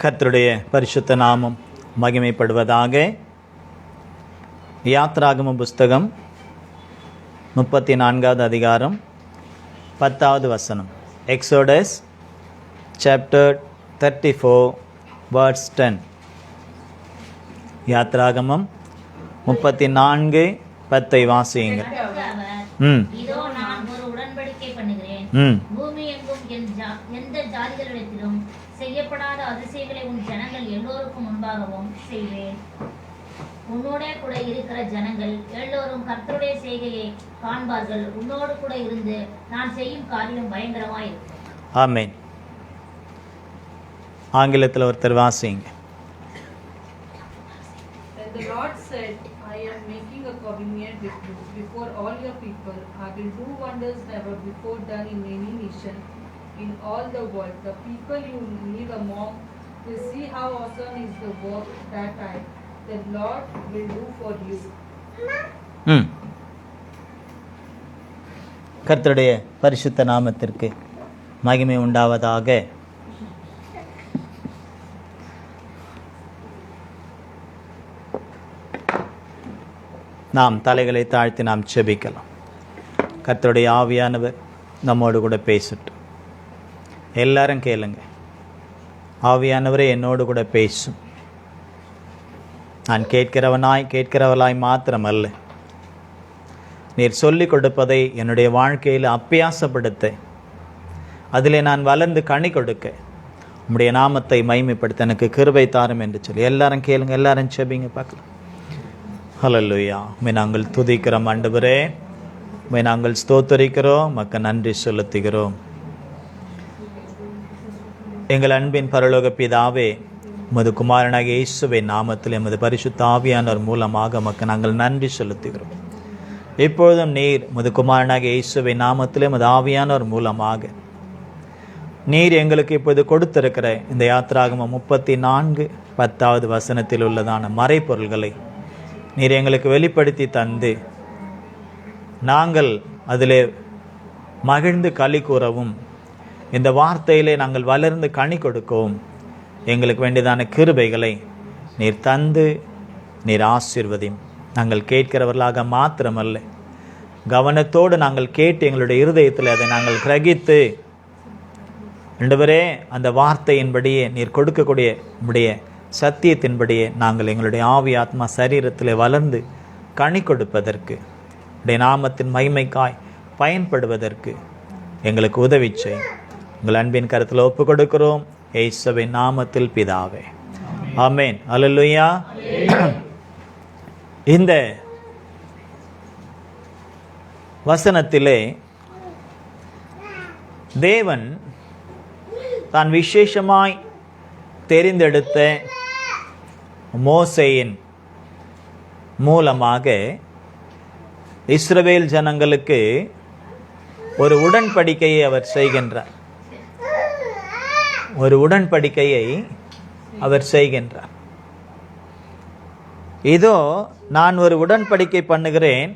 கர்த்தருடைய பரிசுத்த நாமம் மகிமைப்படுவதாக. யாத்ராகமம் புஸ்தகம் 34வது அதிகாரம் 10வது வசனம். Exodus chapter 34 verse 10. யாத்ராகமம் 34:10 வாசியுங்கள். இதோ நான் ஒரு உடன்படிக்கை பண்ணுகிறேன். பூமி எங்கும் எந்த ஜாதிகளிடத்திலும் செய்யப்படாத அதிசயங்களை உன் ஜனங்கள் எல்லோருக்கும் முன்பாகவும் செய்வேன். உன்னோட கூட இருக்கிற ஜனங்கள் எல்லோரும் கர்த்தருடைய செய்கையை காண்பார்கள். உன்னோடு கூட இருந்து நான் செய்யும் காரியம் பயங்கரமாய் இருக்கும். ஆமென். ஆங்கிலத்தில் ஒருத்தர் வாசிங்க. The Lord said, I am making a covenant with you before all your people. I will do wonders never before done in any nation in all the world. The people you live among will see how awesome is the work that the Lord will do for you. கர்த்தருடைய பரிசுத்த நாமத்திற்கு மகிமை உண்டாவதாக. நாம் தலைகளை தாழ்த்தி நாம் செபிக்கலாம். கர்த்தருடைய ஆவியானவர் நம்மோடு கூட பேசட்டும். எல்லாரும் கேளுங்க. ஆவியானவரே என்னோடு கூட பேசும். நான் கேட்கிறவளாய் மாத்திரமல்ல, நீர் சொல்லிக் கொடுப்பதை என்னுடைய வாழ்க்கையில் அப்பியாசப்படுத்த, அதிலே நான் வளர்ந்து கனி கொடுக்க, உம்முடைய நாமத்தை மகிமைப்படுத்த எனக்கு கிருபை தாரும் என்று சொல்லி எல்லாரும் கேளுங்க. எல்லாரும் செபிங்க பார்க்கலாம். ஹல்லேலூயா. உம்மை நாங்கள் துதிக்கிறோம் ஆண்டவரே, உம்மை நாங்கள் ஸ்தோத்தரிக்கிறோம், உமக்கு நன்றி செலுத்துகிறோம். எங்கள் அன்பின் பரலோக பிதாவே, உமது குமாரனாகிய இயேசுவின் நாமத்தில் எமது பரிசுத்த ஆவியானவர் மூலமாக உமக்கு நாங்கள் நன்றி செலுத்துகிறோம். இப்பொழுதும் நீர் உமது குமாரனாகிய இயேசுவின் நாமத்தில் எமது ஆவியானவர் மூலமாக நீர் எங்களுக்கு இப்போது கொடுத்திருக்கிற இந்த யாத்ராகமம் 34:10 வசனத்தில் உள்ளதான மறைப்பொருள்களை நீர் எங்களுக்கு வெளிப்படுத்தி தந்து நாங்கள் அதிலே மகிழ்ந்து களி கூறவும், இந்த வார்த்தையிலே நாங்கள் வளர்ந்து கனி கொடுக்கவும் எங்களுக்கு வேண்டியதான கிருபைகளை நீர் தந்து நீர் ஆசீர்வதியும். நாங்கள் கேட்கிறவர்களாக மாத்திரமல்ல, கவனத்தோடு நாங்கள் கேட்டு எங்களுடைய இருதயத்தில் அதை நாங்கள் கிரகித்து ஆண்டவரே அந்த வார்த்தையின்படியே நீர் கொடுக்கக்கூடிய உம்முடைய சத்தியத்தின்படியே நாங்கள் எங்களுடைய ஆவி ஆத்மா சரீரத்தில் வளர்ந்து கனி கொடுப்பதற்கு, உடைய நாமத்தின் மகிமைக்காய் பயன்படுவதற்கு எங்களுக்கு உதவி செய். உங்கள் அன்பின் கருத்தில் ஒப்பு கொடுக்கிறோம் இயேசுவின் நாமத்தில் பிதாவே, ஆமென். அல்லேலூயா. இந்த வசனத்திலே தேவன் தான் விசேஷமாய் தெரிந்தெடுத்த மோசேயின் மூலமாக இஸ்ரவேல் ஜனங்களுக்கு ஒரு உடன்படிக்கையை அவர் செய்கின்றார். ஒரு உடன்படிக்கையை அவர் செய்கின்றார். இதோ நான் ஒரு உடன்படிக்கை பண்ணுகிறேன்.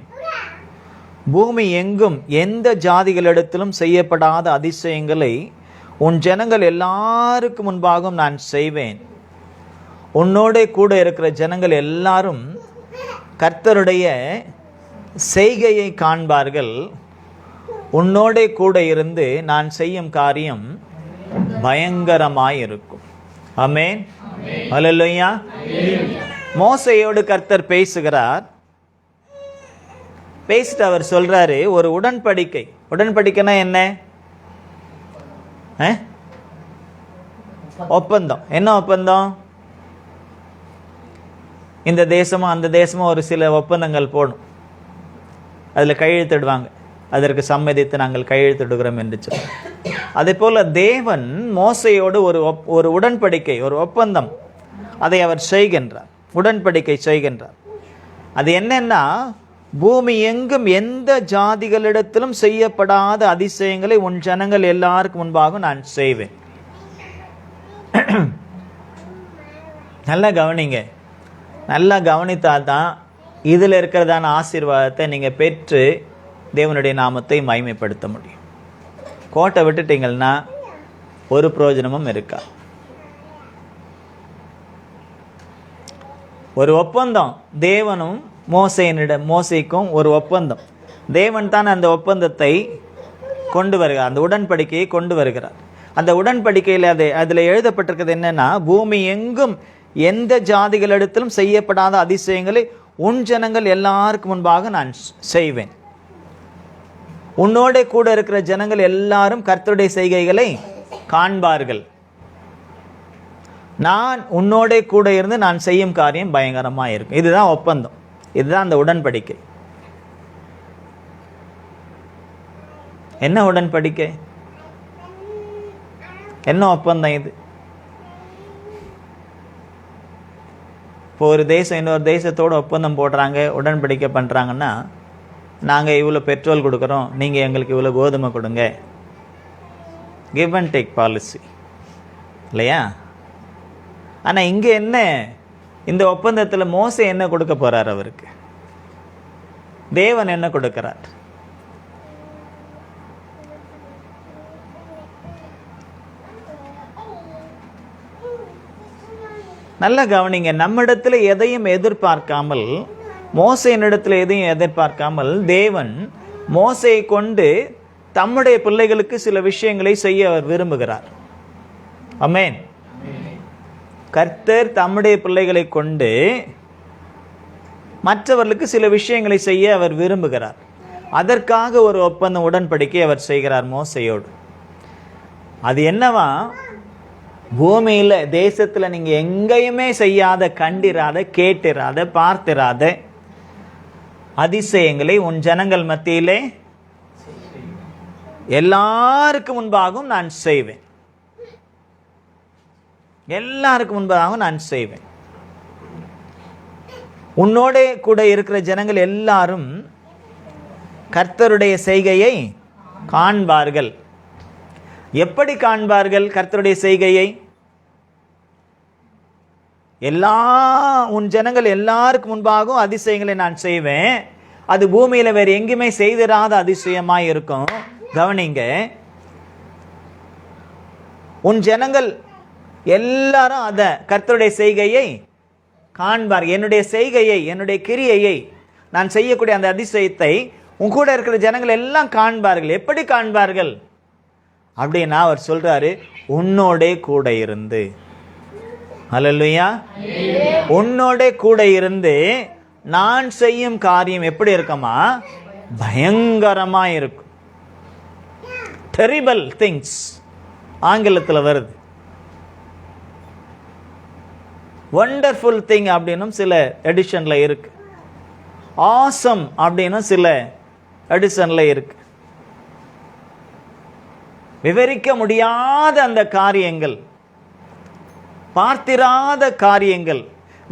பூமி எங்கும் எந்த ஜாதிகளிடத்திலும் செய்யப்படாத அதிசயங்களை உன் ஜனங்கள் எல்லாருக்கும் முன்பாகவும் நான் செய்வேன். உன்னோட கூட இருக்கிற ஜனங்கள் எல்லாரும் கர்த்தருடைய செய்கையை காண்பார்கள். உன்னோட கூட இருந்து நான் செய்யும் காரியம் பயங்கரமாயிருக்கும். ஆமென். அல்லேலூயா. மோசேயோடு கர்த்தர் பேசுகிறார். பேசிட்டு அவர் சொல்றாரு ஒரு உடன்படிக்கை. உடன்படிக்கைனா என்ன? ஒப்பந்தம். என்ன ஒப்பந்தம்? இந்த தேசமும் அந்த தேசமும் ஒரு சில ஒப்பந்தங்கள் போடும், அதில் கையெழுத்திடுவாங்க. அதற்கு சம்மதித்து நாங்கள் கையெழுத்திடுகிறோம் என்று சொல்லி, அதே போல தேவன் மோசையோடு ஒரு உடன்படிக்கை, ஒரு ஒப்பந்தம், அதை அவர் செய்கின்றார். உடன்படிக்கை செய்கின்றார். அது என்னன்னா, பூமி எங்கும் எந்த ஜாதிகளிடத்திலும் செய்யப்படாத அதிசயங்களை உன் ஜனங்கள் எல்லாருக்கும் முன்பாக நான் செய்வேன். நல்லா கவனிங்க. நல்லா கவனித்தால்தான் இதில் இருக்கிறதான ஆசீர்வாதத்தை நீங்கள் பெற்று தேவனுடைய நாமத்தை மகிமைப்படுத்த முடியும். கோட்டை விட்டுட்டீங்கன்னா ஒரு பிரயோஜனமும் இருக்கா. ஒரு ஒப்பந்தம், தேவனும் மோசேக்கும் ஒரு ஒப்பந்தம். தேவன் தான் அந்த ஒப்பந்தத்தை கொண்டு வருகிறார், அந்த உடன்படிக்கையை கொண்டு வருகிறார். அந்த உடன்படிக்கையில் அதில் எழுதப்பட்டிருக்கிறது என்னன்னா, பூமி எங்கும் எந்த ஜாதிகளிடத்திலும் செய்யப்படாத அதிசயங்களை உன் ஜனங்கள் எல்லாருக்கும் முன்பாக நான் செய்வேன். உன்னோட கூட இருக்கிற ஜனங்கள் எல்லாரும் கர்த்தருடைய செய்கைகளை காண்பார்கள். நான் உன்னோட கூட இருந்து நான் செய்யும் காரியம் பயங்கரமா இருக்கும். இதுதான் ஒப்பந்தம், இதுதான் அந்த உடன்படிக்கை. என்ன உடன்படிக்கை, என்ன ஒப்பந்தம் இது? இப்போ ஒரு தேசம் இன்னொரு தேசத்தோடு ஒப்பந்தம் போடுறாங்க, உடன்படிக்கை பண்ணுறாங்கன்னா, நாங்கள் இவ்வளோ பெட்ரோல் கொடுக்குறோம், நீங்கள் எங்களுக்கு இவ்வளோ கோதுமை கொடுங்க, கிவ் அண்ட் டேக் பாலிசி இல்லையா? ஆனால் இங்கே என்ன, இந்த ஒப்பந்தத்தில் மோசே என்ன கொடுக்க போகிறார் அவருக்கு? தேவன் என்ன கொடுக்கிறார்? நல்லா கவனிங்க. நம்மிடத்தில் எதையும் எதிர்பார்க்காமல், மோசேயினிடத்தில் எதையும் எதிர்பார்க்காமல், தேவன் மோசேயை கொண்டு தம்முடைய பிள்ளைகளுக்கு சில விஷயங்களை செய்ய அவர் விரும்புகிறார். ஆமென். கர்த்தர் தம்முடைய பிள்ளைகளை கொண்டு மற்றவர்களுக்கு சில விஷயங்களை செய்ய அவர் விரும்புகிறார். அதற்காக ஒரு ஒப்பந்தம், உடன்படிக்கை அவர் செய்கிறார் மோசேயோடு. அது என்னவா? பூமியில் தேசத்தில் நீங்கள் எங்கேயுமே செய்யாத, கண்டிராத, கேட்டிராத, பார்த்திராத அதிசயங்களை உன் ஜனங்கள் மத்தியிலே எல்லாருக்கும் முன்பாகவும் நான் செய்வேன். எல்லாருக்கும் முன்பாகவும் நான் செய்வேன். உன்னோட கூட இருக்கிற ஜனங்கள் எல்லாரும் கர்த்தருடைய செய்கையை காண்பார்கள். எப்படி காண்பார்கள் கர்த்தருடைய செய்கையை? உன் ஜனங்கள் எல்லாருக்கும் முன்பாகவும் அதிசயங்களை நான் செய்வேன். அது பூமியில வேற எங்குமே செய்திராத அதிசயமாய் இருக்கும். கவனிங்க, உன் ஜனங்கள் எல்லாரும் அத கர்த்தருடைய செய்கையை காண்பார். என்னுடைய செய்கையை, என்னுடைய கிரியையை, நான் செய்யக்கூடிய அந்த அதிசயத்தை உன் கூட இருக்கிற ஜனங்கள் எல்லாம் காண்பார்கள். எப்படி காண்பார்கள் அப்படின்னா அவர் சொல்றாரு, உன்னோட கூட இருந்து. ஹல்லேலூயா. உன்னோட கூட இருந்து நான் செய்யும் காரியம் எப்படி இருக்குமா? பயங்கரமா இருக்கும். டெரிபிள் திங்ஸ் ஆங்கிலத்தில் வருது. வண்டர்ஃபுல் திங் அப்படின்னும் சில எடிஷன்ல இருக்கு. ஆசம் அப்படின்னும் சில எடிஷன்ல இருக்கு. விவரிக்க முடியாத அந்த காரியங்கள், பார்த்திராத காரியங்கள்,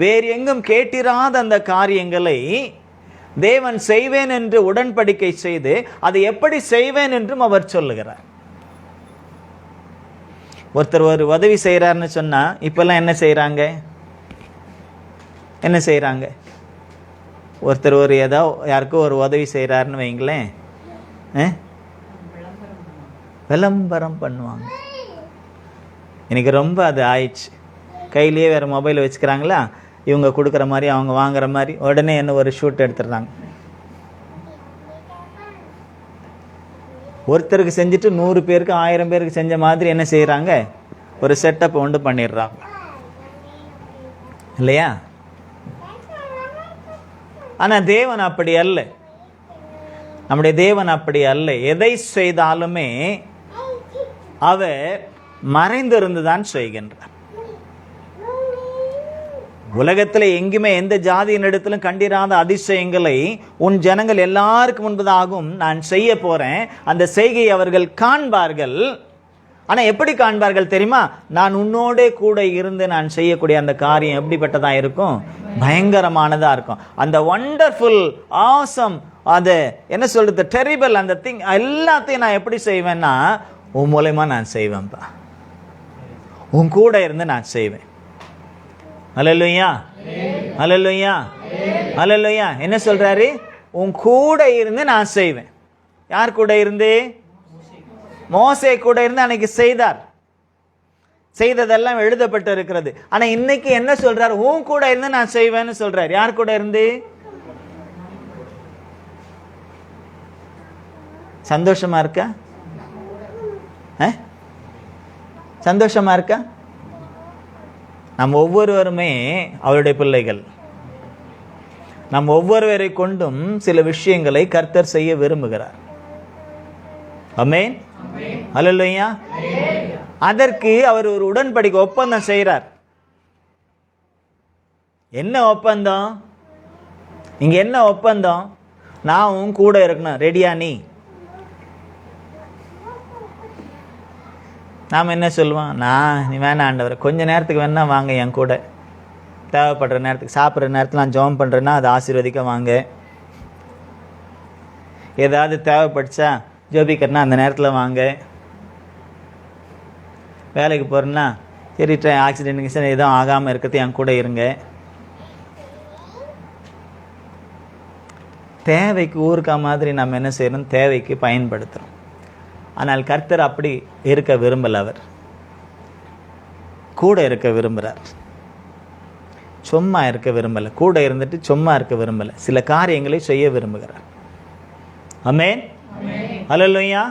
வேறு எங்கும் கேட்டிராத அந்த காரியங்களை தேவன் செய்வேன் என்று உடன்படிக்கை செய்து அதை எப்படி செய்வேன் என்றும் அவர் சொல்லுகிறார். ஒருத்தர் ஒரு உதவி செய்கிறார்னு சொன்னா இப்பெல்லாம் என்ன செய்யறாங்க? என்ன செய்யறாங்க? ஒருத்தர் ஒரு யாருக்கும் ஒரு உதவி செய்கிறாருன்னு வைங்களேன், விளம்பரம் பண்ணுவாங்க. எனக்கு ரொம்ப அது ஆயிடுச்சு. கையிலேயே வேறு மொபைல் வச்சுக்கிறாங்களா, இவங்க கொடுக்குற மாதிரி அவங்க வாங்குற மாதிரி உடனே என்ன ஒரு ஷூட் எடுத்துடுறாங்க. ஒருத்தருக்கு செஞ்சுட்டு 100 பேருக்கு 1000 பேருக்கு செஞ்ச மாதிரி என்ன செய்கிறாங்க? ஒரு செட்டப் ஒன்று பண்ணிடுறாங்க இல்லையா? ஆனால் தேவன் அப்படி அல்ல. நம்முடைய தேவன் அப்படி அல்ல. எதை செய்தாலுமே அவர் மறைந்திருந்து தான் செய்கின்றார். உலகத்தில் எங்குமே எந்த ஜாதியின் இடத்திலும் கண்டிராத அதிசயங்களை உன் ஜனங்கள் எல்லாருக்கும் முன்பதாகவும் நான் செய்ய போறேன். அந்த செய்கையை அவர்கள் காண்பார்கள். ஆனா எப்படி காண்பார்கள் தெரியுமா? நான் உன்னோட கூட இருந்து நான் செய்யக்கூடிய அந்த காரியம் எப்படிப்பட்டதா இருக்கும்? பயங்கரமானதா இருக்கும். அந்த வண்டர்ஃபுல், ஆசம், அது என்ன சொல்றது, டெரிபிள், அந்த திங் எல்லாத்தையும் நான் எப்படி செய்வேன்னா உன் மூலமா நான் செய்வேன்ப்பா. உன் கூட இருந்து நான் செய்வேன். ஹல்லேலூயா, ஹல்லேலூயா, ஹல்லேலூயா. என்ன சொல்றாரு? உன் கூட இருந்து நான் செய்வேன். யார் கூட இருந்து? மோசே கூட இருந்து அன்னைக்கு செய்தார். செய்ததெல்லாம் எழுதப்பட்டு இருக்கிறது. ஆனா இன்னைக்கு என்ன சொல்றாரு? உன் கூட இருந்து நான் செய்வேன்னு சொல்றாரு. யார் கூட இருந்து? சந்தோஷமா இருக்கா? சந்தோஷமா இருக்கா? நம்ம ஒவ்வொருவருமே அவருடைய பிள்ளைகள். நம் ஒவ்வொருவரை கொண்டும் சில விஷயங்களை கர்த்தர் செய்ய விரும்புகிறார். ஆமென். அல்லேலூயா. அதற்கு அவர் ஒரு உடன்படிக்கை ஒப்பந்தம் செய்கிறார். என்ன ஒப்பந்தம்? இங்க என்ன ஒப்பந்தம்? நான் உன் கூட இருக்கணும். ரெடியா நீ? நாம் என்ன சொல்லுவோம்? நீ வேணாம் ஆண்டவர், கொஞ்ச நேரத்துக்கு வேணா வாங்க என் கூட, தேவைப்படுற நேரத்துக்கு, சாப்பிட்ற நேரத்தில் நான் ஜெபம் பண்ணுறேன்னா அதை ஆசீர்வதிக்க வாங்க, ஏதாவது தேவைப்படுச்சா ஜெபிக்கிறேன்னா அந்த நேரத்தில் வாங்க, வேலைக்கு போகிறேன்னா சரி ஆக்சிடென்ட் எதுவும் ஆகாமல் இருக்கிறது என் கூட இருங்க. தேவைக்கு ஊருக்கா மாதிரி நம்ம என்ன செய்யணும்? தேவைக்கு பயன்படுத்துகிறோம். ஆனால் கர்த்தர் அப்படி இருக்க விரும்பல. அவர் கூட இருக்க விரும்புகிறார். சும்மா இருக்க விரும்பலை. கூட இருந்துட்டு சும்மா இருக்க விரும்பலை. சில காரியங்களை செய்ய விரும்புகிறார். ஆமென். அல்லேலூயா.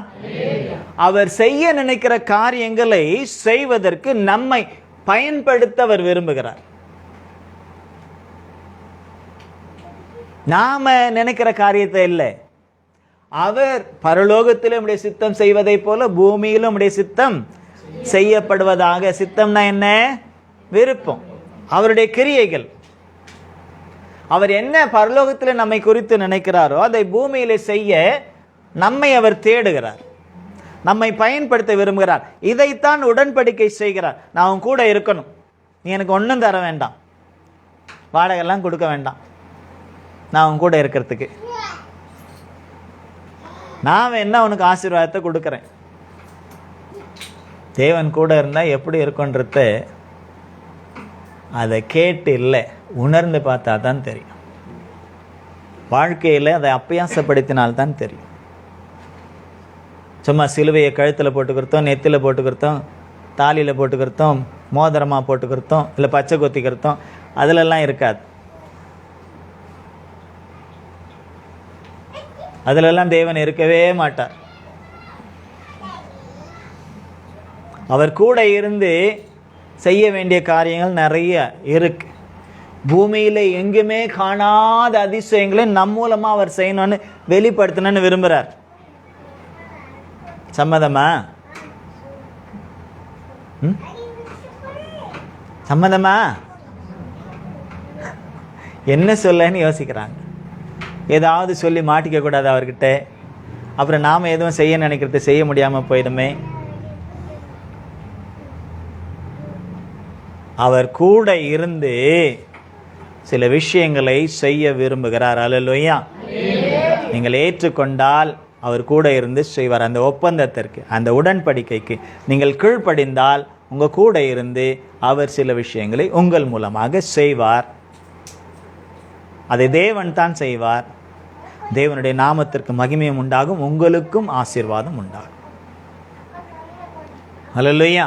அவர் செய்ய நினைக்கிற காரியங்களை செய்வதற்கு நம்மை பயன்படுத்த அவர் விரும்புகிறார். நாம நினைக்கிற காரியத்தை இல்லை. அவர் பரலோகத்திலும் உடைய சித்தம் செய்வதை போல பூமியிலும் உடைய சித்தம் செய்யப்படுவதாக. சித்தம்னா என்ன? விருப்பம், அவருடைய கிரியைகள். அவர் என்ன பரலோகத்தில் நம்மை குறித்து நினைக்கிறாரோ அதை பூமியில செய்ய நம்மை அவர் தேடுகிறார், நம்மை பயன்படுத்த விரும்புகிறார். இதைத்தான் உடன்படிக்கை செய்கிறார். நான் உன் கூட இருக்கணும், நீ எனக்கு ஒன்றும் தர வேண்டாம், வாடகைலாம் கொடுக்க வேண்டாம், நான் உன் கூட இருக்கிறதுக்கு நான் என்ன உனக்கு ஆசீர்வாதத்தை கொடுக்குறேன். தேவன் கூட இருந்தால் எப்படி இருக்குன்றத அதை கேட்டு இல்லை, உணர்ந்து பார்த்தா தான் தெரியும். வாழ்க்கையில் அதை அப்பியாசப்படுத்தினால்தான் தெரியும். சும்மா சிலுவையை கழுத்தில் போட்டுக்கிறோம், நெத்தியில் போட்டுக்கிறோம், தாலியில் போட்டுக்கிறோம், மோதிரமாக போட்டுக்கிறோம், இல்லை பச்சை கொத்திக்கிறோம், அதிலெல்லாம் இருக்காது. அதிலெல்லாம் தேவன் இருக்கவே மாட்டார். அவர் கூட இருந்து செய்ய வேண்டிய காரியங்கள் நிறைய இருக்கு. பூமியில எங்குமே காணாத அதிசயங்களை நம் மூலமா அவர் செய்யணும்னு வெளிப்படுத்தணும்னு விரும்புறார். சம்மதமா? சம்மதமா? என்ன சொல்லன்னு யோசிக்கிறாங்க. ஏதாவது சொல்லி மாட்டிக்க கூடாது அவர்கிட்ட. அப்புறம் நாம எதுவும் செய்ய நினைக்கிறது செய்ய முடியாம போயிடுமே. அவர் கூட இருந்து சில விஷயங்களை செய்ய விரும்புகிறார். அல்லேலூயா. நீங்கள் ஏற்றுக்கொண்டால் அவர் கூட இருந்து செய்வார். அந்த ஒப்பந்தத்திற்கு, அந்த உடன்படிக்கைக்கு நீங்கள் கீழ்ப்படிந்தால் உங்க கூட இருந்து அவர் சில விஷயங்களை உங்கள் மூலமாக செய்வார். அதை தேவன் தான் செய்வார். தேவனுடைய நாமத்திற்கு மகிமையும் உண்டாகும், உங்களுக்கும் ஆசீர்வாதம் உண்டாகும். அல்லேலூயா.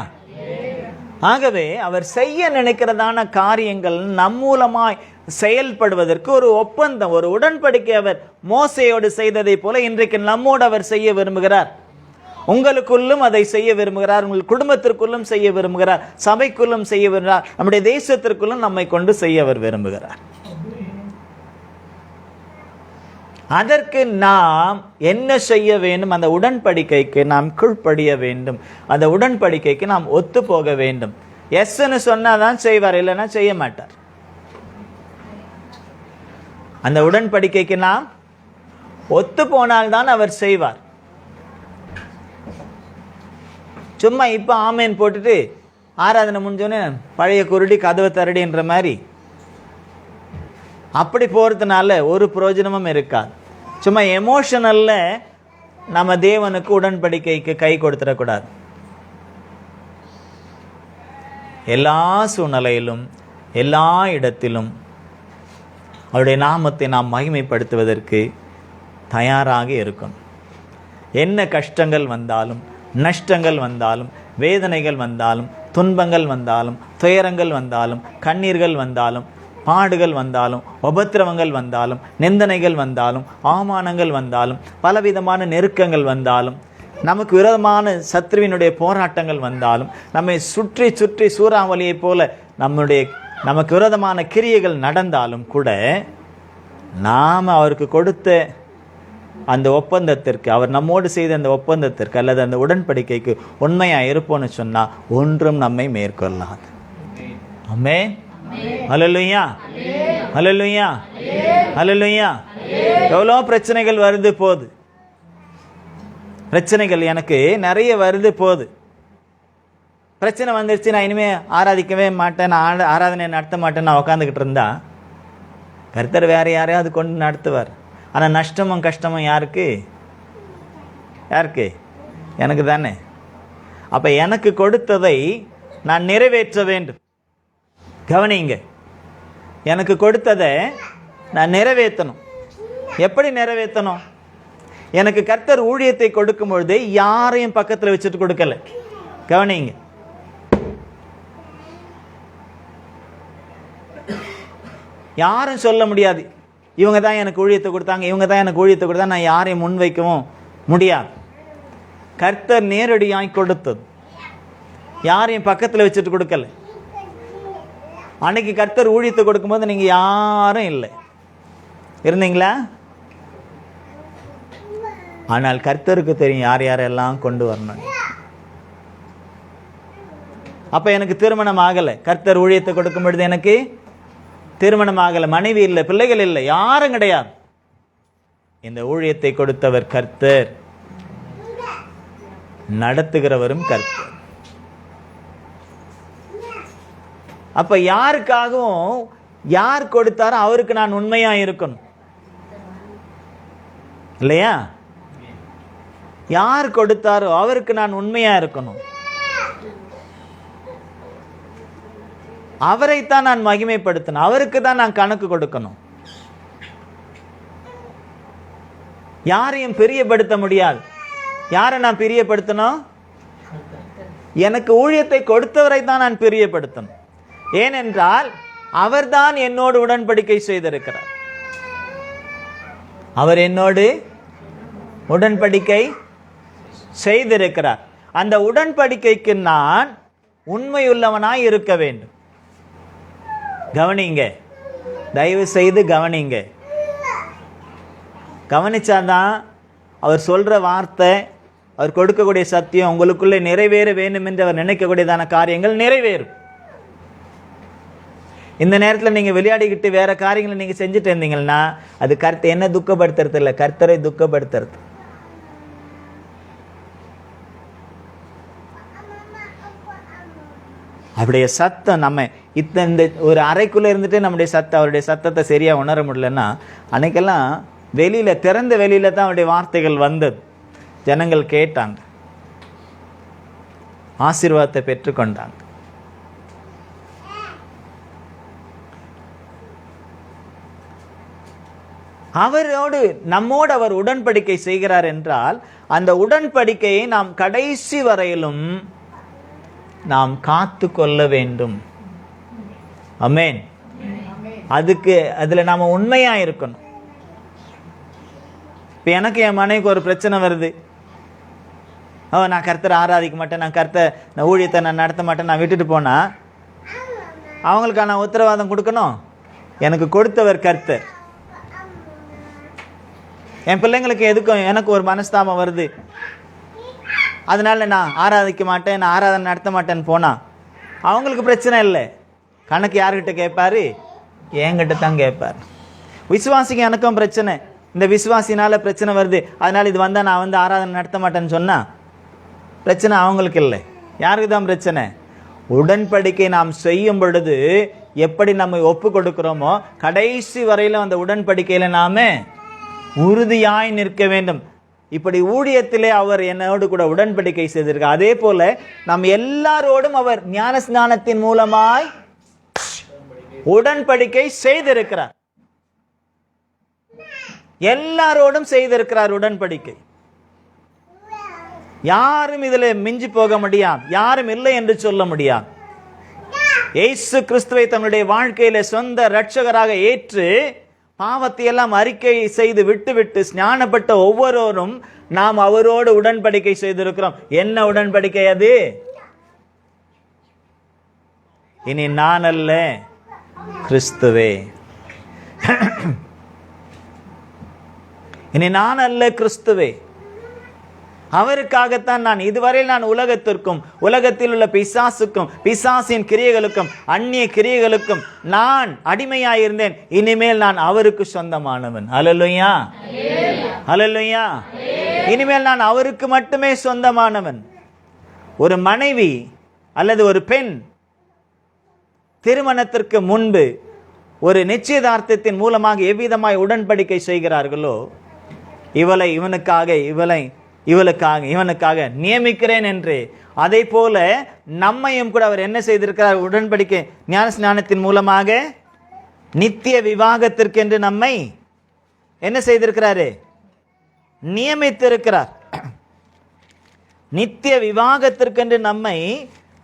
ஆகவே அவர் செய்ய நினைக்கிறதான காரியங்கள் நம் மூலமாய் செயல்படுவதற்கு ஒரு ஒப்பந்தம், ஒரு உடன்படிக்கை அவர் மோசேயோடு செய்ததை போல இன்றைக்கு நம்மோடு அவர் செய்ய விரும்புகிறார். உங்களுக்குள்ளும் அதை செய்ய விரும்புகிறார், உங்கள் குடும்பத்திற்குள்ளும் செய்ய விரும்புகிறார், சபைக்குள்ளும் செய்ய விரும்புகிறார், நம்முடைய தேசத்திற்குள்ளும் நம்மை கொண்டு செய்ய அவர் விரும்புகிறார். அதற்கு நாம் என்ன செய்ய வேண்டும்? அந்த உடன்படிக்கைக்கு நாம் கீழ்ப்படிய வேண்டும். அந்த உடன்படிக்கைக்கு நாம் ஒத்து போக வேண்டும். எஸ்ன்னு சொன்னாதான் செய்வார், இல்லைன்னா செய்ய மாட்டார். அந்த உடன்படிக்கைக்கு நாம் ஒத்து போனால்தான் அவர் செய்வார். சும்மா இப்ப ஆமேன் போட்டுட்டு ஆராதனை முடிஞ்சோன்னு பழைய குருடி கதவை தரடின்ற மாதிரி அப்படி போறதுனால ஒரு பிரயோஜனமும் இருக்காது. சும்மா எமோஷனல்ல நம்ம தேவனுக்கு உடன்படிக்கைக்கு கை கொடுத்துடக்கூடாது. எல்லா சூழ்நிலையிலும் எல்லா இடத்திலும் அவருடைய நாமத்தை நாம் மகிமைப்படுத்துவதற்கு தயாராக இருக்கணும். என்ன கஷ்டங்கள் வந்தாலும், நஷ்டங்கள் வந்தாலும், வேதனைகள் வந்தாலும், துன்பங்கள் வந்தாலும், துயரங்கள் வந்தாலும், கண்ணீர்கள் வந்தாலும், பாடுகள் வந்தாலும், உபத்திரவங்கள் வந்தாலும், நிந்தனைகள் வந்தாலும், அவமானங்கள் வந்தாலும், பலவிதமான நெருக்கங்கள் வந்தாலும், நமக்கு விரோதமான சத்ருவினுடைய போராட்டங்கள் வந்தாலும், நம்மை சுற்றி சுற்றி சூறாவளியைப் போல நமக்கு விரோதமான கிரியைகள் நடந்தாலும் கூட நாம் அவருக்கு கொடுத்த அந்த ஒப்பந்தத்திற்கு, அவர் நம்மோடு செய்த அந்த ஒப்பந்தத்திற்கு அல்லது அந்த உடன்படிக்கைக்கு உண்மையாக இருப்போம்னு சொன்னால் ஒன்றும் நம்மை மேற்கொள்ளாது. ஆமென். ஹல்லேலூயா, ஹல்லேலூயா, ஹல்லேலூயா. எவ்வளோ பிரச்சனைகள் வருது போகுது, பிரச்சனைகள் எனக்கு நிறைய வருது போகுது. பிரச்சனை வந்துருச்சு, நான் இனிமேல் ஆராதிக்கவே மாட்டேன், நான் ஆராதனை நடத்த மாட்டேன், நான் உட்காந்துக்கிட்டு இருந்தா கர்த்தர் வேற யாரையாவது கொண்டு நடத்துவார். ஆனால் நஷ்டமும் கஷ்டமும் யாருக்கு? எனக்கு தானே. அப்போ எனக்கு கொடுத்ததை நான் நிறைவேற்ற வேண்டும். கவனிங்க, எனக்கு கொடுத்ததை நான் நிறைவேற்றணும். எப்படி நிறைவேற்றணும்? எனக்கு கர்த்தர் ஊழியத்தை கொடுக்கும் பொழுது யாரையும் பக்கத்தில் வச்சுட்டு கொடுக்கல. கவனிங்க, யாரும் சொல்ல முடியாது இவங்க தான் எனக்கு ஊழியத்தை கொடுத்தாங்க, இவங்க தான் எனக்கு ஊழியத்தை கொடுத்தா, நான் யாரையும் முன்வைக்கவும் முடியாது. கர்த்தர் நேரடியாய் கொடுத்தது, யாரையும் பக்கத்தில் வச்சுட்டு கொடுக்கல. அன்னைக்கு கர்த்தர் ஊழியத்தை கொடுக்கும்போது நீங்கள் யாரும் இல்லை, இருந்தீங்களா? ஆனால் கர்த்தருக்கு தெரியும் யார் யாரெல்லாம் கொண்டு வரணும். அப்போ எனக்கு திருமணம் ஆகலை, கர்த்தர் ஊழியத்தை கொடுக்கும் பொழுது எனக்கு திருமணம் ஆகலை, மனைவி இல்லை, பிள்ளைகள் இல்லை, யாரும் கிடையாது. இந்த ஊழியத்தை கொடுத்தவர் கர்த்தர், நடத்துகிறவரும் கர்த்தர். அப்ப யாருக்காகவும் யார் கொடுத்தாரோ அவருக்கு நான் உண்மையா இருக்கணும், இல்லையா? யார் கொடுத்தாரோ அவருக்கு நான் உண்மையா இருக்கணும். அவரைத்தான் நான் மகிமைப்படுத்தணும், அவருக்கு தான் நான் கணக்கு கொடுக்கணும். யாரையும் பிரியப்படுத்த முடியாது. யாரை நான் பிரியப்படுத்தணும்? எனக்கு ஊழியத்தை கொடுத்தவரை தான் நான் பிரியப்படுத்தணும். ஏனென்றால் அவர்தான் என்னோடு உடன்படிக்கை செய்திருக்கிறார். அவர் என்னோடு உடன்படிக்கை செய்திருக்கிறார். அந்த உடன்படிக்கைக்கு நான் உண்மையுள்ளவனாய் இருக்க வேண்டும். கவனிங்க, தயவு செய்து கவனிங்க. கவனிச்சாதான் அவர் சொல்ற வார்த்தை, அவர் கொடுக்கக்கூடிய சத்தியம் உங்களுக்குள்ளே நிறைவேற வேண்டும் என்று அவர் நினைக்கக்கூடியதான காரியங்கள் நிறைவேறும். இந்த நேரத்தில் நீங்கள் விளையாடிக்கிட்டு வேற காரியங்களை நீங்கள் செஞ்சுட்டு இருந்தீங்கன்னா அது கர்த்தர் என்ன துக்கப்படுத்துறது இல்லை, கர்த்தரை துக்கப்படுத்துறது. அவருடைய சத்தம் நம்ம இந்த ஒரு அறைக்குள்ளே இருந்துட்டு நம்முடைய சத்தம், அவருடைய சத்தத்தை சரியாக உணர முடியலன்னா, அன்னைக்கெல்லாம் வெளியில், திறந்த வெளியில் தான் அவருடைய வார்த்தைகள் வந்தது. ஜனங்கள் கேட்டாங்க, ஆசீர்வாதத்தை பெற்றுக்கொண்டாங்க. அவரோடு நம்மோடு அவர் உடன்படிக்கை செய்கிறார் என்றால் அந்த உடன்படிக்கையை நாம் கடைசி வரையிலும் நாம் காத்து கொள்ள வேண்டும். ஆமென். அதுல நாம உண்மையா இருக்கணும். இப்ப எனக்கு என் மனைவிக்கு ஒரு பிரச்சனை வருது, நான் கர்த்தரை ஆராதிக்க மாட்டேன், நான் ஊழியத்தை நான் நடத்த மாட்டேன், நான் விட்டுட்டு போனா அவங்களுக்கான உத்தரவாதம் கொடுக்கணும். எனக்கு கொடுத்தவர் கர்த்தர். என் பிள்ளைங்களுக்கு எதுக்கும் எனக்கு ஒரு மனஸ்தாபம் வருது, அதனால நான் ஆராதிக்க மாட்டேன், நான் ஆராதனை நடத்த மாட்டேன்னு போனா அவங்களுக்கு பிரச்சனை இல்லை. கணக்கு யார்கிட்ட கேட்பாரு? என்கிட்ட தான் கேட்பார். விசுவாசிக்கு எனக்கும் பிரச்சனை, இந்த விசுவாசினால பிரச்சனை வருது, அதனால இது வந்தால் நான் ஆராதனை நடத்த மாட்டேன்னு சொன்னா பிரச்சனை அவங்களுக்கு இல்லை. யாருக்கு தான் பிரச்சனை? உடன்படிக்கை நாம் செய்யும் பொழுது எப்படி நம்ம ஒப்பு கொடுக்கிறோமோ கடைசி வரையில அந்த உடன்படிக்கையில நாம உறுதியாய் நிற்க வேண்டும். இப்படி ஊழியத்திலே அவர் என்னோடு கூட உடன்படிக்கை செய்திருக்கார். அதே போல நாம் எல்லாரோடும் அவர் ஞானஸ்நானத்தின் மூலமாய் உடன்படிக்கை செய்திருக்கிறார். எல்லாரோடும் செய்திருக்கிறார் உடன்படிக்கை. யாரும் இதில் மிஞ்சி போக முடியாது, யாரும் இல்லை என்று சொல்ல முடியாது. இயேசு கிறிஸ்துவை தன்னுடைய வாழ்க்கையில சொந்த இரட்சகராக ஏற்று பாவத்தை எல்லாம் அறிக்கை செய்து விட்டு ஸ்நானப்பட்ட ஒவ்வொருவரும் நாம் அவரோடு உடன்படிக்கை செய்திருக்கிறோம். என்ன உடன்படிக்கை அது? இனி நான் அல்ல, கிறிஸ்துவே. இனி நான் அல்ல, கிறிஸ்துவே. அவருக்காகத்தான் நான் இதுவரையில் நான் உலகத்திற்கும் உலகத்தில் உள்ள பிசாசுக்கும் பிசாசின் கிரியைகளுக்கும் அந்நிய கிரியைகளுக்கும் நான் அடிமையாயிருந்தேன். இனிமேல் நான் அவருக்கு சொந்தமானவன். அல்லேலூயா, அல்லேலூயா. இனிமேல் நான் அவருக்கு மட்டுமே சொந்தமானவன். ஒரு மனைவி அல்லது ஒரு பெண் திருமணத்திற்கு முன்பு ஒரு நிச்சயதார்த்தத்தின் மூலமாக எவ்விதமாய் உடன்படிக்கை செய்கிறார்களோ, இவனுக்காக நியமிக்கிறேன் என்று, அதே போல நம்மையும் கூட அவர் என்ன செய்திருக்கிறார்? உடன்படிக்கை ஞான ஸ்நானத்தின் மூலமாக நித்திய விவாகத்திற்கென்று நம்மை என்ன செய்திருக்கிறாரு? நியமித்திருக்கிறார். நித்திய விவாகத்திற்கென்று நம்மை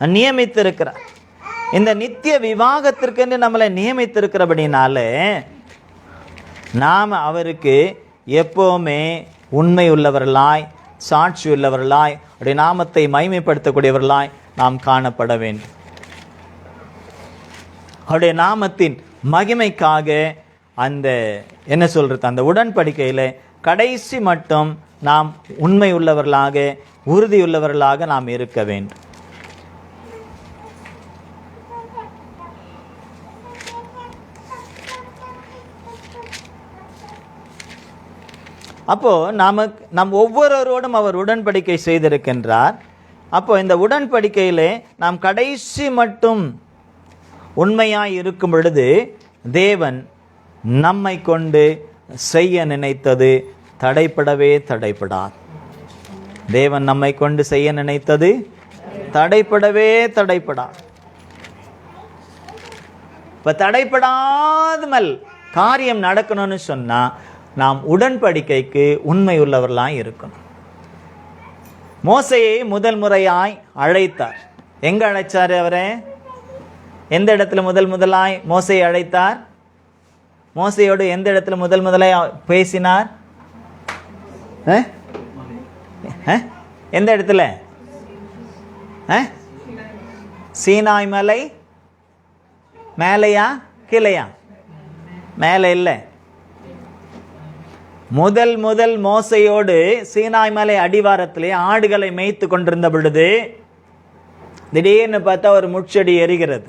நியமித்திருக்கிறார். இந்த நித்திய விவாகத்திற்கென்று நம்மளை நியமித்திருக்கிறபடினால நாம் அவருக்கு எப்பவுமே உண்மை உள்ளவர்களாய், சாட்சி உள்ளவர்களாய், அவருடைய நாமத்தை மகிமைப்படுத்தக்கூடியவர்களாய் நாம் காணப்பட வேண்டும். அவருடைய நாமத்தின் மகிமைக்காக அந்த என்ன சொல்றது, அந்த உடன்படிக்கையில கடைசி மட்டும் நாம் உண்மை உள்ளவர்களாக, உறுதியுள்ளவர்களாக நாம் இருக்க வேண்டும். அப்போ நம் ஒவ்வொருவரோடும் அவர் உடன்படிக்கை செய்திருக்கின்றார். அப்போ இந்த உடன்படிக்கையிலே நாம் கடைசி மட்டும் உண்மையாய் இருக்கும் பொழுது தேவன் நம்மை கொண்டு செய்ய நினைத்தது தடைப்படவே தடைப்படாது. தேவன் நம்மை கொண்டு செய்ய நினைத்தது தடைப்படவே தடைப்படாது. இப்ப தடைப்படாமல் காரியம் நடக்கணும்னு சொன்னா நாம் உடன்படிக்கைக்கு உண்மை உள்ளவர்களாய் இருக்கணும். மோசையை முதல் முறையாய் அழைத்தார். எங்க அழைச்சாரு அவரை? எந்த இடத்துல முதலாய் மோசையை அழைத்தார்? மோசையோடு எந்த இடத்துல முதலாய் பேசினார்? எந்த இடத்துல? சீனாய் மலை மேலையா கீழையா? மேலே இல்லை. முதல் மோசையோடு சீனாய் மலை அடிவாரத்திலே ஆடுகளை மேய்த்து கொண்டிருந்த பொழுது திடீர்னு பார்த்தா ஒரு முட்செடி எரிகிறது.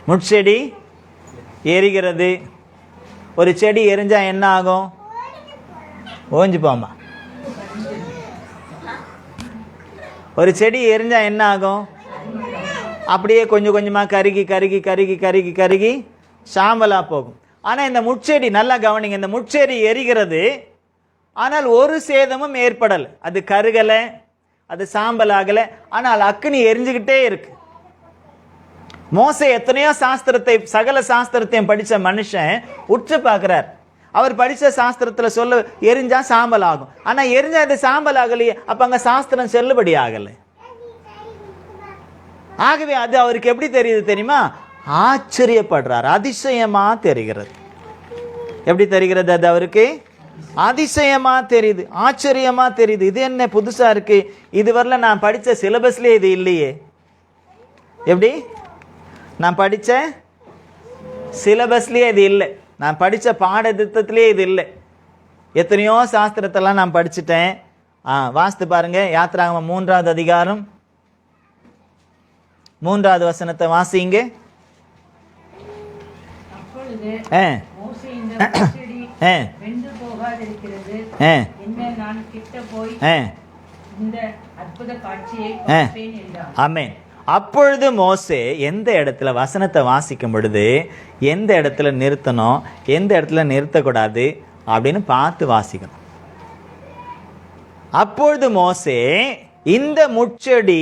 முட்செடி எரிகிறது. ஒரு செடி எரிஞ்சா என்ன ஆகும்? ஓஞ்சு போமா. ஒரு செடி எரிஞ்சா என்ன ஆகும்? அப்படியே கொஞ்சம் கொஞ்சமா கருகி கருகி கருகி கருகி கருகி சாம்பலா போகும். ஆனா இந்த முட்செடி, நல்லா கவனிங்க, இந்த முட்செடி எரிகிறது, ஆனால் ஒரு சேதமும் ஏற்படலை. அது கருகலை, அது சாம்பல் ஆகலை, ஆனால் அக்கினி எரிஞ்சுக்கிட்டே இருக்கு. மோசே எத்தனையோ சாஸ்திரத்தை, சகல சாஸ்திரத்தையும் படிச்ச மனுஷன் உற்று பார்க்கிறார். அவர் படிச்ச சாஸ்திரத்துல சொல்ல எரிஞ்சா சாம்பல் ஆகும், ஆனா எரிஞ்சா அது சாம்பல் ஆகலையே, அப்ப அங்க சாஸ்திரம் செல்லுபடி ஆகலை. ஆகவே அது அவருக்கு எப்படி தெரியுது தெரியுமா? ஆச்சரியப்படுறார். அதிசயமா தெரிகிறது. எப்படி தெரிகிறது? அது அவருக்கு அதிசயமா தெரியுது, ஆச்சரியமா தெரியுது. இது என்ன புதுசா இருக்கு, இதுவரையில நான் படிச்ச சிலபஸ்லயே இது இல்லையே. எப்படி? நான் படிச்ச சிலபஸ்லயே இது இல்லை, நான் படிச்ச பாடத்திட்டத்திலே இது இல்லை. எத்தனையோ சாஸ்திரத்தெல்லாம் நான் படிச்சுட்டேன். வாசித்து பாருங்க, யாத்திராகமம் 3வது அதிகாரம் 3வது வசனத்தை வாசிங்க. அப்பொழுது மோசே எந்த இடத்துல வசனத்தை வாசிக்கும் பொழுது எந்த இடத்துல நிறுத்தணும், எந்த இடத்துல நிறுத்தக்கூடாது அப்படின்னு பார்த்து வாசிக்கணும். அப்பொழுது மோசே, இந்த முட்செடி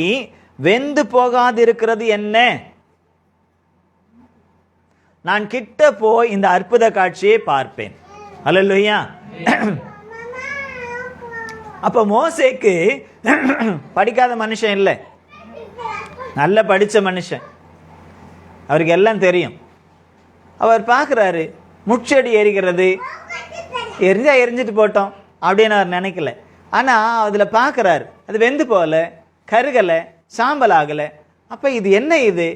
வெந்து போகாது இருக்கிறது என்ன? நான் கிட்ட போய் இந்த அற்புத காட்சியை பார்ப்பேன். அல்லேலூயா. அப்போ மோசேக்கு படிக்காத மனுஷன் இல்லை, நல்ல படித்த மனுஷன், அவருக்கு எல்லாம் தெரியும். அவர் பார்க்குறாரு, முட்செடி எரிகிறது, எரிஞ்சா எரிஞ்சிட்டு போட்டோம் அப்படின்னு அவர் நினைக்கல. ஆனால் அதில் பார்க்குறாரு, அது வெந்து போகல, கருகலை, சாம்பல் ஆகலை. அப்போ இது என்ன, இது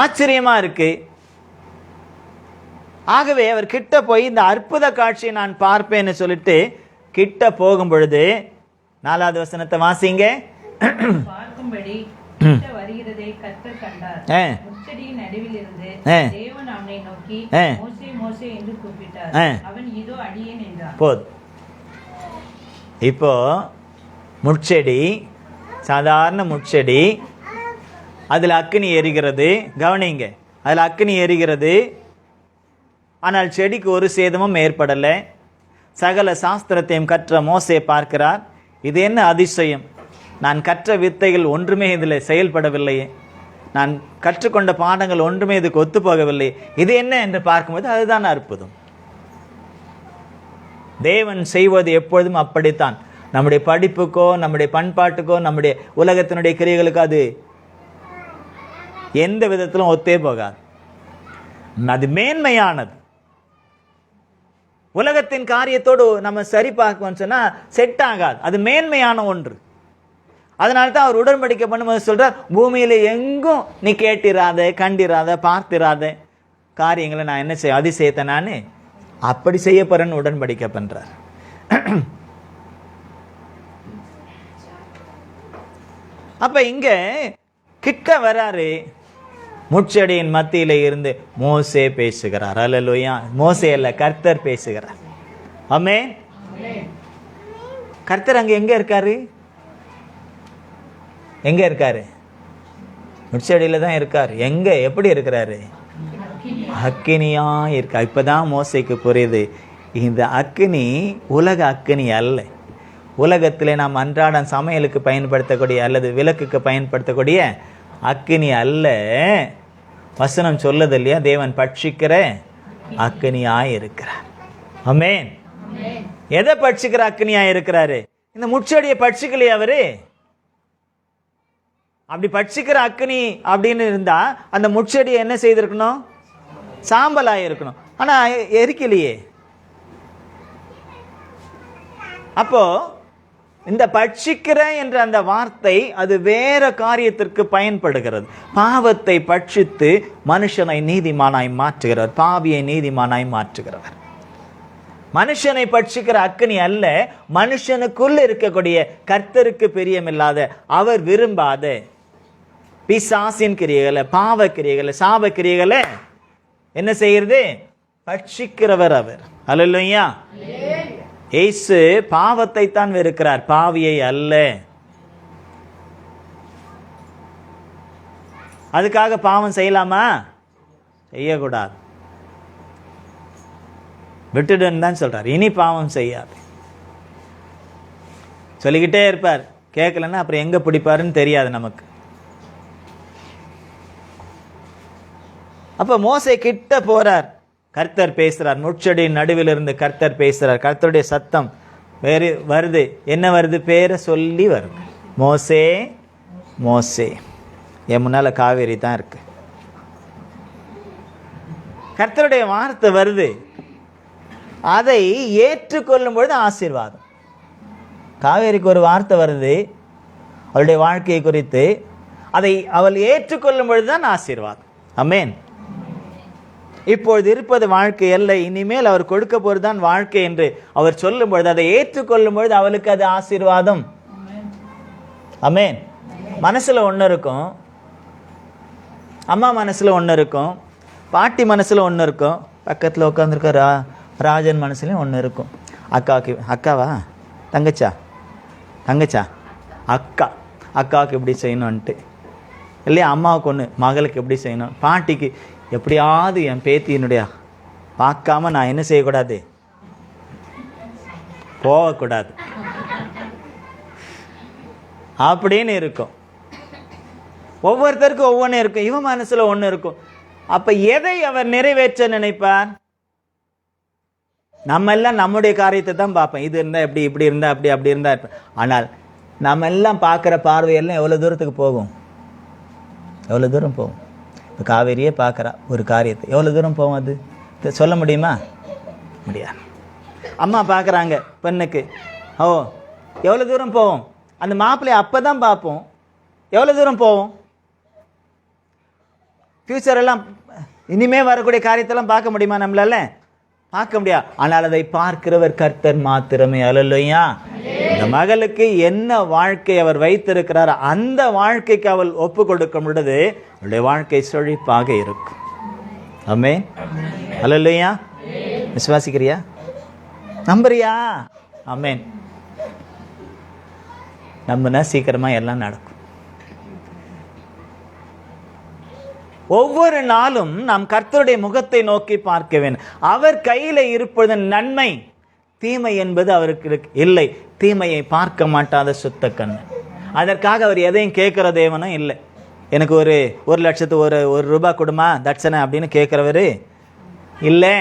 ஆச்சரியமாக இருக்கு. ஆகவே அவர் கிட்ட போய் இந்த அற்புத காட்சியை நான் பார்ப்பேன்னு சொல்லிட்டு கிட்ட போகும் பொழுது 4வது வசனத்தை வாசிங்க. பார்க்கும்படி கிட்ட வருகிறதை கர்த்தர் கண்டார். முட்செடியின் நடுவில் இருந்து தேவன் அவனை நோக்கி மோசே மோசே என்று கூப்பிட்டார். அவன் இதோ அடியேன் என்றான். போதும். இப்போ முட்செடி, சாதாரண முட்செடி, அதில் அக்கினி எரிகிறது. கவனிங்க, அதில் அக்கினி எரிகிறது. ஆனால் செடிக்கு ஒரு சேதமும் ஏற்படலை. சகல சாஸ்திரத்தையும் கற்ற மோசே பார்க்கிறார், இது என்ன அதிசயம், நான் கற்ற வித்தைகள் ஒன்றுமே இதில் செயல்படவில்லையே, நான் கற்றுக்கொண்ட பாடங்கள் ஒன்றுமே இதுக்கு ஒத்து போகவில்லை, இது என்ன என்று பார்க்கும்போது அதுதான் அற்புதம். தேவன் செய்வது எப்பொழுதும் அப்படித்தான். நம்முடைய படிப்புக்கோ, நம்முடைய பண்பாட்டுக்கோ, நம்முடைய உலகத்தினுடைய கிரியைகளுக்கோ அது எந்த விதத்திலும் ஒத்தே போகாது. அது மேன்மையானது. உலகத்தின் காரியத்தோடு நம்ம சரி பார்க்கணும்னு சொன்னால் செட் ஆகாது. அது மேன்மையான ஒன்று. அதனால தான் அவர் உடன்படிக்கை பண்ணும்போது சொல்றார், பூமியில எங்கும் நீ கேட்டிராத, கண்டிராத, பார்த்திராத காரியங்களை நான் என்ன செய்ய, அதிசயத்தை நான் அப்படி செய்ய போறேன்னு உடன்படிக்கை பண்றார். அப்ப இங்க கிட்ட வராரு, முட்செடியின் மத்தியில இருந்து மோசே பேசுகிறார். அல்லேலூயா. மோசே அல்ல, கர்த்தர் பேசுகிறார். ஆமென். கர்த்தர் அங்க எங்க இருக்காரு? எங்க இருக்காரு? முட்செடியில தான் இருக்காரு. எங்க, எப்படி இருக்கிறாரு? அக்கினியா இருக்கா. இப்பதான் மோசேக்கு புரியுது, இந்த அக்கினி உலக அக்கினி அல்ல. உலகத்திலே நாம் அன்றாடம் சமையலுக்கு பயன்படுத்தக்கூடிய அல்லது விளக்குக்கு பயன்படுத்தக்கூடிய அக்கினி அல்ல. வசனம் சொல்லுது இல்லையா, தேவன் பட்சிக்கிற அக்கினியாய் இருக்கிறார். ஆமென். எதை பட்சிக்கிற அக்கினியாய் இருக்கிறாரு? இந்த முட்செடியை பட்சிக்கலையா அவரு? அப்படி பட்சிக்கிற அக்கினி அப்படின்னு இருந்தா அந்த முட்செடியை என்ன செய்திருக்கணும்? சாம்பலாய் இருக்கணும். ஆனா எரிக்கலையே. அப்போ இந்த பட்சிக்கிற என்ற அந்த வார்த்தை அது வேற காரியத்திற்கு பயன்படுகிறது. பாவத்தை பட்சித்து மனுஷனை நீதிமானாய் மாற்றுகிறவர், பாவியை நீதிமானாய் மாற்றுகிறவர். மனுஷனை பட்சிக்கிற அக்கினி அல்ல, மனுஷனுக்குள்ள இருக்கக்கூடிய கர்த்தருக்கு பிரியமில்லாத, அவர் விரும்பாத பிசாசின் கிரியைகளை, பாவ கிரியைகளை, சாப கிரியைகளை என்ன செய்கிறது? பட்சிக்கிறவர் அவர். அல்லேலூயா. இயேசு பாவத்தை தான் வெறுக்கிறார், பாவியை அல்ல. அதுக்காக பாவம் செய்யலாமா? செய்யக்கூடாது, விட்டுடுன்னு தான் சொல்றார். இனி பாவம் செய்யாது சொல்லிக்கிட்டே இருப்பார். கேட்கலன்னா அப்புறம் எங்க பிடிப்பாருன்னு தெரியாது நமக்கு. அப்ப மோசே கிட்ட போறார், கர்த்தர் பேசுறார். முட்செடியின் நடுவில் இருந்து கர்த்தர் பேசுறார். கர்த்தருடைய சத்தம் வேறு வருது. என்ன வருது? பேரை சொல்லி வருது. மோசே மோசே. என் முன்னால காவேரி தான் இருக்கு. கர்த்தருடைய வார்த்தை வருது. அதை ஏற்றுக்கொள்ளும் பொழுது ஆசீர்வாதம். காவேரிக்கு ஒரு வார்த்தை வருது அவளுடைய வாழ்க்கையை குறித்து. அதை அவள் ஏற்றுக்கொள்ளும் பொழுதுதான் ஆசீர்வாதம். ஆமென். இப்பொழுது இருப்பது வாழ்க்கை அல்ல, இனிமேல் அவர் கொடுக்க போறதுதான் வாழ்க்கை என்று அவர் சொல்லும் பொழுது, அதை ஏற்றுக்கொள்ளும் பொழுது அவளுக்கு அது ஆசீர்வாதம். ஆமென். மனசுல ஒன்று இருக்கும், அம்மா மனசுல ஒன்று இருக்கும், பாட்டி மனசுல ஒன்று இருக்கும், பக்கத்தில் உட்காந்துருக்க ராஜன் மனசுலையும் ஒன்று இருக்கும். அக்காவுக்கு, அக்காவா தங்கச்சா, தங்கச்சா அக்கா, அக்காவுக்கு எப்படி செய்யணும்ன்ட்டு இல்லையா, அம்மாவுக்கு ஒன்று, மகளுக்கு எப்படி செய்யணும், பாட்டிக்கு எப்படியாவது என் பேத்தியினுடைய பார்க்காம நான் என்ன செய்யக்கூடாது, போகக்கூடாது அப்படின்னு இருக்கும். ஒவ்வொருத்தருக்கும் ஒவ்வொன்று இருக்கும். இவன் மனசுல ஒன்று இருக்கும். அப்ப எதை அவர் நிறைவேற்ற நினைப்பார்? நம்ம எல்லாம் நம்முடைய காரியத்தை தான் பார்ப்போம். இது இருந்தால் எப்படி, இப்படி இருந்தால் அப்படி, அப்படி இருந்தால். ஆனால் நம்ம எல்லாம் பார்க்குற பார்வையெல்லாம் எவ்வளோ தூரத்துக்கு போகும்? எவ்வளோ தூரம் போகும்? இப்போ காவேரியே பார்க்குறா ஒரு காரியத்தை, எவ்வளோ தூரம் போகும்? அது சொல்ல முடியுமா? முடியாது. அம்மா பார்க்குறாங்க பெண்ணுக்கு, ஓ எவ்வளோ தூரம் போவோம்? அந்த மாப்பிள்ளையை அப்போ தான் பார்ப்போம். எவ்வளோ தூரம் போவோம்? ஃப்யூச்சர் எல்லாம் இனிமே வரக்கூடிய காரியத்தெல்லாம் பார்க்க முடியுமா நம்மளால? பார்க்க முடியாது. ஆனால் அதை பார்க்கிறவர் கர்த்தர் மாத்திரமே. அல்லேலூயா. இந்த மகளுக்கு என்ன வாழ்க்கை அவர் வைத்திருக்கிறார், அந்த வாழ்க்கைக்கு அவள் ஒப்பு கொடுக்கும் பொழுது அவளுடைய வாழ்க்கை செழிப்பாக இருக்கும். ஆமென். அல்லேலூயா. விசுவாசிக்கிறியா? நம்புறியா? ஆமென். நம்பினா சீக்கிரமா எல்லாம் நடக்கும். ஒவ்வொரு நாளும் நாம் கர்த்தருடைய முகத்தை நோக்கி பார்க்க வேண்டும். அவர் கையில இருப்பது நன்மை, தீமை என்பது அவருக்கு இல்லை. தீமையை பார்க்க மாட்டாத சுத்த கண்ணு. அதற்காக அவர் எதையும் கேட்கிற தேவனும் இல்லை. எனக்கு ஒரு லட்சத்து ஒரு ரூபாய் கொடுமா தட்சணை அப்படின்னு கேட்கிறவரு இல்லை.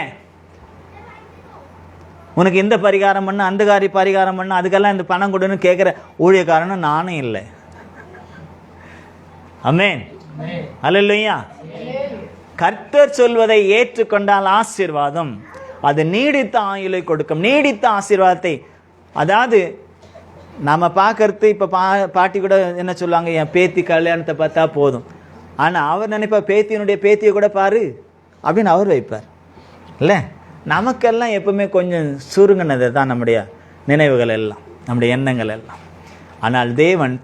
உனக்கு இந்த பரிகாரம் பண்ண, அந்த பரிகாரம் பண்ண, அதுக்கெல்லாம் இந்த பணம் கொடுன்னு கேட்கிற ஊழியக்காரனும் நானும் இல்லை. ஆமென். அல்லேலூயா. கர்த்தர் சொல்வதை ஏற்றுக்கொண்டால் ஆசீர்வாதம் அது நீடித்த ஆயுளை கொடுக்கும். நீடித்த ஆசீர்வாதத்தை, அதாவது நம்ம பார்க்கறது இப்போ பாட்டி கூட என்ன சொல்லுவாங்க, என் பேத்தி கல்யாணத்தை பார்த்தா போதும். ஆனால் அவர் நினைப்பா பேத்தியினுடைய பேத்தியை கூட பாரு அப்படின்னு அவர் வைப்பார். இல்லை, நமக்கெல்லாம் எப்பவுமே கொஞ்சம் சுருங்கினது தான் நம்முடைய நினைவுகள் எல்லாம், நம்முடைய எண்ணங்கள் எல்லாம். ஆனால் தேவன்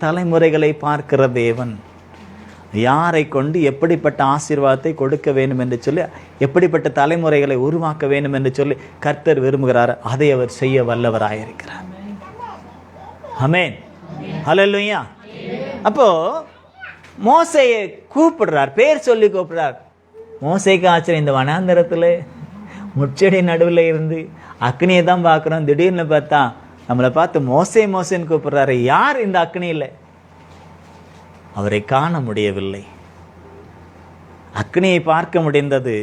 தலைமுறைகளை பார்க்கிற தேவன். யாரை கொண்டு எப்படிப்பட்ட ஆசீர்வாதத்தை கொடுக்க வேண்டும் என்று சொல்லி, எப்படிப்பட்ட தலைமுறைகளை உருவாக்க வேண்டும் என்று சொல்லி கர்த்தர் விரும்புகிறார். அதை அவர் செய்ய வல்லவராயிருக்கிறார். ஆமென். ஹல்லேலூயா. அப்போ மோசேயை கூப்பிடுறார், பேர் சொல்லி கூப்பிடுறார். மோசேக்கு ஆச்சரியம், இந்த வனாந்தரத்தில் முச்செடி நடுவில் இருந்து அக்னியை தான் பார்க்குறோம், திடீர்னு பார்த்தா நம்மளை பார்த்து மோசேன்னு கூப்பிடுறாரு. யார் இந்த அக்னியில்? அவரை காண முடியவில்லை. அக்னியை பார்க்க முடிந்தது,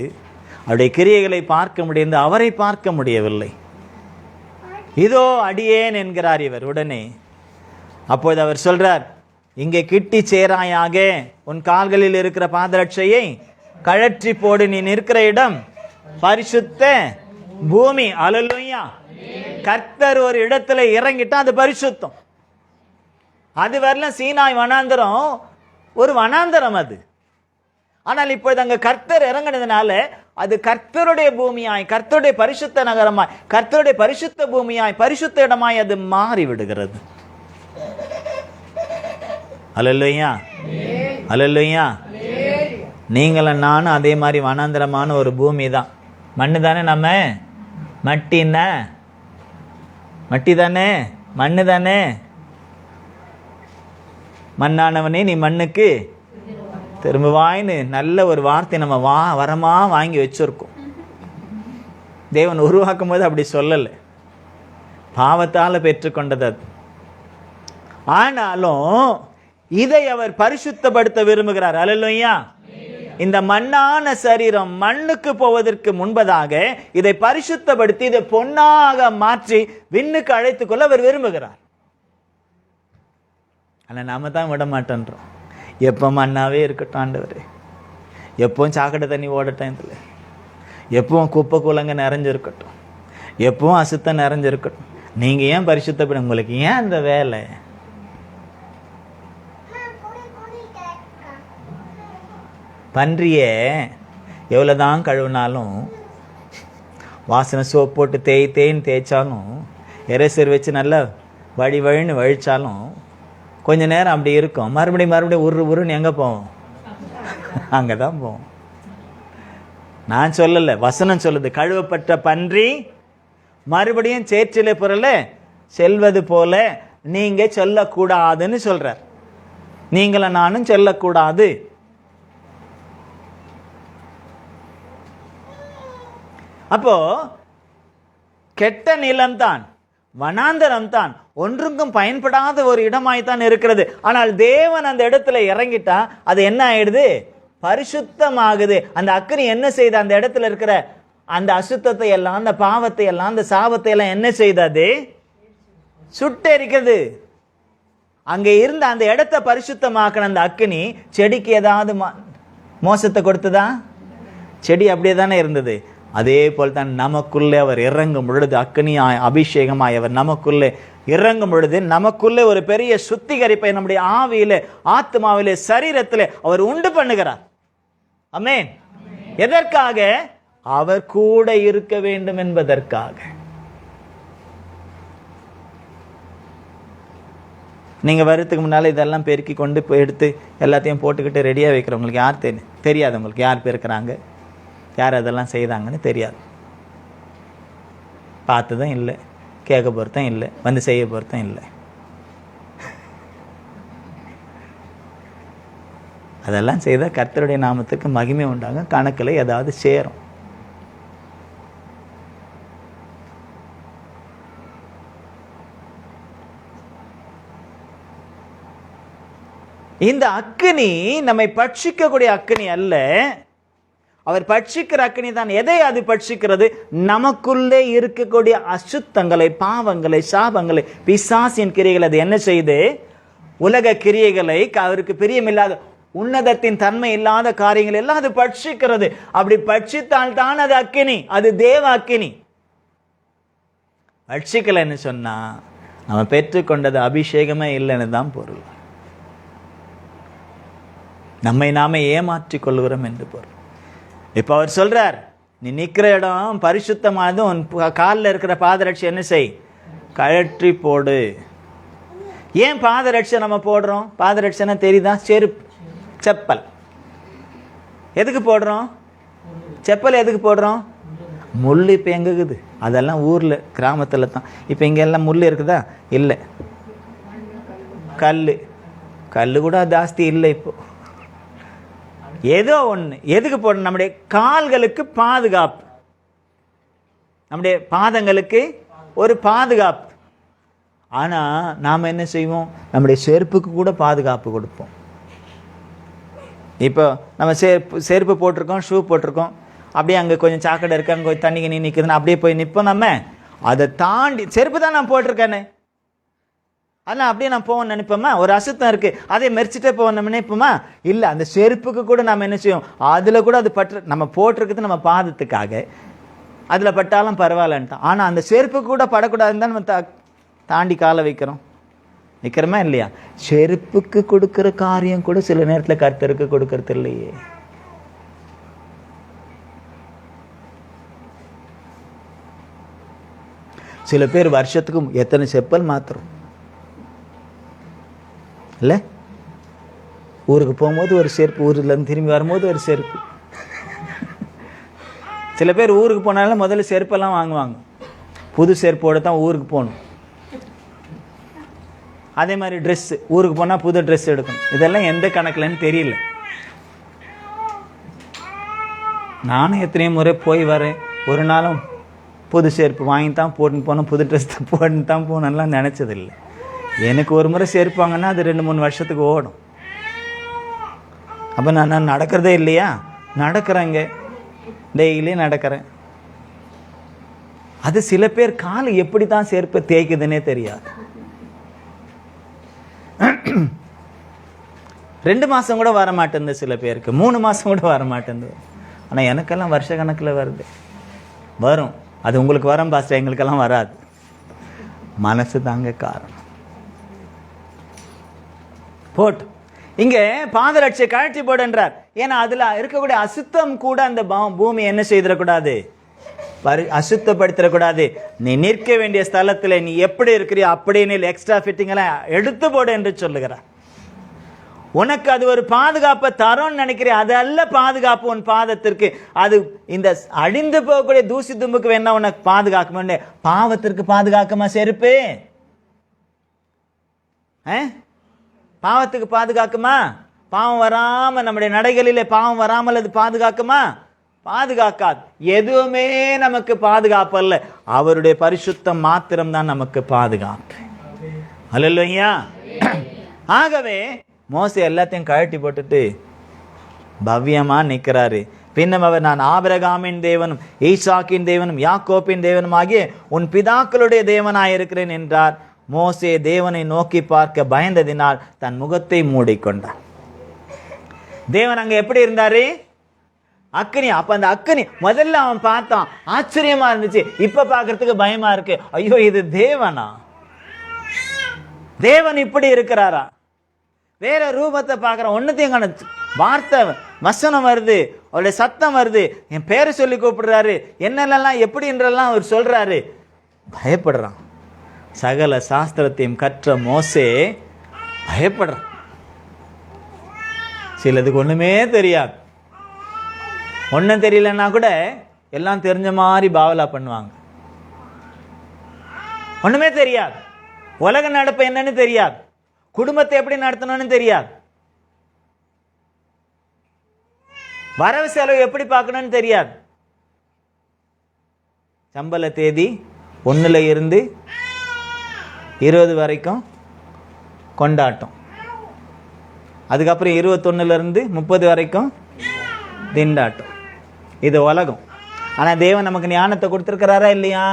அவருடைய கிரியைகளை பார்க்க முடிந்தது, அவரை பார்க்க முடியவில்லை. இதோ அடியேன் என்கிறார் இவர். உடனே அப்போது அவர் சொல்றார், இங்கே கிட்டி சேராயாக, உன் கால்களில் இருக்கிற பாதரட்சையை கழற்றி போடு, நீ நிற்கிற இடம் பரிசுத்த பூமி. அல்லேலூயா. கர்த்தர் ஒரு இடத்துல இறங்கிட்டா அது பரிசுத்தம். அது வரல சீனாய் வனாந்தரம் ஒரு வனாந்தரம் அது. ஆனால் இப்போது அங்க கர்த்தர் இறங்கினதுனால அது கர்த்தருடைய பூமியாய், கர்த்தருடைய பரிசுத்த நகரமாய், கர்த்தருடைய பரிசுத்த பூமியாய், பரிசுத்த இடமாய் அது மாறி விடுகிறது. அல்லேலூயா. அல்லேலூயா. நீங்களும் நானும் அதே மாதிரி வனாந்தரமான ஒரு பூமி தான். மண்ணு தானே, நம்ம மட்டி தானே, மண்ணு தானே. மண்ணானவனே நீ மண்ணுக்கு திரும்புவாய்னு நல்ல ஒரு வார்த்தை நம்ம வரமா வாங்கி வச்சிருக்கோம். தேவன் உருவாக்கும் போது அப்படி சொல்லலை, பாவத்தால பெற்றுக்கொண்டது அது. ஆனாலும் இதை அவர் பரிசுத்தப்படுத்த விரும்புகிறார். அல்லேலூயா. இந்த மண்ணான சரீரம் மண்ணுக்கு போவதற்கு முன்பதாக இதை பரிசுத்தப்படுத்தி இதை பொன்னாக மாற்றி விண்ணுக்கு அழைத்துக் கொள்ள அவர் விரும்புகிறார். ஆனால் நாம தான் விட மாட்டேன்றோம். எப்போ மண்ணாவே இருக்கட்டும் ஆண்டவரே, எப்பவும் சாக்கடை தண்ணி ஓடட்டும், இதில் எப்பவும் குப்பை கூலங்க நிறைஞ்சிருக்கட்டும், எப்பவும் அசுத்தம் நிறைஞ்சிருக்கட்டும். நீங்கள் ஏன் பரிசுத்தப்படும்? உங்களுக்கு ஏன் அந்த வேலை? பன்றியை எவ்வளோதான் கழுவினாலும், வாசனை சோப்பு போட்டு தேய்ன்னு தேய்ச்சாலும், எரேசர் வச்சு நல்லா வழின்னு வழிச்சாலும் கொஞ்ச நேரம் அப்படி இருக்கும். மறுபடியும் உருன்னு எங்கே போவோம்? அங்கே தான் போவோம். நான் சொல்லலை, வசனம் சொல்லுது. கழுவப்பட்ட பன்றி மறுபடியும் சேற்றிலே பொருள செல்வது போல நீங்க சொல்லக்கூடாதுன்னு சொல்றார். நீங்களும் நானும் சொல்லக்கூடாது. அப்போ கெட்ட நிலம்தான், வனாந்தரம் தான், ஒன்றுக்கும் பயன்படாத ஒரு இடமாய்த்தான் இருக்கிறது. ஆனால் தேவன் அந்த இடத்துல இறங்கிட்டா அது என்ன ஆயிடுது? பரிசுத்தமாகுது. அந்த அக்கினி என்ன செய்து அந்த இடத்துல இருக்கிற அந்த அசுத்தத்தை எல்லாம், அந்த பாவத்தை எல்லாம், அந்த சாபத்தை எல்லாம் என்ன செய்தது? சுட்டெரிக்கிறது. அங்கே இருந்த அந்த இடத்தை பரிசுத்தமாக்கின அந்த அக்கினி செடிக்கு ஏதாவது மோசத்தை கொடுத்ததா? செடி அப்படியே தானே இருந்தது. அதே போல் தான் நமக்குள்ளே அவர் இறங்கும் பொழுது, அக்கினியாய் அபிஷேகமாய் அவர் நமக்குள்ளே இறங்கும் பொழுது, நமக்குள்ளே ஒரு பெரிய சுத்திகரிப்பை நம்முடைய ஆவியிலே, ஆத்மாவிலே, சரீரத்திலே அவர் உண்டு பண்ணுகிறார். ஆமென். எதற்காக? அவர் கூட இருக்க வேண்டும் என்பதற்காக. நீங்கள் வரத்துக்கு முன்னால் இதெல்லாம் பெருக்கி கொண்டு போய் எடுத்து எல்லாத்தையும் போட்டுக்கிட்டு ரெடியாக வைக்கிறவங்களுக்கு யார் தெரியாது. உங்களுக்கு யார் பெருக்கிறாங்க, யார் அதெல்லாம் செய்தாங்கன்னு தெரியாது. பார்த்ததும் இல்லை, கேட்க பொறுத்தும் இல்லை, வந்து செய்ய பொறுத்தும் இல்லை. அதெல்லாம் செய்தால் கர்த்தருடைய நாமத்துக்கு மகிமை உண்டாங்க, கணக்கில் ஏதாவது சேரும். இந்த அக்கினி நம்மை பட்சிக்கக்கூடிய அக்கினி அல்ல, அவர் பட்சிக்கிற அக்கினி தான். எதை அது பட்சிக்கிறது? நமக்குள்ளே இருக்கக்கூடிய அசுத்தங்களை, பாவங்களை, சாபங்களை, பிசாசின் கிரியைகளை அது என்ன செய்து? உலக கிரியைகளை, அவருக்கு பிரியமில்லாத, உன்னதத்தின் தன்மை இல்லாத காரியங்கள் எல்லாம் அது பட்சிக்கிறது. அப்படி பட்சித்தால் தான் அது அக்கினி, அது தேவ அக்கினி. பட்சிக்கலைன்னு சொன்னா நம்ம பெற்றுக்கொண்டது அபிஷேகமே இல்லைன்னு தான் பொருள். நம்மை நாமே ஏமாற்றிக் கொள்கிறோம் என்று பொருள். இப்போ அவர் சொல்றார், நீ நிற்கிற இடம் பரிசுத்தமானது, உன் காலில் இருக்கிற பாதரட்சி என்ன செய்? கழற்றி போடு. ஏன் பாதரட்சை நம்ம போடுறோம்? பாதரட்சைன்னா தெரியுதா? செருப்பு, செப்பல். எதுக்கு போடுறோம்? செப்பல் எதுக்கு போடுறோம்? முள் இப்போ எங்குக்குது? அதெல்லாம் ஊரில் கிராமத்தில் தான். இப்போ இங்கெல்லாம் முள் இருக்குதா? இல்லை. கல் கூட ஜாஸ்தி இல்லை இப்போ. ஏதோ ஒன்று. எதுக்கு போடணும்? நம்முடைய கால்களுக்கு பாதுகாப்பு, நம்முடைய பாதங்களுக்கு ஒரு பாதுகாப்பு. ஆனால் நாம் என்ன செய்வோம்? நம்முடைய செருப்புக்கு கூட பாதுகாப்பு கொடுப்போம். இப்போ நம்ம செருப்பு போட்டிருக்கோம், ஷூ போட்டிருக்கோம், அப்படியே அங்கே கொஞ்சம் சாக்கடை இருக்கு, அங்கே கொஞ்சம் தண்ணி நிற்குதுன்னு அப்படியே போய் நிற்போம். நம்ம அதை தாண்டி, செருப்பு தான் நான் போட்டிருக்கேன்னு, அதெல்லாம் அப்படியே நான் போவோம்னு நினைப்போமா? ஒரு அசுத்தம் இருக்குது, அதை மெரிச்சிட்டே போவோம் நம்ம நினைப்போமா? இல்லை. அந்த செருப்புக்கு கூட நம்ம என்ன செய்வோம்? அதில் கூட அது பற்று, நம்ம போட்டிருக்கிறது நம்ம பாதத்துக்காக, அதில் பட்டாலும் பரவாயில்லன்ட்டான். ஆனால் அந்த செருப்புக்கு கூட படக்கூடாதுன்னு தான் நம்ம தாண்டி காலை வைக்கிறோம். நிற்கிறோமா இல்லையா? செருப்புக்கு கொடுக்குற காரியம் கூட சில நேரத்தில் கர்த்தருக்கு கொடுக்கறது இல்லையே. சில பேர் வருஷத்துக்கு எத்தனை செப்பல் மாத்திரம் இல்லை? ஊருக்கு போகும்போது ஒரு செருப்பு, ஊர்லேருந்து திரும்பி வரும்போது ஒரு செருப்பு. சில பேர் ஊருக்கு போனாலும் முதல்ல செருப்பெல்லாம் வாங்குவாங்க, புது செருப்போடு தான் ஊருக்கு போகணும். அதே மாதிரி ட்ரெஸ்ஸு, ஊருக்கு போனால் புது ட்ரெஸ் எடுக்கணும். இதெல்லாம் எந்த கணக்கில்னு தெரியல. நானும் எத்தனையோ முறை போய் வரேன், ஒரு நாளும் புது செருப்பு வாங்கி தான் போட்டுன்னு போனோம், புது ட்ரெஸ் தான் போட்டுன்னு தான் போனேன்லாம் நினச்சதில்லை. எனக்கு ஒரு முறை செருப்பு வாங்கினா அது 2-3 வருஷத்துக்கு ஓடும். அப்போ நான் நடக்கிறதே இல்லையா? நடக்கிறேங்க, டெய்லி நடக்கிறேன். அது சில பேர் கால் எப்படி தான் செருப்பை தேய்க்குதுன்னே தெரியாது. 2 மாதம் கூட வர மாட்டேங்குது, சில பேருக்கு 3 மாதம் கூட வர மாட்டேங்குது. ஆனால் எனக்கெல்லாம் வருஷ கணக்கில் வருது. வரும், அது உங்களுக்கு வரும் பாஸ்டர், எங்களுக்கெல்லாம் வராது. மனசு தாங்க காரணம். போட்டு இங்கே பாதரட்சை கழட்டி போடுன்றார். ஏன்னா அதில் இருக்கக்கூடிய அசுத்தம் கூட அந்த பூமி என்ன செய்திடக்கூடாது? அசுத்தப்படுத்திடக்கூடாது. நீ நிற்க வேண்டிய ஸ்தலத்தில் நீ எப்படி இருக்கிறியோ அப்படியே நீ எக்ஸ்ட்ரா ஃபிட்டிங் எல்லாம் எடுத்து போடு என்று சொல்லுகிறார். உனக்கு அது ஒரு பாதுகாப்பை தரோன்னு நினைக்கிறேன், அது அல்ல பாதுகாப்பு உன் பாதத்திற்கு. அது இந்த அழிந்து போகக்கூடிய தூசி தும்புக்கு வேணா உனக்கு பாதுகாக்குமே, பாவத்திற்கு பாதுகாக்குமா செருப்பு? பாவத்துக்கு பாதுகாக்குமா? பாவம் வராமல், நம்முடைய நடைகளிலே பாவம் வராமல் அது பாதுகாக்குமா? பாதுகாக்காது. எதுவுமே நமக்கு பாதுகாப்பு அல்ல, அவருடைய பரிசுத்தம் மாத்திரம்தான் நமக்கு பாதுகாப்பு. அல்லேலூயா. ஆகவே மோசே எல்லாத்தையும் கழட்டி போட்டுட்டு பவ்யமா நிற்கிறாரு. பின்னும் அவர், நான் ஆபிரகாமின் தேவனும் ஈசாக்கின் தேவனும் யாக்கோப்பின் தேவனும் ஆகிய உன் பிதாக்களுடைய தேவனாயிருக்கிறேன் என்றார். மோசே தேவனை நோக்கி பார்க்க பயந்ததினால் தன் முகத்தை மூடிக்கொண்டார். தேவன் அங்க எப்படி இருந்தாரு? அக்கினி. அப்ப அந்த அக்கினி முதல்ல அவன் பார்த்தான், ஆச்சரியமா இருந்துச்சு. இப்ப பார்க்கறதுக்கு பயமா இருக்கு. ஐயோ, இது தேவனா? தேவன் இப்படி இருக்கிறாரா? வேற ரூபத்தை பார்க்கறான். ஒன்னுத்தையும் காண. வார்த்தை வசனம் வருது, அவருடைய சத்தம் வருது, என் பேரை சொல்லி கூப்பிடுறாரு, என்னெல்லாம் எப்படின்றெல்லாம் அவர் சொல்றாரு. பயப்படுறான். சகல சாஸ்திரத்தையும் கற்ற மோசே பயப்படுறான். சிலதுக்கு ஒண்ணுமே தெரியாது. ஒன்றும் தெரியலன்னா கூட எல்லாம் தெரிஞ்ச மாதிரி பாவலா பண்ணுவாங்க. ஒண்ணுமே தெரியாது. உலக நடப்பு என்னன்னு தெரியாது. குடும்பத்தை எப்படி நடத்தணும்னு தெரியாது. வரவு செலவு எப்படி பார்க்கணும்னு தெரியாது. சம்பள தேதி 1ல இருந்து 20 வரைக்கும் கொண்டாட்டம். அதுக்கப்புறம் 21ல இருந்து 30 வரைக்கும் திண்டாட்டம். இது உலகம். ஆனா தேவன் நமக்கு ஞானத்தை கொடுத்திருக்கிறாரா இல்லையா?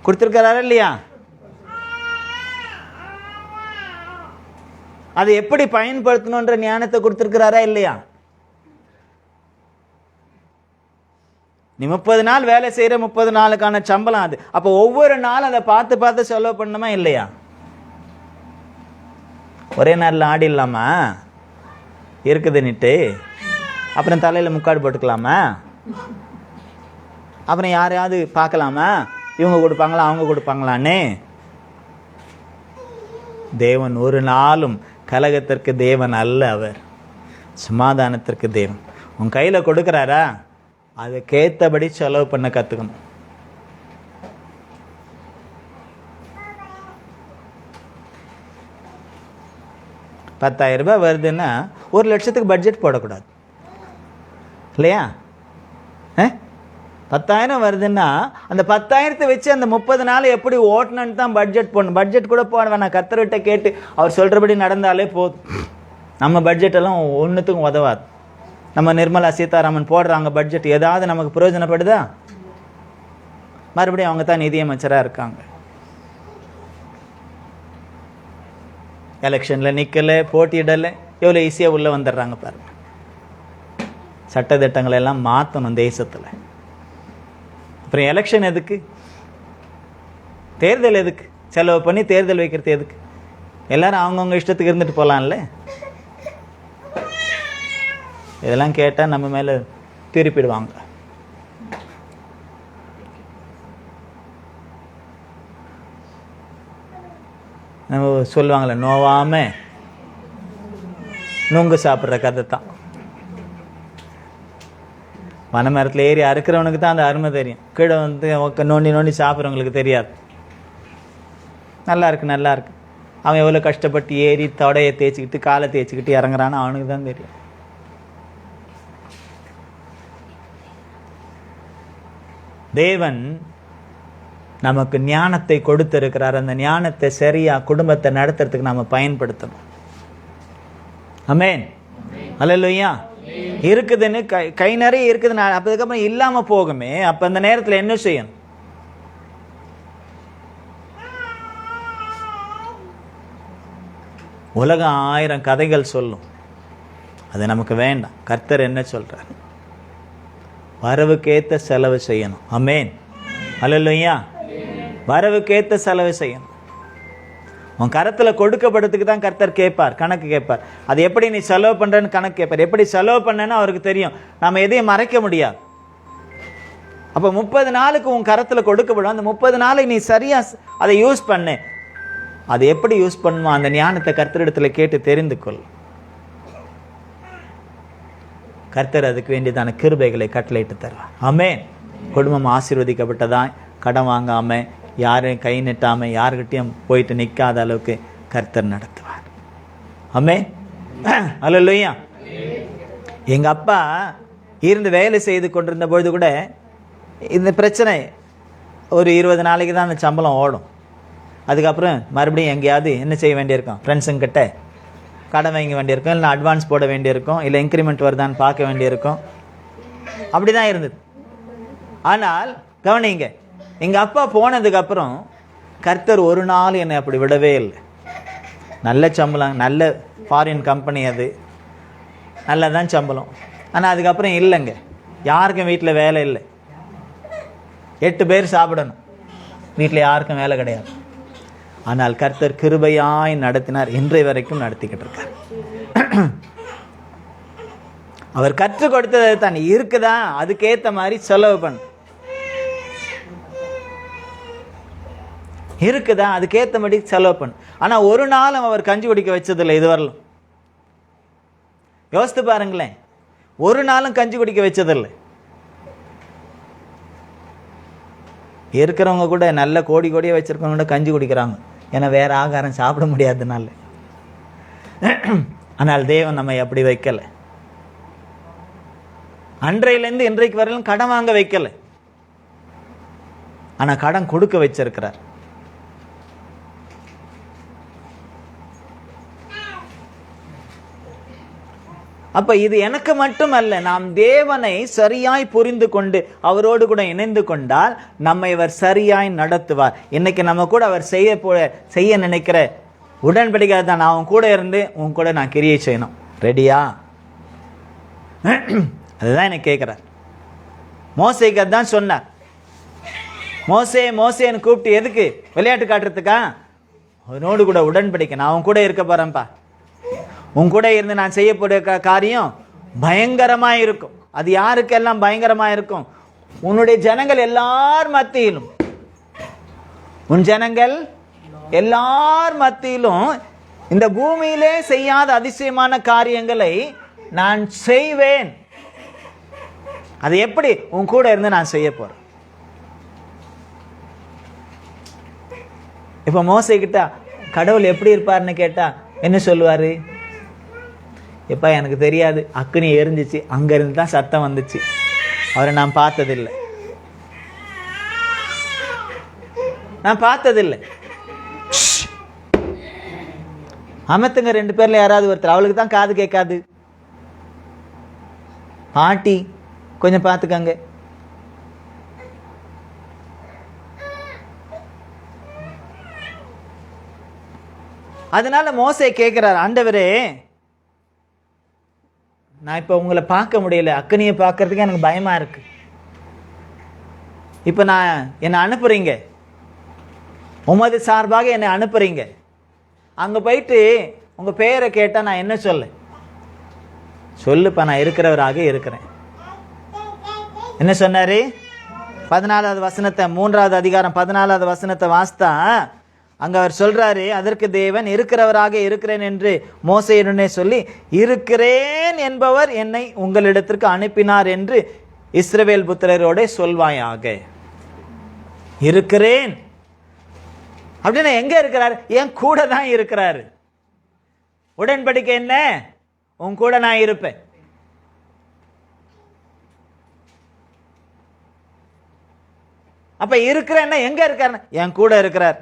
கொடுத்திருக்கிறாரா இல்லையா? அதை எப்படி பயன்படுத்தணும்ன்ற ஞானத்தை கொடுத்திருக்கிறாரா இல்லையா? நீ 30 நாள் வேலை செய்யற, 30 நாளுக்கான சம்பளம் அது. அப்ப ஒவ்வொரு நாளும் அதை பார்த்து பார்த்து செலவு பண்ணணுமா இல்லையா? ஒரே நாளில் ஆடிடலாமா இருக்குதுன்னுட்டு? அப்புறம் தலையில முக்காடு போட்டுக்கலாமா? அப்புறம் யாரையாவது பார்க்கலாமா, இவங்க கொடுப்பாங்களா அவங்க கொடுப்பாங்களான்னு? தேவன் ஒரு நாளும் கலகத்திற்கு தேவன் அல்ல. அவர் சமாதானத்திற்கு தேவன். உன் கையில கொடுக்கிறாரா, அதுக்கேற்றபடி செலவு பண்ண கற்றுக்கணும். $10,000 வருதுன்னா 1 லட்சத்துக்கு பட்ஜெட் போடக்கூடாது இல்லையா? 10,000 வருதுன்னா அந்த 10,000 வச்சு அந்த 30 நாள் எப்படி ஓட்டணுன்னு தான் பட்ஜெட் போடணும். பட்ஜெட் கூட போட வேணாம். கர்த்தர்கிட்ட கேட்டு அவர் சொல்கிறபடி நடந்தாலே போதும். நம்ம பட்ஜெட் எல்லாம் ஒன்றுத்துக்கும் உதவாது. நம்ம நிர்மலா சீதாராமன் போடுறாங்க பட்ஜெட், ஏதாவது நமக்கு பிரயோஜனப்படுதா? மறுபடியும் அவங்க தான் நிதியமைச்சராக இருக்காங்க. எலெக்ஷனில் நிற்கலை, போட்டியிடலை, எவ்வளோ ஈஸியாக உள்ளே வந்துடுறாங்க பாருங்க. சட்டத்திட்டங்களை எல்லாம் மாற்றணும் தேசத்தில். அப்புறம் எலெக்ஷன் எதுக்கு? தேர்தல் எதுக்கு? செலவு பண்ணி தேர்தல் வைக்கிறது எதுக்கு? எல்லாரும் அவங்கவுங்க இஷ்டத்துக்கு இருந்துட்டு போகலாம்ல. இதெல்லாம் கேட்டால் நம்ம மேலே திருப்பிடுவாங்க. நம்ம சொல்லுவாங்களே, நோவாம நுங்கு சாப்பிட்ற கதை தான். வன மரத்தில் ஏறி அறுக்கிறவனுக்கு தான் அந்த அருமை தெரியும். கீழே வந்து நோண்டி நோண்டி சாப்பிட்றவங்களுக்கு தெரியாது. நல்லா இருக்கு நல்லா இருக்கு. அவன் எவ்வளோ கஷ்டப்பட்டு ஏறி தொடையை தேய்ச்சிக்கிட்டு காலை தேய்ச்சிக்கிட்டு இறங்குறான்னு அவனுக்கு தான் தெரியும். தேவன் நமக்கு ஞானத்தை கொடுத்திருக்கிறார். அந்த ஞானத்தை சரியா குடும்பத்தை நடத்துறதுக்கு நாம பயன்படுத்தணும். ஆமென். அல்லேலூயா. இருக்குதுன்னு கை நிறைய இருக்குதுன்னு அதுக்கப்புறம் இல்லாம போகுமே. அப்ப அந்த நேரத்தில் என்ன செய்யணும்? உலகம் 1000 கதைகள் சொல்லும், அது நமக்கு வேண்டாம். கர்த்தர் என்ன சொல்றார்? வரவுக்கேத்த செலவு செய்யணும். ஆமென். அல்லேலூயா. வரவுக்கேத்த செலவு செய்யணும். உன் கரத்துல கொடுக்கப்படுறதுக்கு தான் கர்த்தர் கேட்பார், கணக்கு கேட்பார். அது எப்படி நீ செலவு பண்றன்னு கணக்கு கேட்பார். எப்படி செலவு பண்ணேன்னு அவருக்கு தெரியும். நாம எதையும் மறைக்க முடியாது. அப்ப 30 நாளுக்கு உன் கரத்துல கொடுக்கப்படும். அந்த 30 நாளைக்கு நீ சரியா அதை யூஸ் பண்ணு. அதை எப்படி யூஸ் பண்ணுமோ அந்த ஞானத்தை கர்த்தரிடத்துல கேட்டு தெரிந்து கொள். கர்த்தர் அதுக்கு வேண்டியதான கிருபைகளை கட்டளையிட்டு தருவார். ஆமென். குடும்பம் ஆசீர்வதிக்கப்பட்டதா, கடன் வாங்காம, யாரையும் கை நெட்டாம, யாருக்கிட்டையும் போயிட்டு நிற்காத அளவுக்கு கர்த்தர் நடத்துவார். ஆமென். அல்லேலூயா. எங்க அப்பா இருந்து வேலை செய்து கொண்டிருந்த பொழுது கூட இந்த பிரச்சனை ஒரு 20 நாளைக்கு தான் அந்த சம்பளம் ஓடும். அதுக்கப்புறம் மறுபடியும் எங்கேயாவது என்ன செய்ய வேண்டியிருக்கும்? ஃப்ரெண்ட்ஸுங்கிட்ட கடன் வாங்க வேண்டியிருக்கும், இல்லை அட்வான்ஸ் போட வேண்டியிருக்கும், இல்லை இன்க்ரிமெண்ட் வருதான்னு பார்க்க வேண்டியிருக்கும். அப்படிதான் இருந்தது. ஆனால் கவனிங்க, எங்கள் அப்பா போனதுக்கு அப்புறம் கர்த்தர் ஒரு நாள் என்னை அப்படி விடவே இல்லை. நல்ல சம்பளம், நல்ல ஃபாரின் கம்பெனி, அது நல்லதான் சம்பளம். ஆனால் அதுக்கப்புறம் இல்லைங்க, யாருக்கும் வீட்டில் வேலை இல்லை. 8 பேர் சாப்பிடணும், வீட்டில் யாருக்கும் வேலை கிடையாது. ஆனால் கர்த்தர் கிருபையாய் நடத்தினார், இன்றைய வரைக்கும் நடத்திக்கிட்டு இருக்கார். அவர் கற்றுக் கொடுத்ததை தான் இருக்குதா, அதுக்கேற்ற மாதிரி செலவு பண்ணு. இருக்குதா, அதுக்கேற்றபடி செலவு பண்ணு. ஆனால் ஒரு நாளும் அவர் கஞ்சி குடிக்க வச்சதில்லை இதுவரையிலும். யோசித்து பாருங்களேன், ஒரு நாளும் கஞ்சி குடிக்க வச்சதில்லை. இருக்கிறவங்க கூட நல்ல கோடி கோடியாக வச்சிருக்கவங்க கூட கஞ்சி குடிக்கிறாங்க, ஏன்னா வேற ஆகாரம் சாப்பிட முடியாததுனால. ஆனால் தேவன் நம்மை அப்படி வைக்கலை. அன்றையிலேருந்து இன்றைக்கு வரையிலும் கடன் வாங்க வைக்கலை, ஆனால் கடன் கொடுக்க வச்சிருக்கிறார். அப்ப இது எனக்கு மட்டுமல்ல, நாம் தேவனை சரியாய் புரிந்து கொண்டு அவரோடு கூட இணைந்து கொண்டால் நம்மை அவர் சரியாய் நடத்துவார். இன்னைக்கு நம்ம கூட அவர் செய்ய நினைக்கிற உடன்படிக்கை தான், நான் உன் கூட இருந்து உன் கூட நான் கிரியை செய்யணும், ரெடியா? அதுதான் எனக்கு கேட்கிறார். மோசேக்கு அதான் சொன்னார். மோசே மோசேன்னு கூப்பிட்டு எதுக்கு? விளையாட்டு காட்டுறதுக்கா? அவனோடு கூட உடன்படிக்கை, நான் உன் கூட இருக்க போறேன்ப்பா, உன் கூட இருந்து நான் செய்யக்கூடிய காரியம் பயங்கரமா இருக்கும். அது யாருக்கெல்லாம் பயங்கரமா இருக்கும்? உன்னுடைய ஜனங்கள் எல்லார் மத்தியிலும், உன் ஜனங்கள் எல்லார் மத்தியிலும் இந்த பூமியிலே செய்யாத அதிசயமான காரியங்களை நான் செய்வேன். அது எப்படி? உன் கூட இருந்து நான் செய்ய போறேன். இப்ப மோசே கிட்ட கடவுள் எப்படி இருப்பார்னு கேட்டா என்ன சொல்லுவாரு? எப்பா எனக்கு தெரியாது, அக்னி எரிஞ்சிச்சு, அங்க இருந்து தான் சத்தம் வந்துச்சு, அவரை நான் பார்த்ததில்லை, நான் பார்த்ததில்லை. அமத்துங்க 2 பேர்ல யாராவது ஒருத்தர், அவளுக்கு தான் காது கேட்காது. பாட்டி கொஞ்சம் பார்த்துக்கங்க. அதனால மோசே கேட்கிறார், ஆண்டவரே நான் இப்ப உங்களை பார்க்க முடியல, அக்கனியை பார்க்கறதுக்கு எனக்கு பயமா இருக்கு. இப்ப நான் என்னை அனுப்புறீங்க, உமது சார்பாக என்னை அனுப்புறீங்க, அங்க போயிட்டு உங்க பேரை கேட்டா நான் என்ன சொல்லுப்பா, நான் இருக்கிறவராக இருக்கிறேன். என்ன சொன்னாரு? 14வது வசனத்தை, 3வது அதிகாரம் 14வது வசனத்தை வாசித்தா அங்க அவர் சொல்றாரு, அதற்கு தேவன் இருக்கிறவராக இருக்கிறேன் என்று மோசேயுடனே சொல்லி, இருக்கிறேன் என்பவர் என்னை உங்களிடத்திற்கு அனுப்பினார் என்று இஸ்ரவேல் புத்திரரோட சொல்வாயாக. இருக்கிறேன் அப்படின்னா எங்க இருக்கிறார்? என் கூட தான் இருக்கிறாரு. உடன்படிக்கை என்ன? உன் கூட நான் இருப்பேன். அப்ப இருக்கிறேன்னா எங்க இருக்காரு? என் கூட இருக்கிறார்.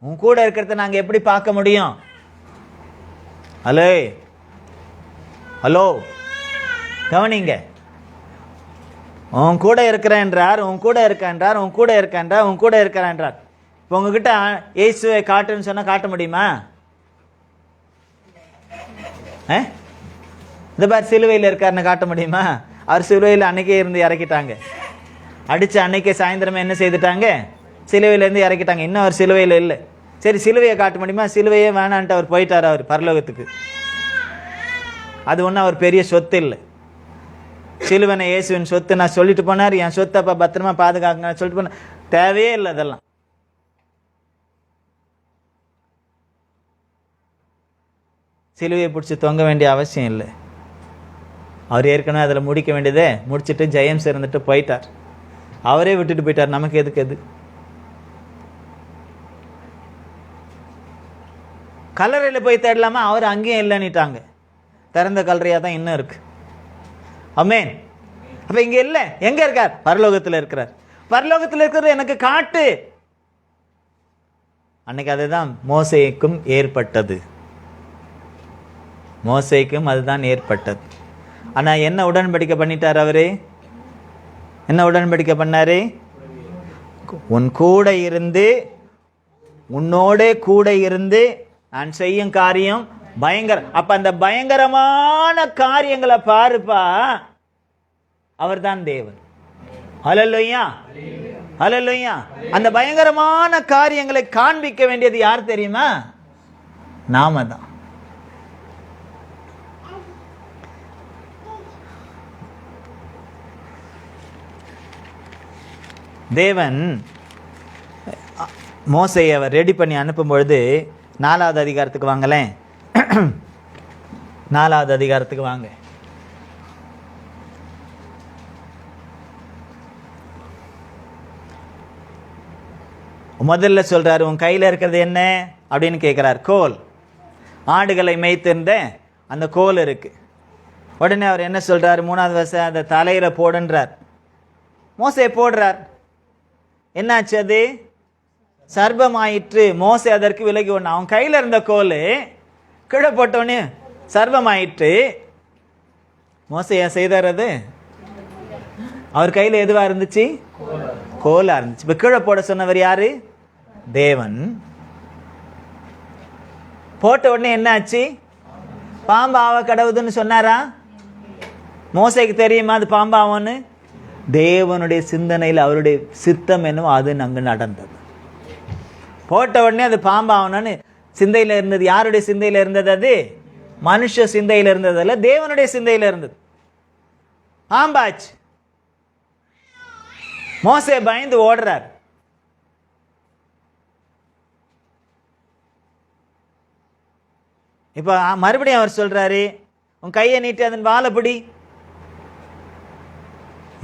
உன் கூட இருக்கிறத நாங்க எப்படி பார்க்க முடியும்? ஹலோ கவனிங்க. உன் கூட இருக்கிறேன்றார், உன் கூட இருக்கின்றார், உன் கூட இருக்கின்றார், உன் கூட இருக்கிறான்றார். இப்போ உங்ககிட்ட இயேசுவை காட்டுன்னு சொன்னா காட்ட முடியுமா? இந்த பார் சிலுவையில் இருக்காருன்னு காட்ட முடியுமா? அவர் சிலுவையில் அன்னைக்கே இருந்து இறக்கிட்டாங்க, அடிச்சு அன்னைக்கே சாயந்தரமே என்ன செய்துட்டாங்க? சிலுவையிலேருந்து இறக்கிட்டாங்க. இன்னும் அவர் சிலுவையில் இல்லை. சரி, சிலுவையை காட்ட முடியுமா? சிலுவையே வேணான்ட்டு அவர் போயிட்டார், அவர் பரலோகத்துக்கு. அது ஒன்றும் அவர் பெரிய சொத்து இல்லை. சிலுவனை இயேசுவின் சொத்து நான் சொல்லிட்டு போனார், என் சொத்தை அப்போ பத்திரமா பாதுகாக்க சொல்லிட்டு போனார். தேவையே இல்லை அதெல்லாம். சிலுவையை பிடிச்சி தொங்க வேண்டிய அவசியம் இல்லை. அவர் ஏற்கனவே அதில் முடிக்க வேண்டியதே முடிச்சுட்டு ஜெயம் சேர்ந்துட்டு போயிட்டார். அவரே விட்டுட்டு போயிட்டார். நமக்கு எதுக்கு அது? கல்லறையில் போய் தேடலாமா? அவர் அங்கேயும் இல்லைன்னுட்டாங்க. திறந்த கல்லறையாக தான் இன்னும் இருக்கு. ஆமென். அப்ப இங்க இல்லை, எங்க இருக்கார்? பரலோகத்தில் இருக்கிறார். பரலோகத்தில் இருக்கிறது எனக்கு காட்டு. அன்னைக்கு அதுதான் மோசேக்கும் ஏற்பட்டது. மோசேக்கும் அதுதான் ஏற்பட்டது. ஆனால் என்ன உடன்படிக்கை பண்ணிட்டார் அவரு? என்ன உடன்படிக்கை பண்ணாரு? உன் கூட இருந்து, உன்னோட கூட இருந்து நான் செய்யும் காரியம் பயங்கர. அப்ப அந்த பயங்கரமான காரியங்களை பாருப்பா, அவர் தான் தேவன். ஹல்லேலூயா, ஹல்லேலூயா. அந்த பயங்கரமான காரியங்களை காண்பிக்க வேண்டியது யார் தெரியுமா? நாம தான். தேவன் மோசையை அவர் ரெடி பண்ணி அனுப்பும் பொழுது 4வது அதிகாரத்துக்கு வாங்களேன். 4வது அதிகாரத்துக்கு வாங்க. முதல்ல சொல்றாரு, உன் கையில் இருக்கிறது என்ன அப்படின்னு கேட்கிறார். கோல். ஆடுகளை மேய்த்திருந்த அந்த கோல் இருக்கு. உடனே அவர் என்ன சொல்றாரு? 3வது வருஷம் அந்த தலையில போடுன்றார். மோசே போடுறார். என்னாச்சு? அது சர்பமாயிற்று. மோசே அதற்கு விலகி ஒன்று. அவன் கையில் இருந்த கோல் கீழே போட்டோன்னே சர்பமாயிற்று. மோசே ஏன் செய்தார்? அது அவர் கையில் எதுவா இருந்துச்சு? கோலா இருந்துச்சு. இப்போ கீழே போட சொன்னவர் யாரு? தேவன். போட்ட உடனே என்னாச்சு? பாம்பு ஆவ கடவுதுன்னு சொன்னாரா? மோசைக்கு தெரியுமா அது பாம்பாவன்னு? தேவனுடைய சிந்தனையில் அவருடைய சித்தம் என்னவோ அது அங்கு நடந்தது. போட்ட உடனே அது பாம்பாவணும்னு சிந்தையில் இருந்தது. யாருடைய சிந்தையில் இருந்தது? அது மனுஷ சிந்தையில் இருந்தது அல்ல, தேவனுடைய சிந்தையில் இருந்தது. பாம்பாச்சு. மோசே பயந்து ஓடுறார். இப்ப மறுபடியும் அவர் சொல்றாரு, உன் கையை நீட்டி அதன் வாழை பிடி.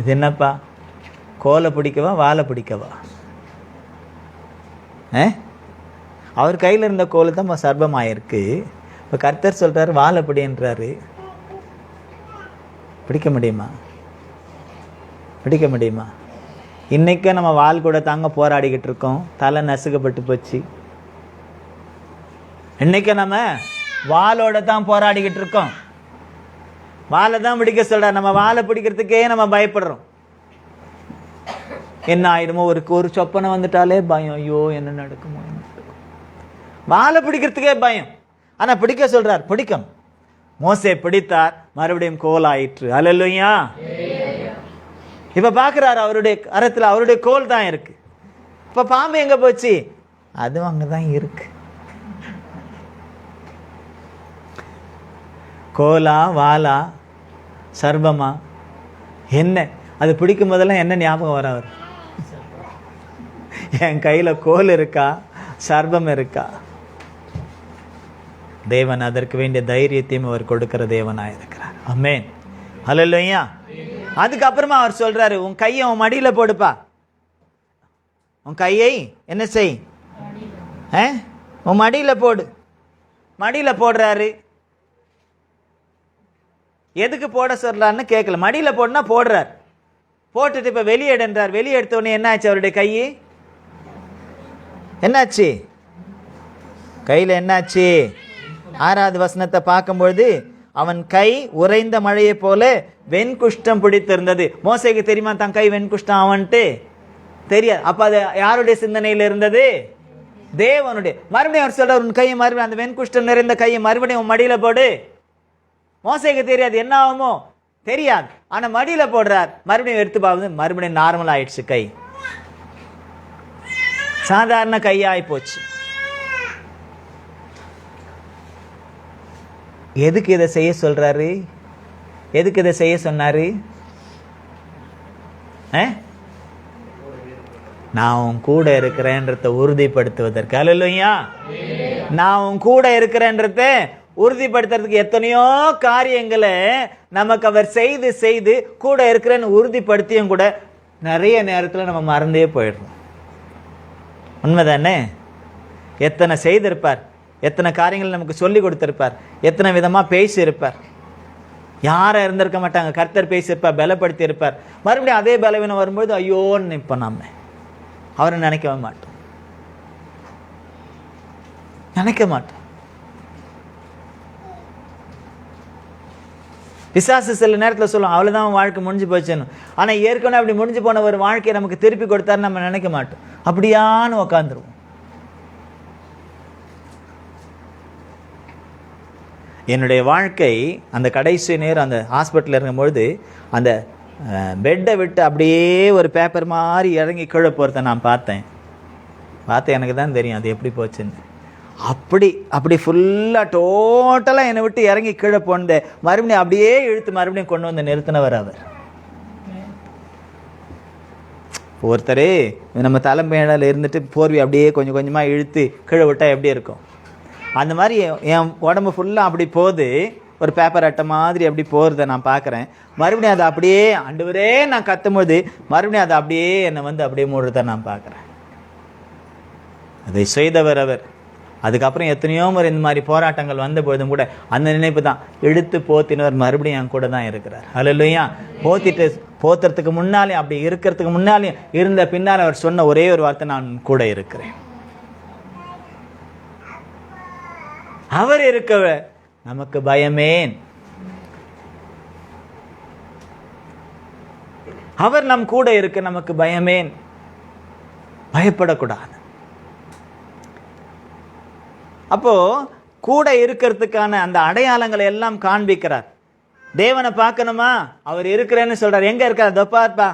இது என்னப்பா? கோலை பிடிக்கவா வாழை பிடிக்கவா? அவர் கையில் இருந்த கோல் தான் சர்பமாயிருக்கு. இப்போ கர்த்தர் சொல்றாரு வாழை பிடின்றாரு. பிடிக்க முடியுமா? பிடிக்க முடியுமா? இன்னைக்கு நம்ம வாள் கூட தாங்க போராடிக்கிட்டு இருக்கோம். தலை நசுக்கப்பட்டு போச்சு. இன்னைக்கு நம்ம வாளோட தான் போராடிக்கிட்டு இருக்கோம். வாழை தான் பிடிக்க சொல்றார். நம்ம வாழை பிடிக்கிறதுக்கே நம்ம பயப்படுறோம். என்ன ஆயிடுமோ? ஒரு சொப்பனை வந்துட்டாலே பயம். ஐயோ என்ன நடக்குமோ? வாழை பிடிக்கிறதுக்கே பயம். ஆனா பிடிக்க சொல்றார், பிடிக்கும். மோசே பிடித்தார், மறுபடியும் கோல் ஆயிற்று. அல்லேலூயா. இப்ப பாக்குறாரு அவருடைய கரத்துல அவருடைய கோல் தான் இருக்கு. இப்ப பாம்பு எங்க போச்சு? அதுவும் அங்கதான் இருக்கு. கோலா வாலா சர்பமா என்ன? அது பிடிக்கும் போதெல்லாம் என்ன ஞாபகம் வர? அவர் என் கையில கோல் இருக்கா சர்பம் இருக்கா? தேவன் அதற்கு வேண்டிய தைரியத்தையும் அவர் கொடுக்கிற தேவனாக இருக்கிறார். ஆமென். ஹல்லேலூயா. அதுக்கப்புறமா அவர் சொல்றாரு, உன் கையை உன் மடியில போடுப்பா. உன் கையை என்ன செய்? உன் மடியில போடு. மடியில போடுறாரு. எதுக்கு போட சொல்றாருன்னு கேட்கல. மடியில போடுனா போடுறார். போட்டுட்டு இப்ப வெளியேடுன்றார். வெளியெடுத்த உடனே என்னாச்சு? அவருடைய கை என்னாச்சு? கையில என்னாச்சு? 6வது வசனத்தை பார்க்கும்பொழுது, அவன் கை உறைந்த மழையை போல வெண்குஷ்டம் பிடித்திருந்தது. மோசேக்கு தெரியுமா தன் கை வெண்குஷ்டம் அவன்ட்டு? தெரியாது. அப்ப அது யாருடைய சிந்தனையில் இருந்தது? தேவனுடைய. மறுபடியும் அவர் சொல்றார், உன் கையை மறுபடியும் அந்த வெண்குஷ்டம் நிறைந்த கையை மறுபடியும் உன் மடியில போடு. மோசேக்கு தெரியாது, என்ன ஆகுமோ தெரியாது. ஆனா மடியில போடுறார். மறுபடியும் எடுத்து பார்த்து மறுபடியும் நார்மல் ஆயிடுச்சு. கை சாதாரண கையாய் போச்சு. எதுக்கு இதை செய்ய சொல்றாரு? எதுக்கு இதை செய்ய சொன்னாரு? நான் உன் கூட இருக்கிறேன்றத உறுதிப்படுத்துவதற்கு. அல்லேலூயா. நான் உன் கூட இருக்கிறேன்றத உறுதிப்படுத்துறதுக்கு எத்தனையோ காரியங்களை நமக்கு அவர் செய்து செய்து கூட இருக்கிறேன்னு உறுதிப்படுத்தியும் கூட நிறைய நேரத்தில் நம்ம மறந்தே போயிடுறோம். உண்மைதானே? எத்தனை செய்திருப்பார், எத்தனை காரியங்கள் நமக்கு சொல்லி கொடுத்திருப்பார், எத்தனை விதமாக பேசியிருப்பார். யாரும் இருந்திருக்க மாட்டாங்க. கர்த்தர் பேசியிருப்பார், பலப்படுத்தி இருப்பார். மறுபடியும் அதே பலவீனம் வரும்போது ஐயோன்னு நிற்போம். நம்ம அவரை நினைக்கவே மாட்டோம். நினைக்க மாட்டோம். பிசாசு சில நேரத்தில் சொல்லுவோம் அவ்வளோதான் வாழ்க்கை முடிஞ்சு போச்சுன்னு. ஆனால் ஏற்கனவே அப்படி முடிஞ்சு போன ஒரு வாழ்க்கையை நமக்கு திருப்பி கொடுத்தாருன்னு நம்ம நினைக்க மாட்டோம். அப்படியான்னு உக்காந்துருவோம். என்னுடைய வாழ்க்கை அந்த கடைசி நேரம் அந்த ஹாஸ்பிட்டலில் இருக்கும்பொழுது அந்த பெட்டை விட்டு அப்படியே ஒரு பேப்பர் மாதிரி இறங்கி கீழே போகிறத நான் பார்த்தேன். எனக்கு தான் தெரியும் அது எப்படி போச்சுன்னு. அப்படி ஃபுல்லாக டோட்டலாக என்னை விட்டு இறங்கி கீழே போனது. மறுபடியும் அப்படியே இழுத்து மறுபடியும் கொண்டு வந்து நிறுத்தினவர் அவர். ஒருத்தர் நம்ம தலைமையில இருந்துட்டு போர்வை அப்படியே கொஞ்சம் கொஞ்சமாக இழுத்து கீழே விட்டால் எப்படி இருக்கும், அந்த மாதிரி என் உடம்பு ஃபுல்லாக அப்படி போகுது. ஒரு பேப்பர் அட்டை மாதிரி அப்படி போகிறத நான் பார்க்குறேன். மறுபடியும் அதை அப்படியே ஆண்டவரே நான் கத்தும்போது மறுபடியும் அதை அப்படியே என்னை வந்து அப்படியே மூடுறத நான் பார்க்குறேன். அதை செய்தவர் அவர். அதுக்கப்புறம் எத்தனையோ முறை இந்த மாதிரி போராட்டங்கள் வந்த பொழுதும் கூட அந்த நினைப்பு தான், இழுத்து போத்தினவர் மறுபடியும் என் கூட தான் இருக்கிறார். அல்லேலூயா. போத்துறதுக்கு முன்னாலே அப்படி இருக்கிறதுக்கு முன்னாலேயும் இருந்த பின்னால் அவர் சொன்ன ஒரே ஒரு வார்த்தை, நான் கூட இருக்கிறேன். அவர் இருக்கவ நமக்கு பயமேன். அவர் நம் கூட இருக்க நமக்கு பயமேன். பயப்படக்கூடாது. அப்போ கூட இருக்கிறதுக்கான அந்த அடையாளங்களை எல்லாம் காண்பிக்கிறார். தேவனை பார்க்கணுமா, அவர் இருக்கிறேன்னு சொல்றார். எங்க இருக்கார்? தப்பாப்பா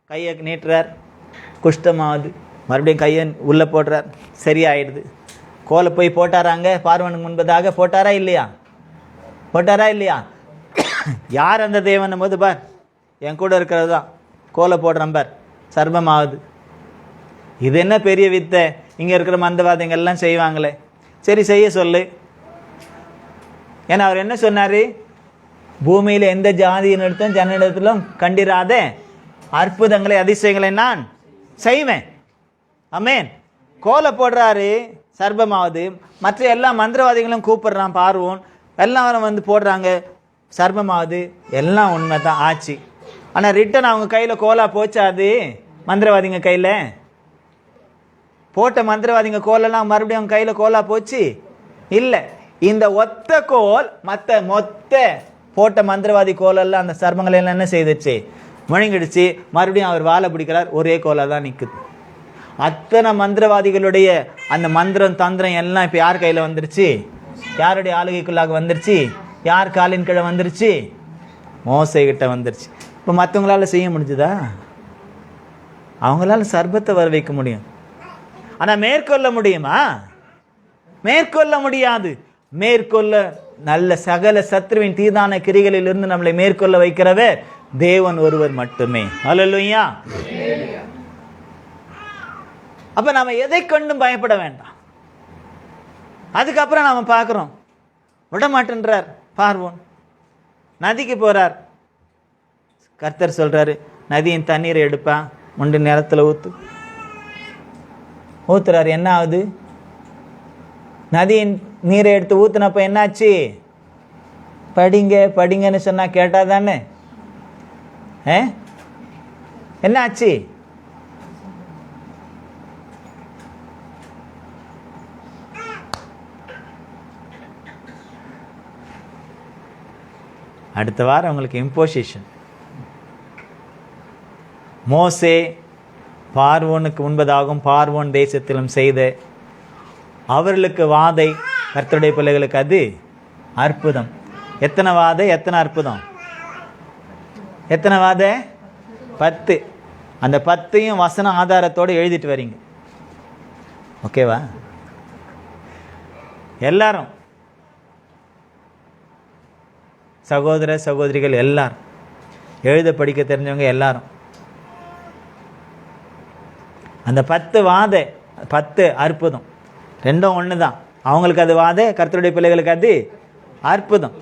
கையை நீட்டுறார், குஷ்டமாவது, மறுபடியும் கையை உள்ள போடுறார், சரியாயிடுது. கோலை போய் போட்டாராங்க பார்வனுக்கு முன்பதாக, போட்டாரா இல்லையா? யார் அந்த தேவன் போது பார், என் கூட இருக்கிறது தான், கோலை போடுறான் பார், சர்பமாகுது. இது என்ன பெரிய வித்தை, இங்கே இருக்கிற மந்தவாதிகள் எல்லாம் செய்வாங்களே, சரி செய்ய சொல்லு. ஏன்னா அவர் என்ன சொன்னார், பூமியில் எந்த ஜாதியினிடத்தும் ஜனனிடத்திலும் கண்டிராத அற்புதங்களை அதிசயங்களை நான் செய்வேன். ஆமென். கோலை போடுறாரு, சர்பமாவது. மற்ற எல்லா மந்திரவாதிகளும் கூப்பிடுறான் பார்வோன், எல்லாரும் வந்து போடுறாங்க, சர்பமாவது. எல்லாம் உண்மை தான் ஆச்சு. ஆனால் ரிட்டன் அவங்க கையில் கோலா போச்சாது? மந்திரவாதிங்க கையில் போட்ட மந்திரவாதிங்க கோலெல்லாம் மறுபடியும் அவங்க கையில் கோலா போச்சு? இல்லை. இந்த ஒத்த கோல் மொத்த போட்ட மந்திரவாதி கோலெல்லாம் அந்த சர்மங்களை எல்லாம் என்ன செய்துச்சு? முழங்கிடுச்சு. மறுபடியும் அவர் வாழை பிடிக்கிறார், ஒரே கோலாக தான் நிற்குது. அத்தனை மந்திரவாதிகளுடைய அந்த மந்திரம் தந்திரம் எல்லாம் இப்போ யார் கையில் வந்துருச்சு? யாருடைய ஆளுகைக்குள்ளாக வந்துருச்சு? யார் காலின் கீழே வந்துருச்சு? மோசே கிட்ட வந்துருச்சு. இப்போ மற்றவங்களால செய்ய முடிஞ்சுதா? அவங்களால சர்பத்தை வர வைக்க முடியும், ஆனால் மேற்கொள்ள முடியுமா? மேற்கொள்ள முடியாது. மேற்கொள்ள நல்ல சகல சத்ருவின் தீதான கிரிகளிலிருந்து நம்மளை மேற்கொள்ள வைக்கிறவர் தேவன் ஒருவர் மட்டுமே. அல்லேலூயா. அப்ப நாம எதை கொண்டும் பயப்பட வேண்டாம். அதுக்கப்புறம் நாம பார்க்கிறோம், விடமாட்டேன்றார் பார்வோன். நதிக்கு போறார். கர்த்தர் சொல்றாரு, நதியின் தண்ணீரை எடுப்பா, முண்டு நிலத்துல ஊத்துறாரு. என்ன ஆகுது? நதியின் நீரை எடுத்து ஊத்துனப்ப என்னாச்சு? படிங்கன்னு சொன்னா கேட்டா தானே? என்ன ஆச்சு? அடுத்த வாரம் உங்களுக்கு இம்போசிஷன். மோசே பார்வோனுக்கு முன்பதாகவும் பார்வோன் தேசத்திலும் செய்த அவர்களுக்கு வாதை கர்த்தருடைய பிள்ளைகளுக்கு அது அற்புதம். எத்தனை வாதை, எத்தனை அற்புதம்? எத்தனை வாதை? 10. அந்த 10ஐயும் வசன ஆதாரத்தோடு எழுதிட்டு வரீங்க. ஓகேவா? எல்லாரும் சகோதர சகோதரிகள் எல்லாரும், எழுத படிக்க தெரிஞ்சவங்க எல்லாரும், அந்த 10 வாதை 10 அற்புதம் ரெண்டும் ஒன்று தான். அவங்களுக்கு அது வாதை, கர்த்தருடைய பிள்ளைகளுக்கு அது அற்புதம்.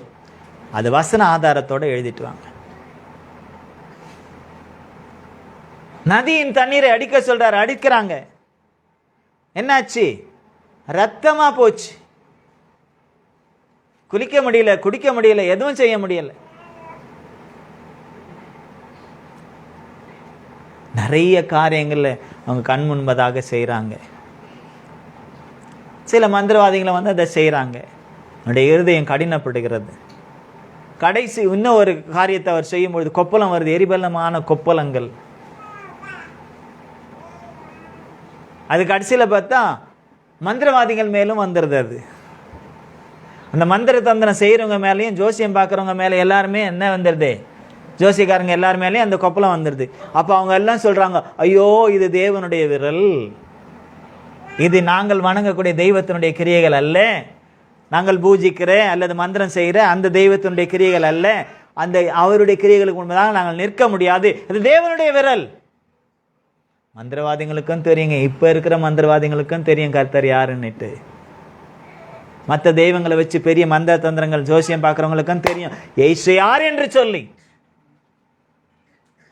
அது வசன ஆதாரத்தோடு எழுதிட்டு வாங்க. நதியின் தண்ணீரை அடிக்க சொல்றாரு, அடிக்கிறாங்க. என்னாச்சு? ரத்தமா போச்சு. குளிக்க முடியல, குடிக்க முடியல, எதுவும் செய்ய முடியல. நிறைய காரியங்கள்ல அவங்க கண் முன்பதாக செய்கிறாங்க. சில மந்திரவாதிகளை வந்து அதை செய்கிறாங்க. அவனுடைய இருதயம் கடினப்படுகிறது. கடைசி இன்னும் ஒரு காரியத்தை அவர் செய்யும்பொழுது கொப்பளம் வருது, எரிபலமான கொப்பளங்கள். அது கடைசியில் பார்த்தா மந்திரவாதிகள் மேலும் வந்துடுது. அது அந்த மந்திர தந்திரம் செய்கிறவங்க மேலேயும் ஜோசியம் பார்க்குறவங்க மேலே எல்லாருமே என்ன வந்துடுது, ஜோசியக்காரங்க எல்லார் மேலேயும் அந்த கொப்பளம் வந்துடுது. அப்போ அவங்க எல்லாம் சொல்கிறாங்க, ஐயோ இது தேவனுடைய விரல், இது நாங்கள் வணங்கக்கூடிய தெய்வத்தினுடைய கிரியைகள் அல்ல, நாங்கள் பூஜிக்கிற அல்லது மந்திரம் செய்கிற அந்த தெய்வத்தினுடைய கிரியைகள் அல்ல, அந்த அவருடைய கிரியைகளுக்கு முன்பதாக நாங்கள் நிற்க முடியாது, இது தேவனுடைய விரல். மந்திரவாதிகளுக்கும் தெரியுங்க, இப்போ இருக்கிற மந்திரவாதிகளுக்கும் தெரியும் கர்த்தர் யாருன்னுட்டு. மற்ற தெய்வங்களை வச்சு பெரிய மந்திர தந்திரங்கள் ஜோசியம் பார்க்குறவங்களுக்கும் தெரியும் இயேசு யார் என்று சொல்லி.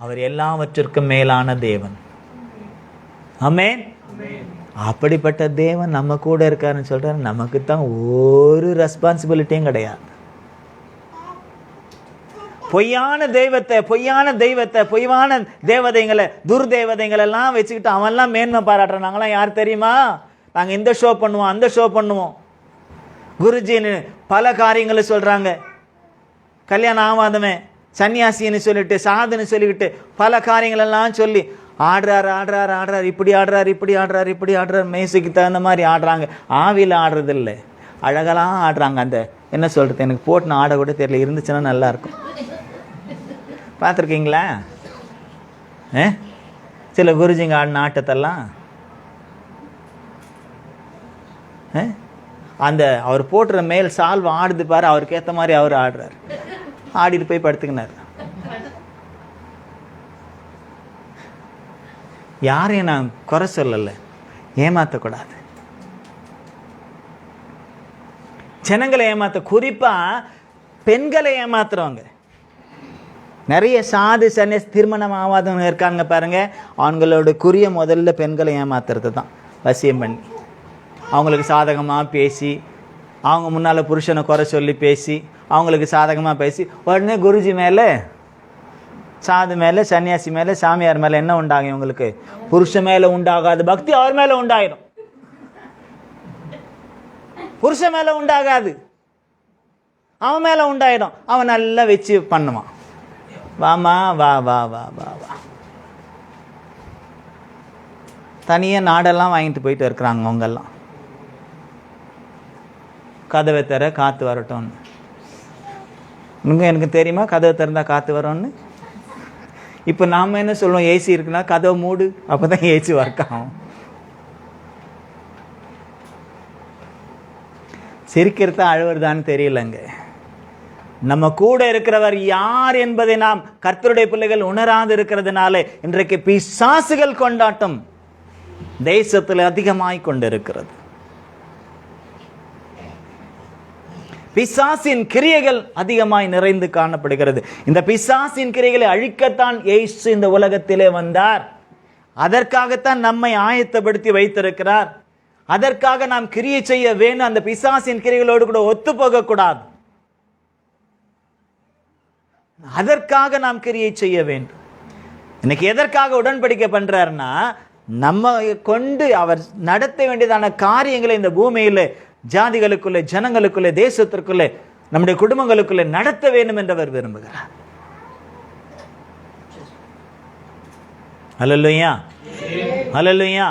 அவர் எல்லாவற்றிற்கும் மேலான தேவன். ஆமென். அப்படிப்பட்ட தேவன் நம்ம கூட இருக்காருன்னு சொல்றாரு. நமக்கு தான் ஒரு ரெஸ்பான்சிபிலிட்டியும் கிடையாது. பொய்யான தெய்வத்தை பொய்யான தேவதைங்களை துர்தேவதைகள் எல்லாம் வச்சுக்கிட்டு அவன்லாம் மேன்மை பாராட்டுறோம். நாங்களாம் யார் தெரியுமா, நாங்கள் இந்த ஷோ பண்ணுவோம் அந்த ஷோ பண்ணுவோம். குருஜின்னு பல காரியங்களை சொல்றாங்க. கல்யாணம் ஆகாதவன் சன்னியாசின்னு சொல்லிட்டு சாதுன்னு சொல்லிக்கிட்டு பல காரியங்கள் எல்லாம் சொல்லி ஆடுறாரு, இப்படி ஆடுறாரு, மேசுக்கு தகுந்த மாதிரி ஆடுறாங்க. ஆவியில் ஆடுறதில்லை, அழகெல்லாம் ஆடுறாங்க. அந்த என்ன சொல்றது, எனக்கு போட்டுன்னு ஆட கூட தெரியல, இருந்துச்சுன்னா நல்லா இருக்கும். பார்த்துருக்கீங்களா சில குருஜிங்க ஆடின ஆட்டத்தெல்லாம்? அந்த அவர் போட்டுற மேல் சால்வை ஆடுது பாரு, அவருக்கு ஏற்ற மாதிரி அவர் ஆடுறாரு, ஆடிட்டு போய் படுத்துக்கினார். யாரையும் நான் குறை சொல்லலை, ஏமாற்றக்கூடாது. ஜனங்களை ஏமாத்த, குறிப்பா பெண்களை ஏமாத்துறவங்க நிறைய சாது சன்னியாசி திருமணம் ஆகாதவங்க இருக்காங்க பாருங்க. அவங்களோட குறிய முதல்ல பெண்களை ஏமாத்துறது தான். வசியம் பண்ணி அவங்களுக்கு சாதகமாக பேசி, அவங்க முன்னால் புருஷனை குறை சொல்லி பேசி, அவங்களுக்கு சாதகமாக பேசி, உடனே குருஜி மேலே சாது மேலே சன்னியாசி மேலே சாமியார் மேலே என்ன உண்டாகும் இவங்களுக்கு? புருஷன் மேலே உண்டாகாத பக்தி அவர் மேலே உண்டாயிடும். புருஷன் மேலே உண்டாகாது, அவன் மேலே உண்டாயிடும். அவன் நல்லா வச்சு பண்ணுவான். வாமா வா வா வா வா வா. தனியாக நாடெல்லாம் வாங்கிட்டு போயிட்டு இருக்கிறாங்க அவங்கெல்லாம். கதவை தர காற்று வரட்டும்னு. எனக்கு தெரியுமா கதவை திறந்தா காற்று வரும்னு? இப்போ நாம் என்ன சொல்லுவோம், ஏசி இருக்குன்னா கதவை மூடு, அப்போ தான் ஏசி ஒர்க் ஆகும். சிரிக்கிறதா அழுவுறதான்னு தெரியலங்க. நம்ம கூட இருக்கிறவர் யார் என்பதை நாம் கர்த்தருடைய பிள்ளைகள் உணராது இருக்கிறதுனால இன்றைக்கு பிசாசுகள் கொண்டாட்டம் தேசத்தில் அதிகமாய் கொண்டிருக்கிறது. பிசாசின் கிரியைகள் அதிகமாய் நிறைந்து காணப்படுகிறது. இந்த பிசாசின் கிரியைகளை அழிக்கத்தான் இயேசு இந்த உலகத்திலே வந்தார். அதற்காகத்தான் நம்மை ஆயத்தப்படுத்தி வைத்திருக்கிறார். அதற்காக நாம் கிரியை செய்ய வேண்டும். அந்த பிசாசின் கிரியைகளோடு கூட ஒத்து போகக்கூடாது. அதற்காக நாம் கிரியை செய்ய வேண்டும். இன்னைக்கு எதற்காக உடன்படிக்கை பண்றாருன்னா, நம்ம கொண்டு அவர் நடத்த வேண்டியதான காரியங்களை இந்த பூமியில ஜாதிகளுக்குள்ளே, ஜனங்களுக்குள்ளே, தேசத்திற்குள்ளே, நம்முடைய குடும்பங்களுக்குள்ளே நடத்த வேண்டும் என்று அவர் விரும்புகிறார். அல்லேலூயா, அல்லேலூயா.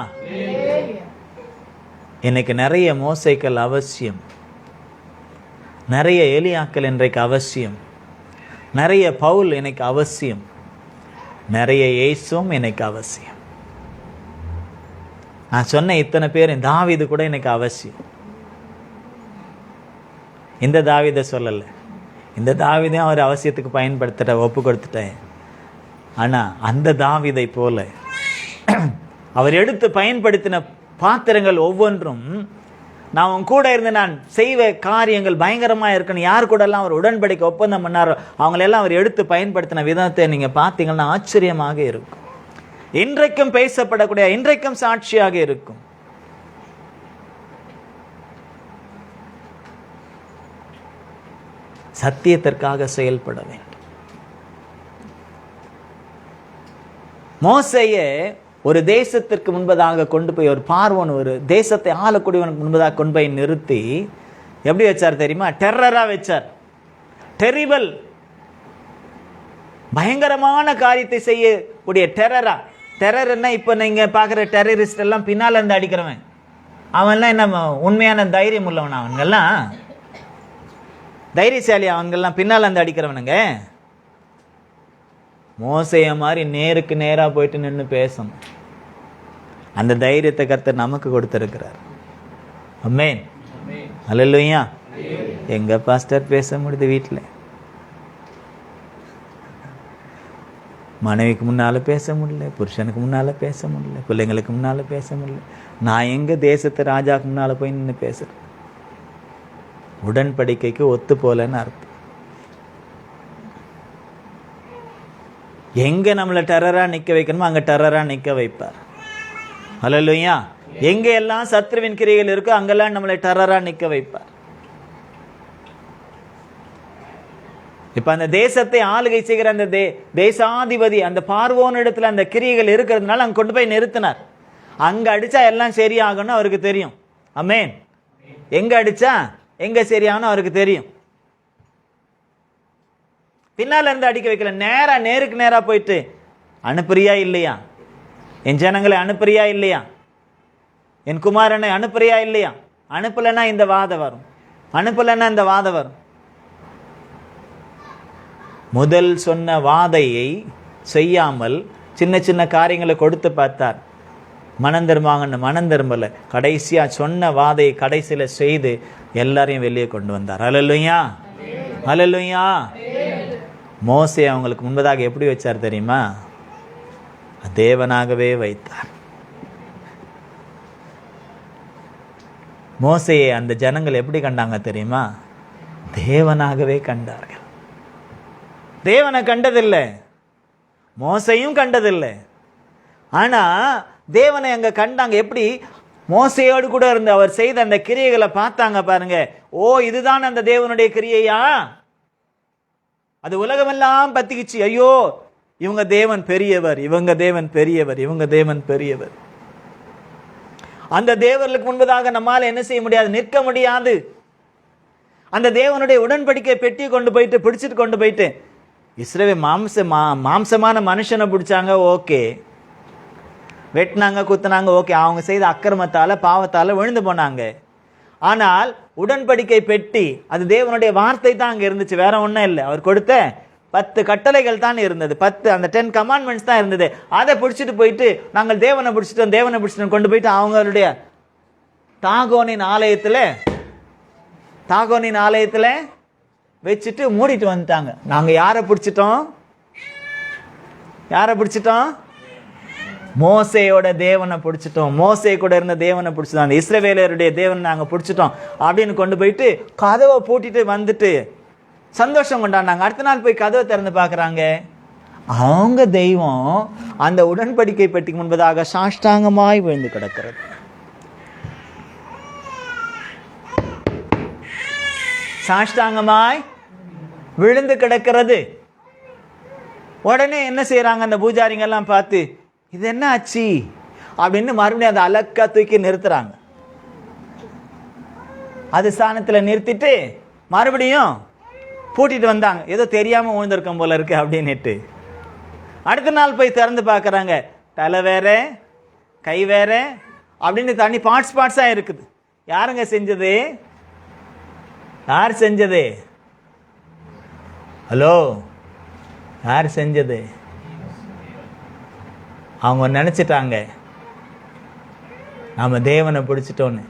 இன்னைக்கு நிறைய மோசைகள் அவசியம், நிறைய எலியாக்கள் இன்றைக்கு அவசியம், நிறைய பவுல் எனக்கு அவசியம், நிறைய இயேசுவும் எனக்கு அவசியம். நான் சொன்ன இத்தனை பேர், தாவீது கூட எனக்கு அவசியம். இந்த தாவீதை சொல்லலை, இந்த தாவீதையும் அவர் அவசியத்துக்கு பயன்படுத்திட்ட, ஒப்பு கொடுத்துட்டேன். ஆனால் அந்த தாவீதை போல அவர் எடுத்து பயன்படுத்தின பாத்திரங்கள் ஒவ்வொன்றும், நான் உன் கூட இருந்து நான் செய்வ காரியங்கள் பயங்கரமாக இருக்கணும். யார் கூட எல்லாம் அவர் உடன்படிக்கை ஒப்பந்தம் பண்ணாரோ அவங்களெல்லாம் அவர் எடுத்து பயன்படுத்தின விதத்தை நீங்கள் பார்த்தீங்கன்னா ஆச்சரியமாக இருக்கும். இன்றைக்கும் பேசப்படக்கூடிய, இன்றைக்கும் சாட்சியாக இருக்கும். சத்தியத்திற்காக செயல்பட வேண்டும். மோசேயை ஒரு தேசத்திற்கு முன்பதாக கொண்டு போய், ஒரு பார்வோன் ஒரு தேசத்தை ஆளக்கூடியவனுக்கு முன்பதாக கொண்டு போய் நிறுத்தி எப்படி வச்சார் தெரியுமா? டெரரா வச்சார். டெரிபிள், பயங்கரமான காரியத்தை செய்யக்கூடிய டெரர்னா இப்போ நீங்கள் பார்க்குற டெரரிஸ்ட் எல்லாம் பின்னால் இருந்து அடிக்கிறவன், அவன்லாம் என்ன உண்மையான தைரியம் உள்ளவன்? அவன்கெல்லாம் தைரியசாலி, அவன்கெல்லாம் பின்னால் இருந்து அடிக்கிறவனுங்க. மோசைய மாதிரி நேருக்கு நேராக போயிட்டு நின்று பேசணும். அந்த தைரியத்தை கர்த்தர் நமக்கு கொடுத்திருக்கிறார். ஆமென். அல்லேலூயா. எங்க பாஸ்டர் பேச முடியுது வீட்டில்? மனைவிக்கு முன்னால பேச முடியல, புருஷனுக்கு முன்னால பேச முடியல, பிள்ளைங்களுக்கு முன்னால பேச முடியல. நான் எங்க தேசத்து ராஜாக்கு முன்னால போய் நின்று பேசுறேன்? உடன்படிக்கைக்கு ஒத்து போலன்னு அர்த்தம். எங்க நம்மளை டெரரா நிக்க வைக்கணுமோ அங்க டெரரா நிக்க வைப்பார். அல்லேலூயா. எங்க எல்லாம் சத்ருவின் கிரியைகள் இருக்கோ அங்கெல்லாம் நம்மளை டெரரா நிக்க வைப்பார். இப்ப அந்த தேசத்தை ஆளுகை செய்கிற அந்த தேசாதிபதி அந்த பார்வோன் இடத்துல அந்த கிரியைகள் இருக்கிறதுனால அங்க கொண்டு போய் நிறுத்தினார். அங்க அடிச்சா எல்லாம் சரியாகணும் அவருக்கு தெரியும். ஆமென். எங்க அடிச்சா எங்க சரியாகணும் அவருக்கு தெரியும். பின்னால இருந்து அடிக்க வைக்கல, நேருக்கு நேரா போயிட்டு அனுப்புறியா இல்லையா, என் ஜனங்களை அனுப்புறியா இல்லையா, என் குமாரனை அனுப்புறியா இல்லையா, அனுப்பலைன்னா இந்த வாதம் வரும், அனுப்பலைன்னா இந்த வாதம் வரும். முதல் சொன்ன வாதையை செய்யாமல் சின்ன சின்ன காரியங்களை கொடுத்து பார்த்தார். மனம் திரும்பல. கடைசியா சொன்ன வாதையை கடைசியில செய்து எல்லாரையும் வெளியே கொண்டு வந்தார். அல்லேலூயா, அல்லேலூயா. மோசே அவங்களுக்கு முன்பதாக எப்படி வச்சார் தெரியுமா? தேவனாகவே வைத்தார். மோசையை அந்த ஜனங்கள் எப்படி கண்டாங்க தெரியுமா? தேவனாகவே கண்டார்கள். தேவனை கண்டதில்லை, மோசையும் கண்டதில்லை. ஆனா தேவனை அங்க கண்டாங்க. எப்படி? மோசையோடு கூட இருந்து அவர் செய்த அந்த கிரியைகளை பார்த்தாங்க பாருங்க. ஓ, இதுதான் அந்த தேவனுடைய கிரியையா? அது உலகமெல்லாம் பத்திக்கிச்சு. ஐயோ, இவங்க தேவன் பெரியவர், இவங்க தேவன் பெரியவர், இவங்க தேவன் பெரியவர். அந்த தேவர்களுக்கு முன்பதாக நம்மால என்ன செய்ய முடியாது? நிற்க முடியாது. அந்த தேவனுடைய உடன்படிக்கை பெட்டி பிடிச்சிட்டு கொண்டு போயிட்டு இஸ்ரவேல் மாம்சமான மனுஷனை பிடிச்சாங்க, ஓகே, வெட்டினாங்க, குத்துனாங்க, ஓகே, அவங்க செய்த அக்கிரமத்தால பாவத்தால விழுந்து போனாங்க. ஆனால் உடன்படிக்கை பெட்டி அது தேவனுடைய வார்த்தை தான் அங்க இருந்துச்சு, வேற ஒன்றும் இல்லை. அவர் கொடுத்த 10 கட்டளைகள் தான் இருந்தது, 10 அந்த 10 கமாண்ட்மெண்ட்ஸ் தான் இருந்தது. அதை பிடிச்சிட்டு போயிட்டு நாங்கள் தேவனை பிடிச்சிட்டோம் கொண்டு போயிட்டு அவங்களுடைய தாகோனின் ஆலயத்தில் வச்சுட்டு மூடிட்டு வந்துட்டாங்க. நாங்க யாரை பிடிச்சிட்டோம்? மோசேயோட தேவனை பிடிச்சிட்டோம், மோசே கூட இருந்த தேவனை பிடிச்சிட்டோம், அந்த இஸ்ரவேலருடைய தேவனை நாங்க பிடிச்சிட்டோம் அப்படின்னு கொண்டு போயிட்டு கதவை பூட்டிட்டு வந்துட்டு சந்தோஷம் கொண்டாடினாங்க. அடுத்த நாள் போய் கதவை திறந்து பார்க்குறாங்க, அவங்க தெய்வம் அந்த உடன்படிக்கை பெட்டிக்கு முன்பதாக சாஷ்டாங்கமாய் விழுந்து கிடக்கிறது. சாஷ்டாங்கமாய் விழுந்து கிடக்கிறது. உடனே என்ன செய்யறாங்க? அந்த பூஜாரிங்க எல்லாம் பார்த்து இது என்ன ஆச்சு அப்படின்னு மறுபடியும் அதை அலக்கா தூக்கி நிறுத்துறாங்க. அது ஸ்தானத்தில் நிறுத்திட்டு மறுபடியும் பூட்டிட்டு வந்தாங்க. ஏதோ தெரியாம விழுந்திருக்கும் போல இருக்கு அப்படின்னுட்டு. அடுத்த நாள் போய் திறந்து பார்க்கறாங்க, தலை வேற கை வேற அப்படின்னு தண்ணி பார்ட்ஸா இருக்குது. யாருங்க செஞ்சது? யார் செஞ்சது? ஹலோ, யார் செஞ்சது? அவங்க நினைச்சிட்டாங்க நாம தேவனை பிடிச்சிட்டோன்னு.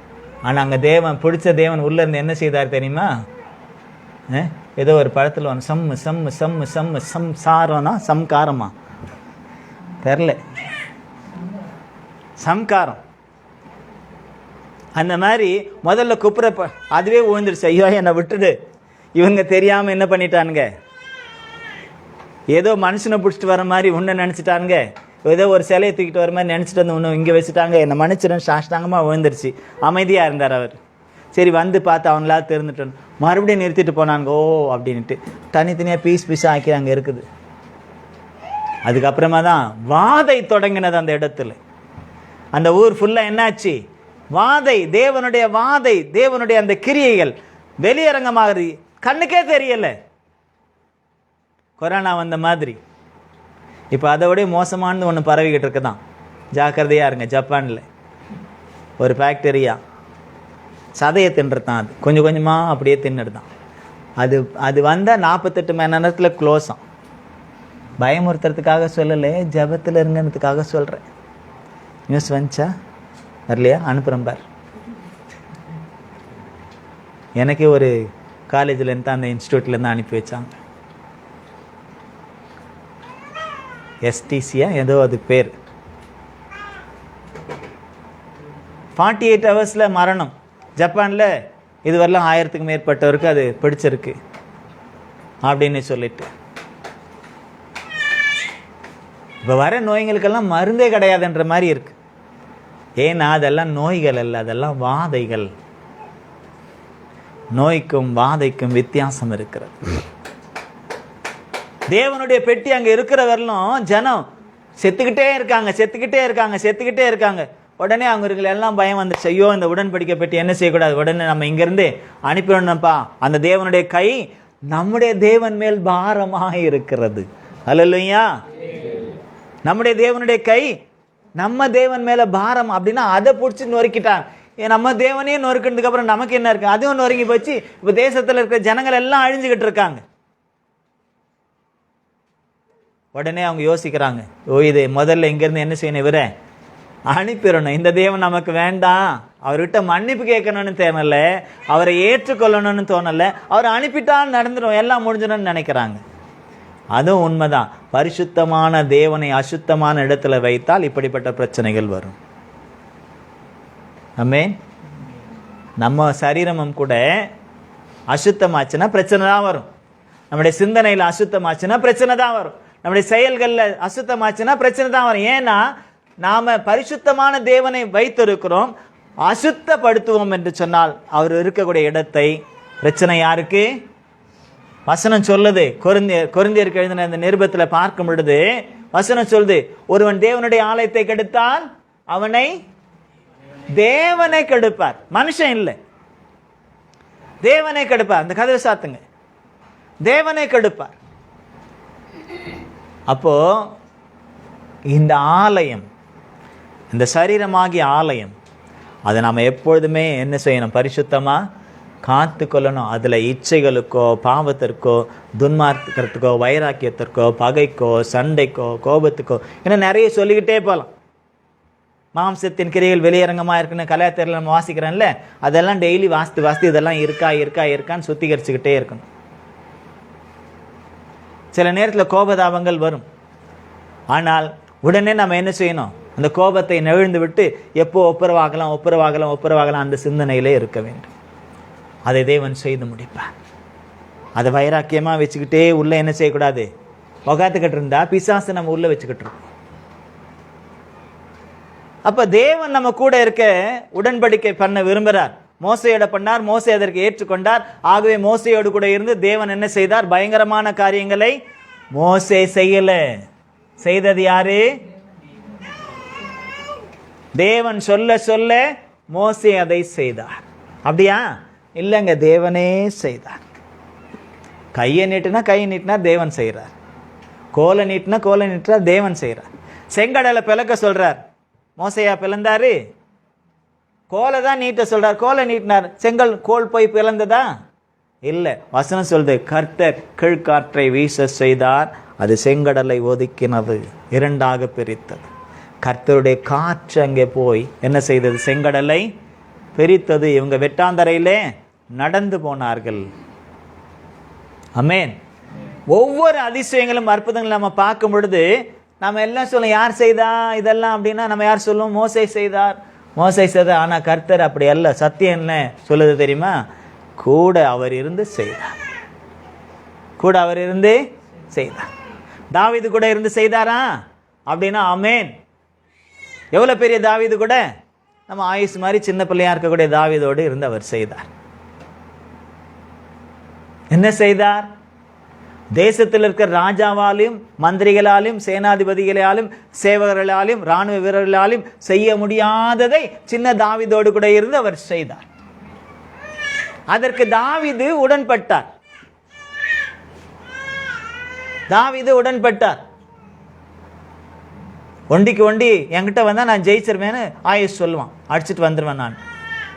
ஆனா அங்க பிடிச்ச தேவன் உள்ள இருந்து என்ன செய்தார் தெரியுமா? ஏதோ ஒரு படத்துல சம்சாரம்னா சம்காரமா தெரியல, சம்காரம். அந்த மாதிரி முதல்ல குப்புற அதுவே விழுந்துருச்சு. ஐயோ என்னை விட்டுடு. இவங்க தெரியாம என்ன பண்ணிட்டானுங்க? ஏதோ மனுஷனை பிடிச்சிட்டு வர மாதிரி உன்னை நினைச்சிட்டானுங்க. ஏதோ ஒரு சிலையை தூக்கிட்டு வர மாதிரி நினைச்சிட்டு வந்து ஒன்று இங்கே வச்சுட்டாங்க. என்னை மன்னிச்சிடும் சாஷ்டாங்கமா விழுந்துருச்சு. அமைதியா இருந்தார் அவர். சரி வந்து பார்த்து அவங்களா தெரிஞ்சுட்டோம். மறுபடியும் நிறுத்திட்டு போனாங்க. ஓ அப்படின்ட்டு தனித்தனியா பீஸா ஆக்கி அங்கே இருக்குது. அதுக்கப்புறமா தான் வாதை தொடங்கினது அந்த இடத்துல. அந்த ஊர் ஃபுல்லா என்னாச்சு? வாதை, தேவனுடைய அந்த கிரியைகள் வெளியரங்கமாக கண்ணுக்கே தெரியல. கொரோனா வந்த மாதிரி. இப்போ அதை விட மோசமானது ஒன்று பரவிக்கிட்டு இருக்குதான். ஜாக்கிரதையாக இருங்க. ஜப்பானில் ஒரு பாக்டீரியா சதையை தின்றுதான். அது கொஞ்சம் கொஞ்சமாக அப்படியே தின்னுடுதான். அது வந்தால் 48 மணி நேரத்தில் க்ளோஸாம். பயமுறுத்துறதுக்காக சொல்லலை, ஜபத்தில் இருங்கிறதுக்காக சொல்கிறேன். நியூஸ் வந்துச்சா வரலையா? அனுப்புகிறேன் பார். எனக்கே ஒரு காலேஜிலேருந்து அந்த இன்ஸ்டியூட்லேருந்து அனுப்பி வச்சாங்க. எஸ்டிசியா ஏதோ அது பேர். 48 ஹவர்ஸில் மரணம். ஜப்பானில் இதுவரையிலும் 1000க்கும் மேற்பட்டவருக்கு அது பிடிச்சிருக்கு அப்படின்னு சொல்லிட்டு. இப்போ வர நோய்களுக்கெல்லாம் மருந்தே கிடையாதுன்ற மாதிரி இருக்கு. ஏன்னா அதெல்லாம் நோய்கள் அல்ல, அதெல்லாம் வாதைகள். நோய்க்கும் வாதைக்கும் வித்தியாசம் இருக்கிறது. தேவனுடைய பெட்டி அங்கே இருக்கிற வரலும் ஜனம் செத்துக்கிட்டே இருக்காங்க. உடனே அவங்க இருக்கிற எல்லாம் பயம் வந்துச்சு. ஐயோ, இந்த உடன்படிக்கை பெட்டி என்ன செய்யக்கூடாது, உடனே நம்ம இங்கிருந்து அனுப்பிடணும்ப்பா. அந்த தேவனுடைய கை நம்முடைய தேவன் மேல் பாரமாக இருக்கிறது. அல்லேலூயா. நம்முடைய தேவனுடைய கை நம்ம தேவன் மேல பாரம் அப்படின்னா அதை பிடிச்சி நொறுக்கிட்டாங்க. நம்ம தேவனே நொறுக்கினதுக்கு அப்புறம் நமக்கு என்ன இருக்கு? அதுவும் நொறுங்கி போச்சு. இப்போ தேசத்தில் இருக்கிற ஜனங்கள் எல்லாம் அழிஞ்சுக்கிட்டு இருக்காங்க. உடனே அவங்க யோசிக்கிறாங்க, ஓ இது முதல்ல இங்கேருந்து என்ன செய்யணும், இவரை அனுப்பிடணும். இந்த தேவன் நமக்கு வேண்டாம். அவர்கிட்ட மன்னிப்பு கேட்கணும்னு தோணல, அவரை ஏற்றுக்கொள்ளணும்னு தோணலை. அவர் அனுப்பிட்டால் நடந்துடும், எல்லாம் முடிஞ்சிடும்னு நினைக்கிறாங்க. அதுவும் உண்மைதான். பரிசுத்தமான தேவனை அசுத்தமான இடத்துல வைத்தால் இப்படிப்பட்ட பிரச்சனைகள் வரும். ஆமென். நம்ம சரீரமும் கூட அசுத்தமாச்சுன்னா பிரச்சனை தான் வரும். நம்முடைய சிந்தனையில் அசுத்தமாச்சுன்னா பிரச்சனை தான் வரும். நம்முடைய செயல்களில் அசுத்தமாச்சுன்னா பிரச்சனை தான் வரும். ஏன்னா நாம பரிசுத்தமான தேவனை வைத்திருக்கிறோம். அசுத்தப்படுத்துவோம் என்று சொன்னால் அவர் இருக்கக்கூடிய இடத்தை பிரச்சனை யாருக்கு? வசனம் சொல்லுது. கொரிந்தியருக்கு எழுதின அந்த நிருபத்தில் பார்க்கும் பொழுது வசனம் சொல்லுது, ஒருவன் தேவனுடைய ஆலயத்தை கெடுத்தால் அவனை தேவனை கெடுப்பார். மனுஷன் இல்லை, தேவனை கெடுப்பார். அந்த கதவை சாத்துங்க. தேவனை கெடுப்பார். அப்போ இந்த ஆலயம், இந்த சரீரமாகிய ஆலயம், அதை நாம் எப்பொழுதுமே என்ன செய்யணும்? பரிசுத்தமா காத்து கொள்ளணும். அதில் இச்சைகளுக்கோ பாவத்திற்கோ துன்மார்க்கத்துக்கோ வைராக்கியத்திற்கோ பகைக்கோ சண்டைக்கோ கோபத்துக்கோ இன்னும் நிறைய சொல்லிக்கிட்டே போகலாம். மாம்சத்தின் கிரைகள் வெளியரங்கமாக இருக்குன்னு கலாச்சாரத்தில் நம்ம வாசிக்கிறோம்ல, அதெல்லாம் டெய்லி வாசித்து இதெல்லாம் இருக்கான்னு சுத்திகரிச்சுக்கிட்டே இருக்கணும். சில நேரத்தில் கோபதாபங்கள் வரும். ஆனால் உடனே நம்ம என்ன செய்யணும்? அந்த கோபத்தை நெகிழ்ந்து விட்டு எப்போ ஒப்புரவாகலாம் அந்த சிந்தனையிலே இருக்க வேண்டும். அதை தேவன் செய்து முடிப்பார். அதை வைராக்கியமாக வச்சுக்கிட்டே உள்ள என்ன செய்யக்கூடாது? உகாத்துக்கிட்டு இருந்தா பிசாசு நம்ம உள்ள வச்சுக்கிட்டு இருக்கோம். அப்ப தேவன் நம்ம கூட இருக்க உடன்படிக்கை பண்ண விரும்புகிறார். மோசையோட பண்ணார், மோசை அதற்கு ஏற்றுக்கொண்டார். ஆகவே மோசையோடு கூட இருந்து தேவன் என்ன செய்தார்? பயங்கரமான காரியங்களை மோசே செய்யல. செய்தது யாரு? தேவன் சொல்ல சொல்ல மோசே அதை செய்தார். அப்படியா? இல்லைங்க, தேவனே செய்தார். கையை நீட்டினா தேவன் செய்கிறார். கோலை நீட்டினா தேவன் செய்கிறார். செங்கடலை பிளக்க சொல்றார். மோசையா பிளந்தாரு? கோலை தான் நீட்ட சொல்றார். கோலை நீட்டினார். செங்கல் கோல் போய் பிளந்ததா? இல்லை. வசனம் சொல்லுது, கர்த்தர் கீழ்காற்றை வீச செய்தார், அது செங்கடலை ஒதுக்கினது, இரண்டாக பிரித்தது. கர்த்தருடைய காற்று அங்கே போய் என்ன செய்தது? செங்கடலை பிரித்தது. இவங்க வெட்டாந்தரையிலே நடந்து போனார்கள். ஆமென். ஒவ்வொரு அதிசயங்களும் அற்புதங்களும் நம்ம பார்க்கும் பொழுது நம்ம எல்லாம் சொல்லுவோம், யார் செய்தா இதெல்லாம் அப்படின்னா நம்ம யார் சொல்லுவோம்? மோசே செய்தார். ஆனால் கர்த்தர் அப்படி அல்ல. சத்தியம் என்ன சொல்லுது தெரியுமா? கூட அவர் இருந்து செய்தார். தாவீது கூட இருந்து செய்தாரா அப்படின்னா ஆமென். எவ்வளவு பெரிய தாவீது கூட, நம்ம ஆயுஸ் மாதிரி சின்ன பிள்ளையா இருக்கக்கூடிய தாவீதோடு இருந்து அவர் செய்தார். என்ன செய்தார்? தேசத்தில் இருக்கிற ராஜாவாலும் மந்திரிகளாலும் சேனாதிபதிகளாலும் சேவகர்களாலும் ராணுவ வீரர்களாலும் செய்ய முடியாததை சின்ன தாவீதோடு கூட இருந்து அவர் செய்தார். அதற்கு தாவீது உடன்பட்டார். தாவீது உடன்பட்டார். ஒண்டிக்கு ஒண்டி என்கிட்ட வந்தா நான் ஜெயிச்சிருவேன்னு ஆயுஷ் சொல்லுவான், அடிச்சுட்டு வந்துடுவேன் நான்.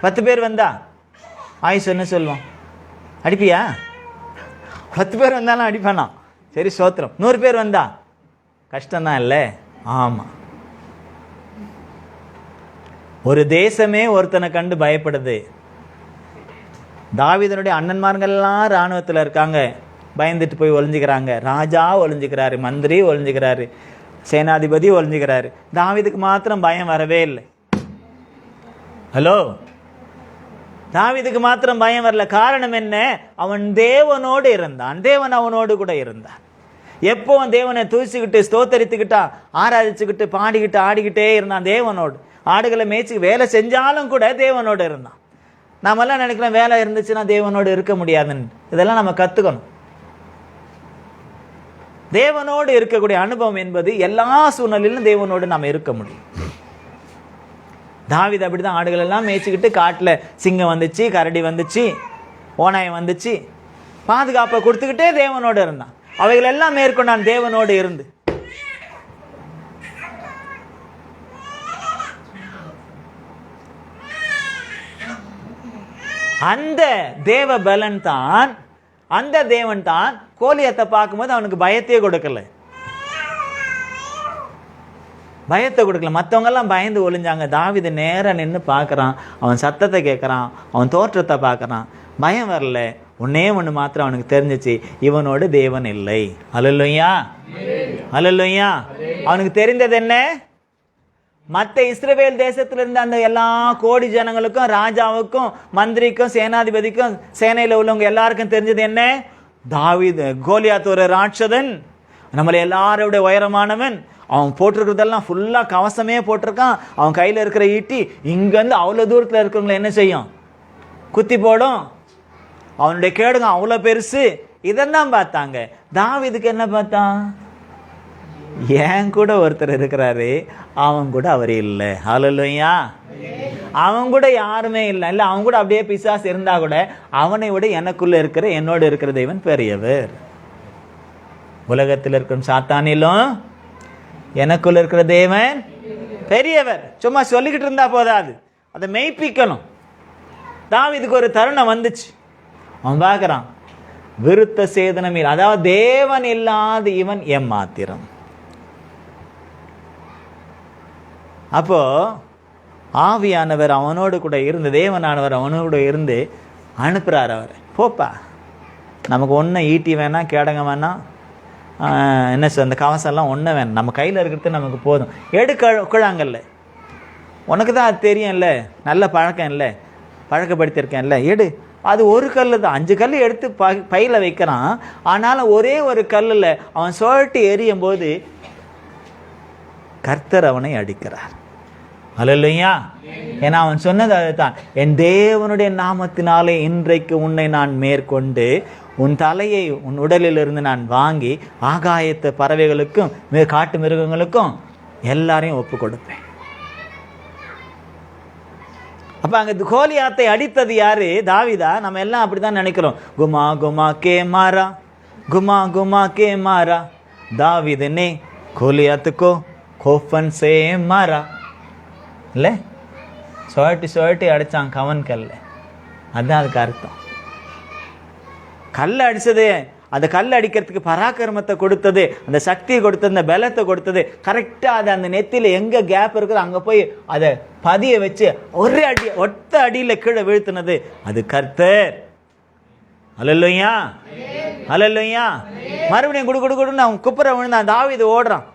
10 பேர் வந்தா ஆயுஷ் என்ன சொல்லுவான், அடிப்பியா? 10 பேர் வந்தாலும் அடிப்பானா? சரி சோத்திரம். 100 பேர் வந்தா கஷ்டம்தான் இல்லை? ஆமாம். ஒரு தேசமே ஒருத்தனை கண்டு பயப்படுது. தாவீதனுடைய அண்ணன்மார்கள்லாம் இராணுவத்தில் இருக்காங்க, பயந்துட்டு போய் ஒளிஞ்சுக்கிறாங்க. ராஜா ஒளிஞ்சுக்கிறாரு, மந்திரி ஒளிஞ்சுக்கிறாரு, சேனாதிபதி ஒளிஞ்சுக்கிறாரு. தாவீதுக்கு மாத்திரம் பயம் வரவே இல்லை. ஹலோ, தாவீதுக்கு மாத்திரம் பயம் வரல. காரணம் என்ன? அவன் தேவனோடு இருந்தான், தேவன் அவனோடு கூட இருந்தான். எப்போ தேவனை தூசிக்கிட்டு ஸ்தோத்தரித்துக்கிட்டா, ஆராதிச்சுக்கிட்டு பாடிக்கிட்டு ஆடிக்கிட்டே இருந்தான் தேவனோடு. ஆடுகளை மேய்ச்சி வேலை செஞ்சாலும் கூட தேவனோடு இருந்தான். நாமெல்லாம் நினைக்கிறோம் வேலை இருந்துச்சுன்னா தேவனோடு இருக்க முடியாதுன்னு. இதெல்லாம் நம்ம கற்றுக்கணும். தேவனோடு இருக்கக்கூடிய அனுபவம் என்பது எல்லா சூழ்நிலையிலும் தேவனோடு நாம் இருக்க முடியும். தாவீது அப்படிதான் ஆடுகள் எல்லாம் மேய்ச்சிக்கிட்டு காட்டில் சிங்கம் வந்துச்சு, கரடி வந்துச்சு, ஓநாயம் வந்துச்சு, பாதுகாப்பை கொடுத்துக்கிட்டே தேவனோடு இருந்தான். அவைகள் எல்லாம் மேற்கொண்டான் தேவனோடு இருந்து. அந்த தேவ பலன் தான், அந்த தேவன் தான் கோலியத்தை பார்க்கும்போது அவனுக்கு பயத்தையே கொடுக்கல, பயத்தை கொடுக்கல. மற்றவங்க எல்லாம் பயந்து ஒளிஞ்சாங்க. தாவீது நேரம் நின்று பார்க்கறான், அவன் சத்தத்தை கேட்கறான், அவன் தோற்றத்தை பார்க்கறான். பயம் வரல. ஒன்னே ஒன்று மாத்திரம் அவனுக்கு தெரிஞ்சிச்சு, இவனோடு தேவன் இல்லை. அல்லேலூயா, அல்லேலூயா. அவனுக்கு தெரிந்தது என்ன? மற்ற இஸ்ரவேல் தேசத்துல இருந்த அந்த எல்லா கோடி ஜனங்களுக்கும், ராஜாவுக்கும், மந்திரிக்கும், சேனாதிபதிக்கும், சேனையில் உள்ளவங்க எல்லாருக்கும் தெரிஞ்சது என்ன? தாவீது கோலியாத் ஒரு ராட்சதன், நம்மளை எல்லாரோட உயரமானவன். அவன் போட்டிருக்கிறதெல்லாம் ஃபுல்லா கவசமே போட்டிருக்கான். அவன் கையில இருக்கிற ஈட்டி இங்கேருந்து அவ்வளோ தூரத்தில் இருக்கிறவங்களை என்ன செய்யும்? குத்தி போடும். அவனுடைய கேடுங்க அவ்வளோ பெருசு. இதெல்லாம் பார்த்தாங்க. தாவீதுக்கு என்ன பார்த்தான்? ஏன் கூட ஒருத்தர் இருக்கிறாரு, அவன் கூட அவர் இல்லை. ஹல்லேலூயா. அவன் கூட யாருமே இல்லை. இல்லை, அவன் கூட அப்படியே பிசாசு இருந்தா கூட அவனை விட எனக்குள்ள இருக்கிற, என்னோட இருக்கிற தேவன் பெரியவர். உலகத்தில் இருக்கிற சாத்தானிலும் எனக்குள்ள இருக்கிற தேவன் பெரியவர். சும்மா சொல்லிக்கிட்டு இருந்தா போதாது, அதை மெய்ப்பிக்கணும். தாவீதுக்கு ஒரு தருணம் வந்துச்சு. அவன் பார்க்கறான், விருத்த சேதனம் இல்லை, அதாவது தேவன் இல்லாத இவன் எம்மாத்திரம். அப்போ ஆவியானவர் அவனோடு கூட இருந்து, தேவனானவர் அவனோடு இருந்து அனுப்புறார். அவர் போப்பா, நமக்கு ஒன்றும் ஈட்டி வேணாம், கேடங்க வேணாம், என்ன சொல், அந்த கவசம்லாம் ஒன்றும் வேணும், நம்ம கையில் இருக்கிறது நமக்கு போதும். எடுக்கழாங்கல்ல, உனக்கு தான் அது தெரியும்ல, நல்ல பழக்கம் இல்லை, பழக்கப்படுத்தியிருக்கேன்ல, எடு. அது ஒரு கல் தான், 5 கல் எடுத்து பையில் வைக்கிறான். ஆனாலும் ஒரே ஒரு கல்லில் அவன் சுழட்டி எரியும் போது கர்த்தர் அவனை அடிக்கிறார். அல்லேலூயா. ஏன்னா அவன் சொன்னது அதுதான், என் தேவனுடைய நாமத்தினாலே இன்றைக்கு உன்னை நான் மேற்கொண்டு உன் தலையை உன் உடலிலிருந்து நான் வாங்கி ஆகாயத்து பறவைகளுக்கும் காட்டு மிருகங்களுக்கும் எல்லாரையும் ஒப்பு கொடுப்பேன். அப்ப அங்க கோலியாத்தை அடித்தது யாரு? தாவீதா? நம்ம எல்லாம் அப்படிதான் நினைக்கிறோம். குமா குமா கே மாரா, குமா குமா கே மாரா, தாவீது ने கோலியாத்து को கோஃபன் से மாரா. இல்லை, சுழட்டி சுழட்டி அடிச்சான் கவன் கல்ல. அதுதான் அதுக்கு அர்த்தம். கல் அடிச்சது, அந்த கல் அடிக்கிறதுக்கு பராக்கிரமத்தை கொடுத்தது, அந்த சக்தியை கொடுத்தது, அந்த பலத்தை கொடுத்தது. கரெக்டாக அது அந்த நெத்தியில் எங்கே கேப் இருக்குது அங்கே போய் அதை பதிய வச்சு ஒரே அடி, ஒத்த அடியில் கீழே வீழ்த்தினது அது கர்த்தர். அல்லேலூயா, அல்லேலூயா. மறுபடியும் குடு குடு குடுன்னு அவன் குப்புற விழுந்தான். தாவீது ஓடுறான்.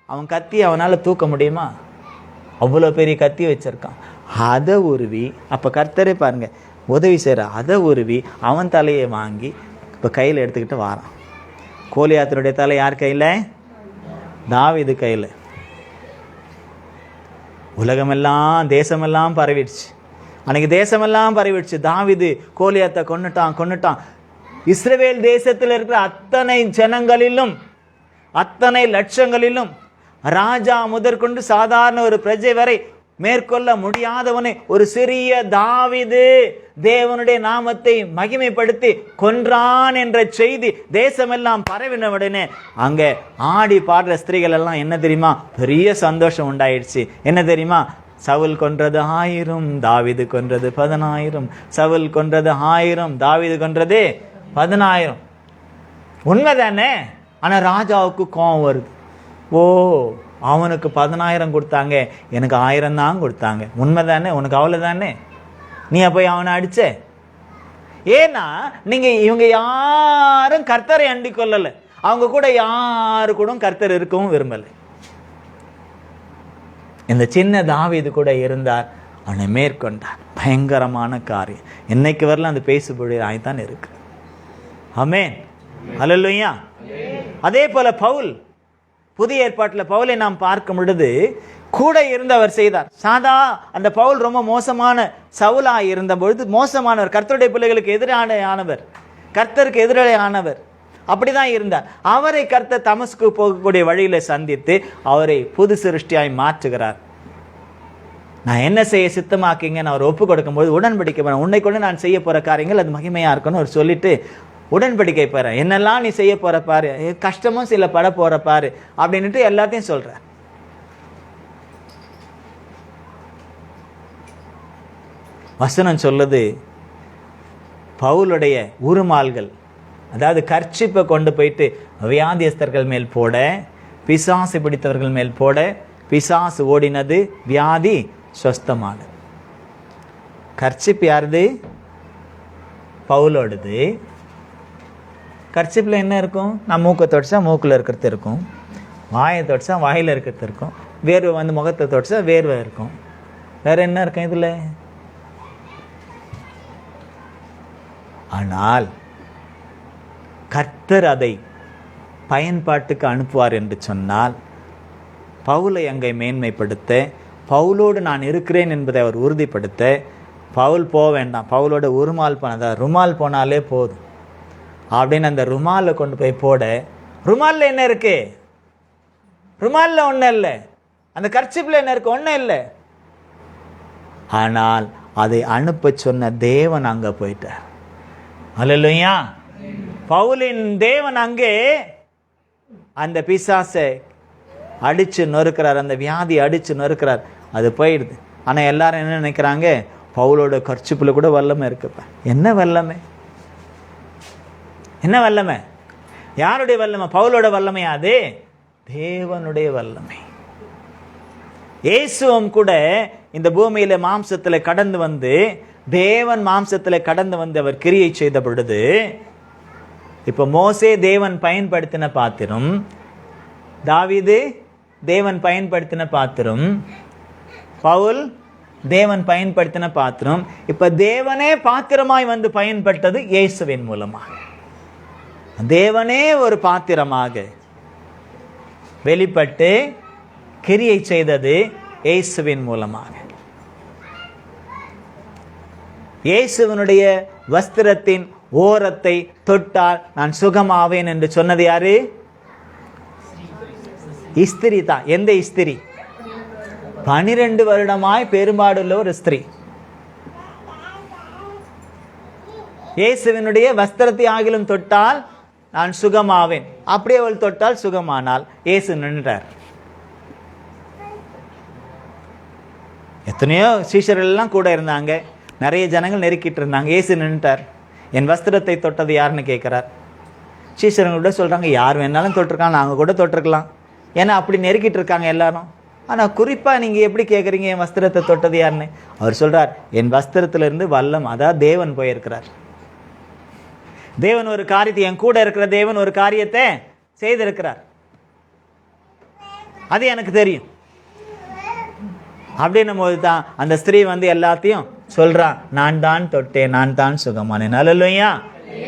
அவன் கத்தி அவனால் தூக்க முடியுமா? அவ்வளோ பெரிய கத்தி வச்சிருக்கான். அதை உருவி, அப்போ கர்த்தரே பாருங்க உதவி செய்கிற, அதை உருவி அவன் தலையை வாங்கி இப்போ கையில் எடுத்துக்கிட்டு வாரான். கோலியாத்தினுடைய தலை யார் கையில்? தாவீது கையில். உலகமெல்லாம் தேசமெல்லாம் பரவிடுச்சு. அன்னைக்கு தேசமெல்லாம் பரவிடுச்சு. தாவீது கோலியாத்தை கொன்னுட்டான். இஸ்ரவேல் தேசத்தில் இருக்கிற அத்தனை ஜனங்களிலும், அத்தனை லட்சங்களிலும், ராஜா முதற்கொண்டு சாதாரண ஒரு பிரஜை வரை மேற்கொள்ள முடியாதவனை ஒரு சிறிய தாவீது தேவனுடைய நாமத்தை மகிமைப்படுத்தி கொன்றான் என்ற செய்தி தேசமெல்லாம் பரவின உடனே அங்க ஆடி பாடுற ஸ்திரீகள் எல்லாம் என்ன தெரியுமா, பெரிய சந்தோஷம் உண்டாயிடுச்சு. என்ன தெரியுமா, சவுல் கொன்றது 1000, தாவீது கொன்றது 10000. சவுல் கொன்றது 1000, தாவீது கொன்றது 10000. உண்மைதானே? ஆனா ராஜாவுக்கு கோபம் வருது. ஓ, அவனுக்கு 10000 கொடுத்தாங்க, எனக்கு 1000 தான் கொடுத்தாங்க. உண்மைதானே? உனக்கு அவ்வளவுதானே? நீ போய் அவனை அடிச்ச. ஏன்னா நீங்க இவங்க யாரும் கர்த்தரை அண்டி கொள்ளல. அவங்க கூட யாரு கூட கர்த்தர் இருக்கவும் விரும்பல. இந்த சின்ன தாவீது கூட இருந்தார், அவனை மேற்கொண்டார். பயங்கரமான காரியம். என்னைக்கு வரலாம் அந்த பேசுபொழி ஆய்தான் இருக்கு. ஆமென், அல்லேலூயா. அதே போல பவுல், புதிய ஏற்பாட்டில் பவுலை நாம் பார்க்கும் பொழுது கூட இருந்தவர் செய்தார். அந்த பவுல் ரொம்ப மோசமான சவுலா இருந்த பொழுது மோசமானவர், கர்த்தருடைய பிள்ளைகளுக்கு எதிரானவர், கர்த்தருக்கு எதிரானவர், அப்படிதான் இருந்தார். அவரை கர்த்தர் தமஸ்கு போகக்கூடிய வழியில சந்தித்து அவரை புது சிருஷ்டியாய் மாற்றுகிறார். நான் என்ன செய்ய சித்தமாக்கிங்கன்னு அவர் ஒப்பு கொடுக்கும்போது உடன்படிக்கை, உன்னை கொண்டு நான் செய்ய போற காரியங்கள் அது மகிமையா இருக்கணும் அவர் சொல்லிட்டு உடன்படிக்கை பாரு, என்னெல்லாம் நீ செய்ய போற பாரு, கஷ்டமும் சில பட போற பாரு அப்படின்ட்டு எல்லாத்தையும் சொல்ற. வசனம் சொல்லுது, பவுலுடைய உருமால்கள், அதாவது கர்ச்சிப்பை கொண்டு போயிட்டு வியாதியஸ்தர்கள் மேல் போட, பிசாசு பிடித்தவர்கள் மேல் போட, பிசாசு ஓடினது, வியாதி சொஸ்தமானது. கர்ச்சிப் யாருது? பவுலோடுது. கர்ச்சிப்பில் என்ன இருக்கும்? நான் மூக்கை தொடச்சா மூக்கில் இருக்கிறது இருக்கும், வாயை தொடச்சா வாயில் இருக்கிறது இருக்கும், வேர்வை வந்து முகத்தை தொடச்சா வேர்வை இருக்கும். வேற என்ன இருக்கும் இதில்? ஆனால் கர்த்தர் அதை பயன்பாட்டுக்கு அனுப்புவார் என்று சொன்னால் பவுலை அங்கே மேன்மைப்படுத்த, பவுலோடு நான் இருக்கிறேன் என்பதை அவர் உறுதிப்படுத்த, பவுல் போக வேண்டாம், பவுலோட உருமால் அதாவது ருமால் போனாலே போதும் அப்படின்னு அந்த ருமாலை கொண்டு போய் போட, ருமாலில் என்ன இருக்கு? ருமாலில் ஒன்றும் இல்லை. அந்த கர்ச்சிப்பில் என்ன இருக்கு? ஒன்றும் இல்லை. ஆனால் அதை அனுப்ப சொன்ன தேவன் அங்கே போயிட்டார். அல்லேலூயா. பவுலின் தேவன் அங்கே அந்த பிசாசை அடிச்சு நொறுக்கிறார், அந்த வியாதி அடிச்சு நொறுக்கிறார், அது போயிடுது. ஆனால் எல்லாரும் என்ன நினைக்கிறாங்க? பவுலோட கர்ச்சிப்பில் கூட வல்லமை இருக்குப்ப. என்ன வல்லமை? என்ன வல்லமை? யாருடைய வல்லமை? பவுலோட வல்லமையா? அது தேவனுடைய வல்லமை. இயேசுவும் கூட இந்த பூமியில மாம்சத்துல கடந்து வந்து, தேவன் மாம்சத்துல கடந்து வந்து அவர் கிரியை செய்த பொழுது, இப்ப மோசே தேவன் பயன்படுத்தின பாத்திரம், தாவீது தேவன் பயன்படுத்தின பாத்திரம், பவுல் தேவன் பயன்படுத்தின பாத்திரம். இப்ப தேவனே பாத்திரமாய் வந்து பயன்பட்டது இயேசுவின் மூலமாக. தேவனே ஒரு பாத்திரமாக வெளிப்பட்டு கிரியை செய்தது இயேசுவின் மூலமாக. இயேசுவினுடைய வஸ்திரத்தின் ஓரத்தை தொட்டால் நான் சுகமாவேன் என்று சொன்னது யாரு? இஸ்திரி தான். எந்த இஸ்திரி? 12 வருடமாய் பெரும்பாடுள்ள ஒரு ஸ்திரீ. இயேசுவினுடைய வஸ்திரத்தை ஆகிலும் தொட்டால் நான் சுகமாவேன். அப்படியே அவள் தொட்டால் சுகமானால் இயேசு நின்றார். எத்தனையோ சீஷர்கள் எல்லாம் கூட இருந்தாங்க, நிறைய ஜனங்கள் நெருக்கிட்டு இருந்தாங்க. இயேசு நின்றார். என் வஸ்திரத்தை தொட்டது யாருன்னு கேட்கிறார். சீஷர்களோட சொல்றாங்க, யார் வேணாலும் தொட்டிருக்காங்க, நாங்கள் கூட தொட்டிருக்கலாம், ஏன்னா அப்படி நெருக்கிட்டு இருக்காங்க எல்லாரும். ஆனால் குறிப்பாக நீங்கள் எப்படி கேட்குறீங்க என் வஸ்திரத்தை தொட்டது யாருன்னு? அவர் சொல்றார், என் வஸ்திரத்திலிருந்து வல்லம், அதான் தேவன் போயிருக்கிறார். தேவன் ஒரு காரியத்தை, என் கூட இருக்கிற தேவன் ஒரு காரியத்தை செய்திருக்கிறார், அது எனக்கு தெரியும். அப்படின்னும் போது தான் அந்த ஸ்திரீ வந்து எல்லாத்தையும் சொல்றான், நான் தான் தொட்டேன், நான் தான் சுகமானேன். அல்லேலூயா.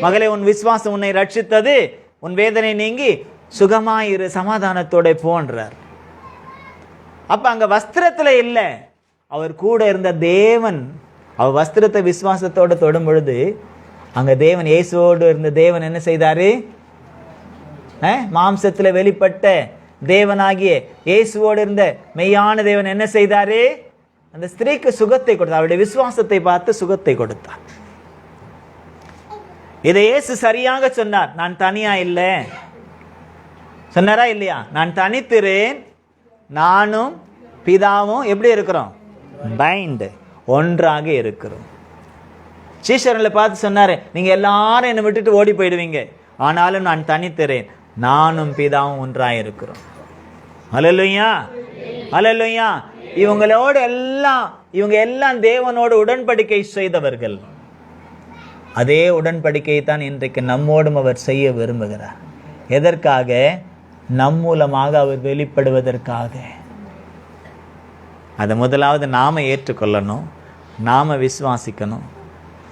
மகளே, உன் விசுவாசம் உன்னை ரட்சித்தது, உன் வேதனை நீங்கி சுகமாயிரு, சமாதானத்தோட போன்றார். அப்ப அங்க வஸ்திரத்துல இல்ல, அவர் கூட இருந்த தேவன். அவர் வஸ்திரத்தை விசுவாசத்தோட தொடும் பொழுது அங்க தேவன், இயேசுவோடு இருந்த தேவன் என்ன செய்தாரு? மாம்சத்துல வெளிப்பட்ட தேவனாகிய இயேசுவோடு இருந்த மெய்யான தேவன் என்ன செய்தாரு? அந்த ஸ்திரீக்கு சுகத்தை கொடுத்தார். அவருடைய விசுவாசத்தை பார்த்து சுகத்தை கொடுத்தார். இதை இயேசு சரியாக சொன்னார். நான் தனியா இல்லை சொன்னாரா இல்லையா? நான் தனித்திறேன், நானும் பிதாவும் எப்படி இருக்கிறோம்? பைண்ட், ஒன்றாக இருக்கிறோம். சீஷர்களை பார்த்து சொன்னாரு, நீங்க எல்லாரும் என்னை விட்டுட்டு ஓடி போயிடுவீங்க, ஆனாலும் நான் தனித்திறேன், நானும் பிதாவும் ஒன்றாக இருக்கிறோம். அல்லேலூயா, அல்லேலூயா. இவங்க எல்லாம் தேவனோடு உடன்படிக்கை செய்தவர்கள். அதே உடன்படிக்கையை தான் இன்றைக்கு நம்மோடும் அவர் செய்ய விரும்புகிறார். எதற்காக? நம் மூலமாக அவர் வெளிப்படுவதற்காக. அதை முதலாவது நாம ஏற்றுக்கொள்ளணும், நாம விசுவாசிக்கணும்,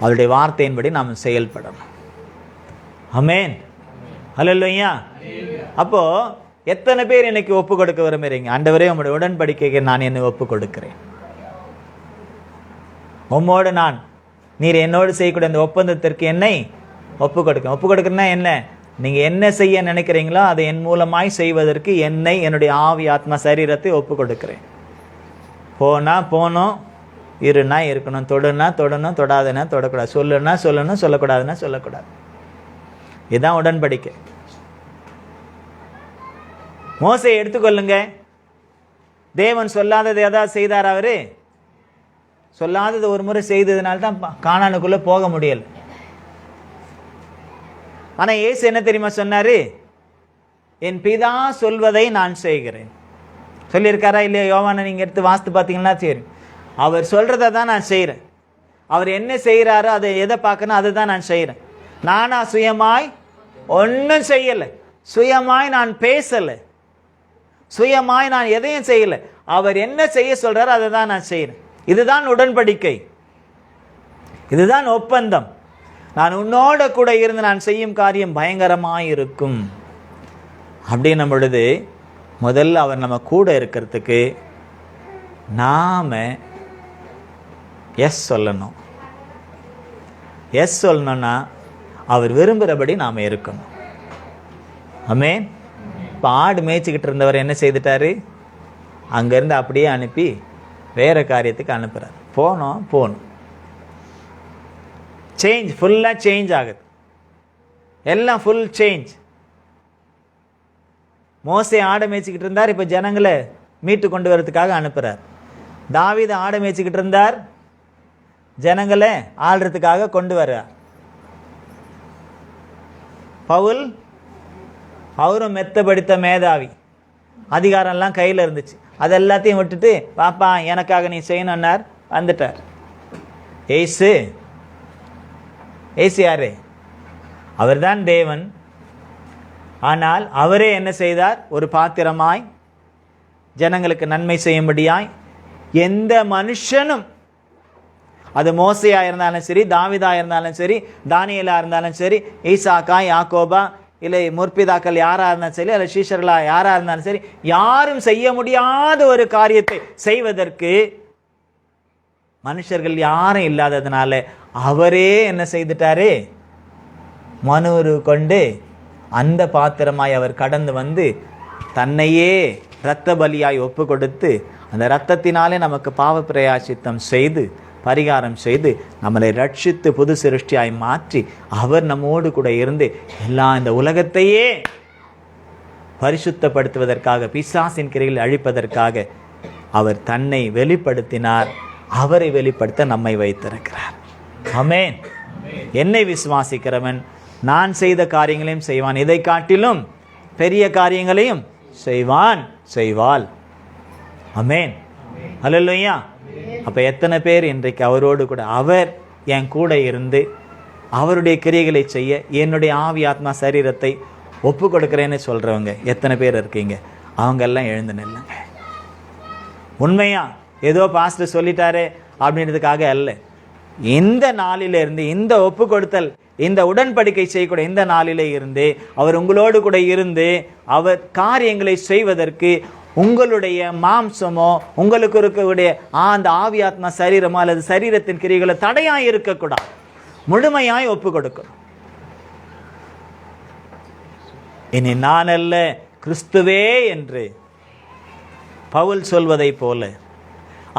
அவருடைய வார்த்தையின்படி நாம் செயல்படணும். ஆமென், அல்லேலூயா. அப்போ எத்தனை பேர் இன்னைக்கு ஒப்பு கொடுக்க விரும்புறீங்க? ஆண்டவரே, உங்களுடைய உடன்படிக்கைக்கு நான் என்னை ஒப்பு கொடுக்கிறேன், உம்மோடு நான், நீர் என்னோடு செய்யக்கூடிய அந்த ஒப்பந்தத்திற்கு என்னை ஒப்பு கொடுக்க. ஒப்பு கொடுக்கணும்னா என்ன? நீங்க என்ன செய்ய நினைக்கிறீங்களோ அதை என் மூலமாய் செய்வதற்கு என்னை, என்னுடைய ஆவி ஆத்மா சரீரத்தை ஒப்பு கொடுக்கிறேன். போனா போனோம், இருனா இருக்கணும், தொடுனா தொடணும், தொடாதுன்னா தொடக்கூடாது, சொல்லுன்னா சொல்லணும், சொல்லக்கூடாதுன்னா சொல்லக்கூடாது. இதுதான் உடன்படிக்கை. மோசேயை எடுத்துக்கொள்ளுங்க. தேவன் சொல்லாதது ஏதாவது செய்தார்? அவரு சொல்லாதது ஒரு முறை செய்ததுனால தான் கானானுக்குள்ள போக முடியல. ஆனா இயேசு என்ன தெரியுமா சொன்னாரு? என் பிதா சொல்வதை நான் செய்கிறேன். சொல்லியிருக்காரா இல்லையா? யோவானை நீங்க எடுத்து வாசித்து பார்த்தீங்கன்னா சரி, அவர் சொல்றதை தான் நான் செய்கிறேன். அவர் என்ன செய்கிறாரோ அதை எதை பார்க்கணும் அதை தான் நான் செய்கிறேன். நானா சுயமாய் ஒன்றும் செய்யலை, சுயமாய் நான் பேசலை, சுயமாய் நான் எதையும் செய்யலை. அவர் என்ன செய்ய சொல்றாரோ அதை தான் நான் செய்கிறேன். இதுதான் உடன்படிக்கை, இதுதான் ஒப்பந்தம். நான் உன்னோட கூட இருந்து நான் செய்யும் காரியம் பயங்கரமாயிருக்கும் அப்படின்னும் பொழுது முதல்ல அவர் நம்ம கூட இருக்கிறதுக்கு நாம எஸ் சொல்லணும். எஸ் சொல்லணும்னா அவர் விரும்புகிறபடி நாம் இருக்கணும். ஆமென். இப்போ ஆடு மேய்ச்சிக்கிட்டு இருந்தவர் என்ன செய்துட்டாரு? அங்கேருந்து அப்படியே அனுப்பி வேற காரியத்துக்கு அனுப்புகிறார். போகணும். சேஞ்ச், ஃபுல்லாக சேஞ்ச் ஆகுது, எல்லாம் ஃபுல் சேஞ்ச். மோசே ஆடை மேய்ச்சிக்கிட்டு இருந்தார், இப்போ ஜனங்களை மீட்டு கொண்டு வரதுக்காக அனுப்புகிறார். தாவீது ஆடை மேய்ச்சிக்கிட்டு இருந்தார், ஜனங்களை ஆள்றதுக்காக கொண்டு வர்றார். பவுல், அவரும் மெத்த படித்த மேதாவி, அதிகாரம்லாம் கையில் இருந்துச்சு, அது எல்லாத்தையும் விட்டுட்டு பாப்பா எனக்காக நீ செய்யணும்னார், வந்துட்டார். ஏசு யாரு? அவர்தான் தேவன். ஆனால் அவரே என்ன செய்தார்? ஒரு பாத்திரமாய் ஜனங்களுக்கு நன்மை செய்யும்படியாய் எந்த மனுஷனும், அது மோசையா இருந்தாலும் சரி, தாவீதா இருந்தாலும் சரி, தானியேலா இருந்தாலும் சரி, ஈசாக்கா, யாக்கோபா, இல்லை முற்பிதாக்கள் யாரா இருந்தாலும் சரி, அல்ல சீஷர்களா யாரா இருந்தாலும் சரி, யாரும் செய்ய முடியாத ஒரு காரியத்தை செய்வதற்கு மனுஷர்கள் யாரும் இல்லாததுனால அவரே என்ன செய்துட்டாரு? மனுரு கொண்டு அந்த பாத்திரமாய் அவர் கடந்து வந்து தன்னையே இரத்த பலியாய் ஒப்பு கொடுத்து அந்த இரத்தத்தினாலே நமக்கு பாவ பிரயாசித்தம் செய்து பரிகாரம் செய்து நம்மளை ரட்சித்து புது சிருஷ்டியாய் மாற்றி அவர் நம்மோடு கூட இருந்து இந்த உலகத்தையே பரிசுத்தப்படுத்துவதற்காக, பிசாசின் கிரையில் அழிப்பதற்காக அவர் தன்னை வெளிப்படுத்தினார். அவரை வெளிப்படுத்த நம்மை வைத்திருக்கிறார். ஆமென். என்னை விசுவாசிக்கிறவன் நான் செய்த காரியங்களையும் செய்வான், இதை காட்டிலும் பெரிய காரியங்களையும் செய்வாள். ஆமென், அல்லேலூயா. அப்ப எத்தனை பேர் இன்றைக்கு அவரோடு கூட, அவர் என் கூட இருந்து அவருடைய கிரியைகளை செய்ய என்னுடைய ஆவி ஆத்மா சரீரத்தை ஒப்பு கொடுக்கிறேன்னு சொல்றவங்க எத்தனை பேர் இருக்கீங்க? அவங்க எல்லாம் எழுந்து நில்லுங்க. உண்மையா ஏதோ பாஸ்டர் சொல்லிட்டாரு அப்படின்றதுக்காக அல்ல. இந்த நாளில இருந்து, இந்த ஒப்பு கொடுத்தல், இந்த உடன்படிக்கை செய்யக்கூடிய இந்த நாளிலே இருந்து அவர் உங்களோடு கூட இருந்து அவர் காரியங்களை செய்வதற்கு உங்களுடைய மாம்சமோ உங்களுக்கு இருக்கக்கூடிய அந்த ஆவி ஆத்மா சரீரமோ அல்லது சரீரத்தின் கிரியைகளோ தடையாய் இருக்கக்கூடாது. முழுமையாய் ஒப்பு கொடுக்கணும். இனி நான் அல்ல கிறிஸ்துவே என்று பவுல் சொல்வதை போல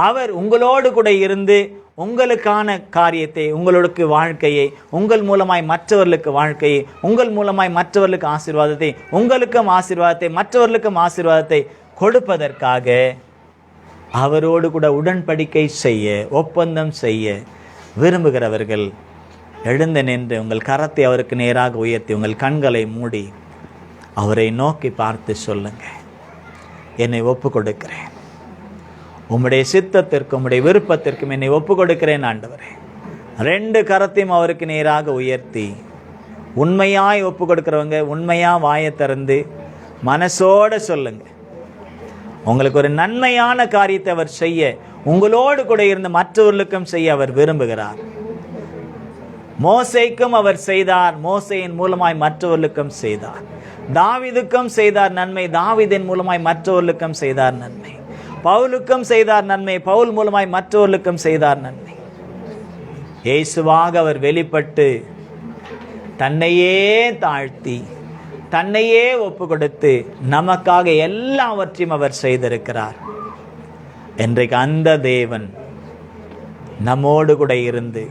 அவர் உங்களோடு கூட இருந்து உங்களுக்கான காரியத்தை, உங்களுக்கு வாழ்க்கையை, உங்கள் மூலமாய் மற்றவர்களுக்கு வாழ்க்கையை, உங்கள் மூலமாய் மற்றவர்களுக்கு ஆசீர்வாதத்தை, உங்களுக்கும் ஆசீர்வாதத்தை, மற்றவர்களுக்கும் ஆசீர்வாதத்தை கொடுப்பதற்காக அவரோடு கூட உடன்படிக்கை செய்ய, ஒப்பந்தம் செய்ய விரும்புகிறவர்கள் எழுந்து நின்று உங்கள் கரத்தை அவருக்கு நேராக உயர்த்தி உங்கள் கண்களை மூடி அவரை நோக்கி பார்த்து சொல்லுங்க, என்னை ஒப்பு கொடுக்கிறேன், உம்முடைய சித்தத்திற்கும் உம்முடைய விருப்பத்திற்கும் என்னை ஒப்பு கொடுக்கிறேன் ஆண்டவரே. 2 கரத்தையும் அவருக்கு நேராக உயர்த்தி உண்மையாய் ஒப்பு கொடுக்கிறவங்க உண்மையா வாயை திறந்து மனசோட சொல்லுங்க. உங்களுக்கு ஒரு நன்மையான காரியத்தை அவர் செய்ய, உங்களோடு கூட இருந்து மற்றவர்களுக்கும் செய்ய அவர் விரும்புகிறார். மோசேக்கும் அவர் செய்தார், மோசேயின் மூலமாய் மற்றவர்களுக்கும் செய்தார். தாவீதுக்கும் செய்தார் நன்மை, தாவீதின் மூலமாய் மற்றவர்களுக்கும் செய்தார் நன்மை. பவுலுக்கும் செய்தார் நன்மை, பவுல் மூலமாய் மற்றவர்களுக்கும் செய்தார் நன்மை. இயேசுவாக அவர் வெளிப்பட்டு தன்னையே தாழ்த்தி தன்னையே ஒப்பு கொடுத்து நமக்காக எல்லாவற்றையும் அவர் செய்திருக்கிறார். இன்றைக்கு அந்த தேவன் நம்மோடு கூட இருந்து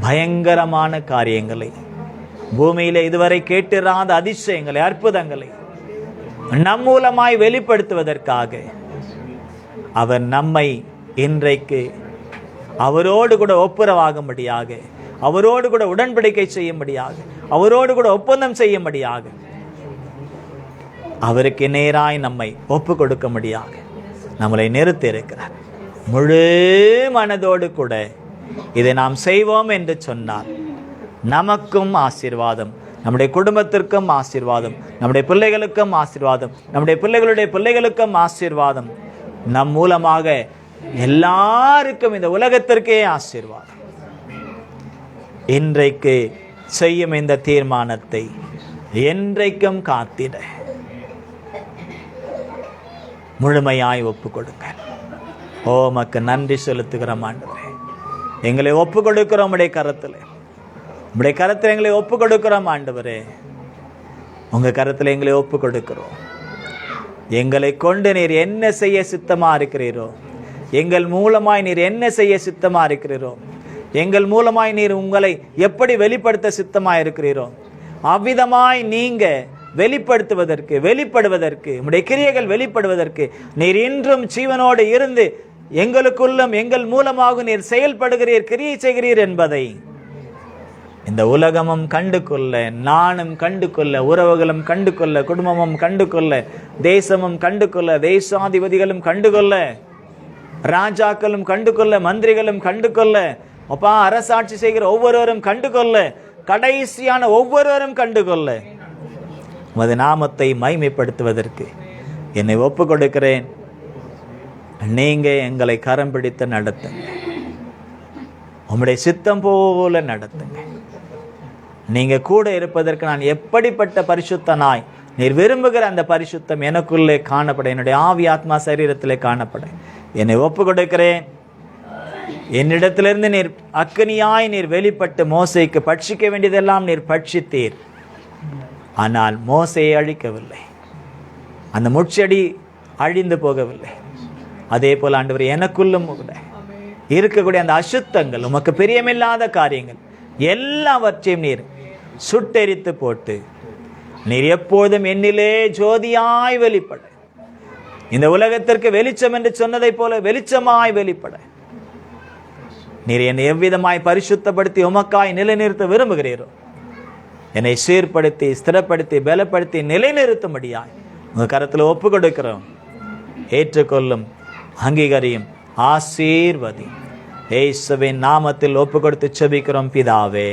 பயங்கரமான காரியங்களை, பூமியில இதுவரை கேட்டிராத அதிசயங்களை, அற்புதங்களை நம் மூலமாய் வெளிப்படுத்துவதற்காக அவர் நம்மை இன்றைக்கு அவரோடு கூட ஒப்புரவாகும்படியாக, அவரோடு கூட உடன்படிக்கை செய்யும்படியாக, அவரோடு கூட ஒப்பந்தம் செய்யும்படியாக, அவருக்கு நேராய் நம்மை ஒப்பு கொடுக்கும்படியாக நம்மளை நிறுத்தி இருக்கிறார். முழு மனதோடு கூட இதை நாம் செய்வோம் என்று சொன்னால் நமக்கும் ஆசீர்வாதம், நம்முடைய குடும்பத்திற்கும் ஆசீர்வாதம், நம்முடைய பிள்ளைகளுக்கும் ஆசீர்வாதம், நம்முடைய பிள்ளைகளுடைய பிள்ளைகளுக்கும் ஆசீர்வாதம், நம் மூலமாக எல்லாருக்கும், இந்த உலகத்திற்கே ஆசீர்வாதம். இன்றைக்கு செய்யும் இந்த தீர்மானத்தை என்றைக்கும் காத்திட முழுமையாய் ஒப்பு கொடுங்க. உமக்கு நன்றி செலுத்துகிறோம் ஆண்டவரே. எங்களை ஒப்பு கொடுக்கிறோம் உடைய கரத்தில், உடைய கரத்தில் எங்களை ஒப்பு கொடுக்கிறோம் ஆண்டவரே. உங்க கரத்தில் எங்களை ஒப்பு கொடுக்கிறோம். எங்களை கொண்டு நீர் என்ன செய்ய சித்தமா இருக்கிறீரோ, எங்கள் மூலமாய் நீர் என்ன செய்ய சித்தமா இருக்கிறீரோ, எங்கள் மூலமாய் நீர் உங்களை எப்படி வெளிப்படுத்த சித்தமா இருக்கிறீரோ, அவ்விதமாய் நீங்க வெளிப்படுவதற்கு உம்முடைய கிரியைகள் வெளிப்படுவதற்கு நீர் இன்றும் ஜீவனோடு இருந்து எங்களுக்குள்ளும் எங்கள் மூலமாக நீர் செயல்படுகிறீர், கிரியை செய்கிறீர் என்பதை இந்த உலகமும் கண்டு கொள்ள, நானும் கண்டு கொள்ள, உறவுகளும் கண்டு கொள்ள, குடும்பமும் கண்டு கொள்ள, தேசமும் கண்டு கொள்ள, தேசாதிபதிகளும் கண்டு கொள்ள, ராஜாக்களும் கண்டு கொள்ள, மந்திரிகளும் கண்டு கொள்ள, அப்பா அரசாட்சி செய்கிற ஒவ்வொருவரும் கண்டு கொள்ள, கடைசியான ஒவ்வொருவரும் கண்டு கொள்ள, உமது நாமத்தை மகிமைப்படுத்துவதற்கு என்னை ஒப்பு கொடுக்கிறேன். நீங்க எங்களை கரம் பிடித்து நடத்துங்க, உம்முடைய சித்தம் போல நடத்துங்க. நீங்க கூட இருப்பதற்கு நான் எப்படிப்பட்ட பரிசுத்தனாய் நீர் விரும்புகிற அந்த பரிசுத்தம் எனக்குள்ளே காணப்பட, என்னுடைய ஆவி ஆத்மா சரீரத்திலே காணப்பட என்னை ஒப்பு கொடுக்கிறேன். என்னிடத்திலிருந்து நீர் அக்கினியாய் நீர் வெளிப்பட்டு மோசேக்கு பட்சிக்க வேண்டியதெல்லாம் நீர் பட்சித்தீர். ஆனால் மோசேயை அழிக்கவில்லை, அந்த முட்செடி அழிந்து போகவில்லை. அதே போல ஆண்டவர் எனக்குள்ளும் கூட இருக்கக்கூடிய அந்த அசுத்தங்கள், உமக்கு பிரியமில்லாத காரியங்கள் எல்லாவற்றையும் நீர் சுட்டெரித்து போட்டு நீர் எப்போதும் என்னிலே ஜோதியாய் வெளிப்பட, இந்த உலகத்திற்கு வெளிச்சம் என்று சொன்னதை போல வெளிச்சமாய் வெளிப்பட நீர் என்னை எவ்விதமாய் பரிசுத்தப்படுத்தி உமக்காய் நிலைநிறுத்த விரும்புகிறீரோ, என்னை சீர்படுத்தி ஸ்திரப்படுத்தி பலப்படுத்தி நிலைநிறுத்தும்படியாய் உங்க கரத்தில் ஒப்பு கொடுக்கிறோம். ஏற்றுக்கொள்ளும், அங்கீகரியும், ஆசீர்வதி. இயேசுவின் நாமத்தில் ஒப்பு கொடுத்து செபிக்கிறோம் பிதாவே,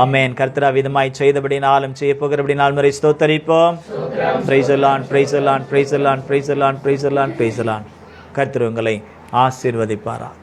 ஆமென். கர்த்தரா விதமாய் செய்தபடினாலும் செய்ய போகிறபடினாலும் முறை ஸ்தோத்தரிப்போம். Praise the Lord, praise the Lord, praise the Lord, praise the Lord, praise the Lord, praise the Lord. கர்த்தர் உங்களை ஆசீர்வதிப்பாராக.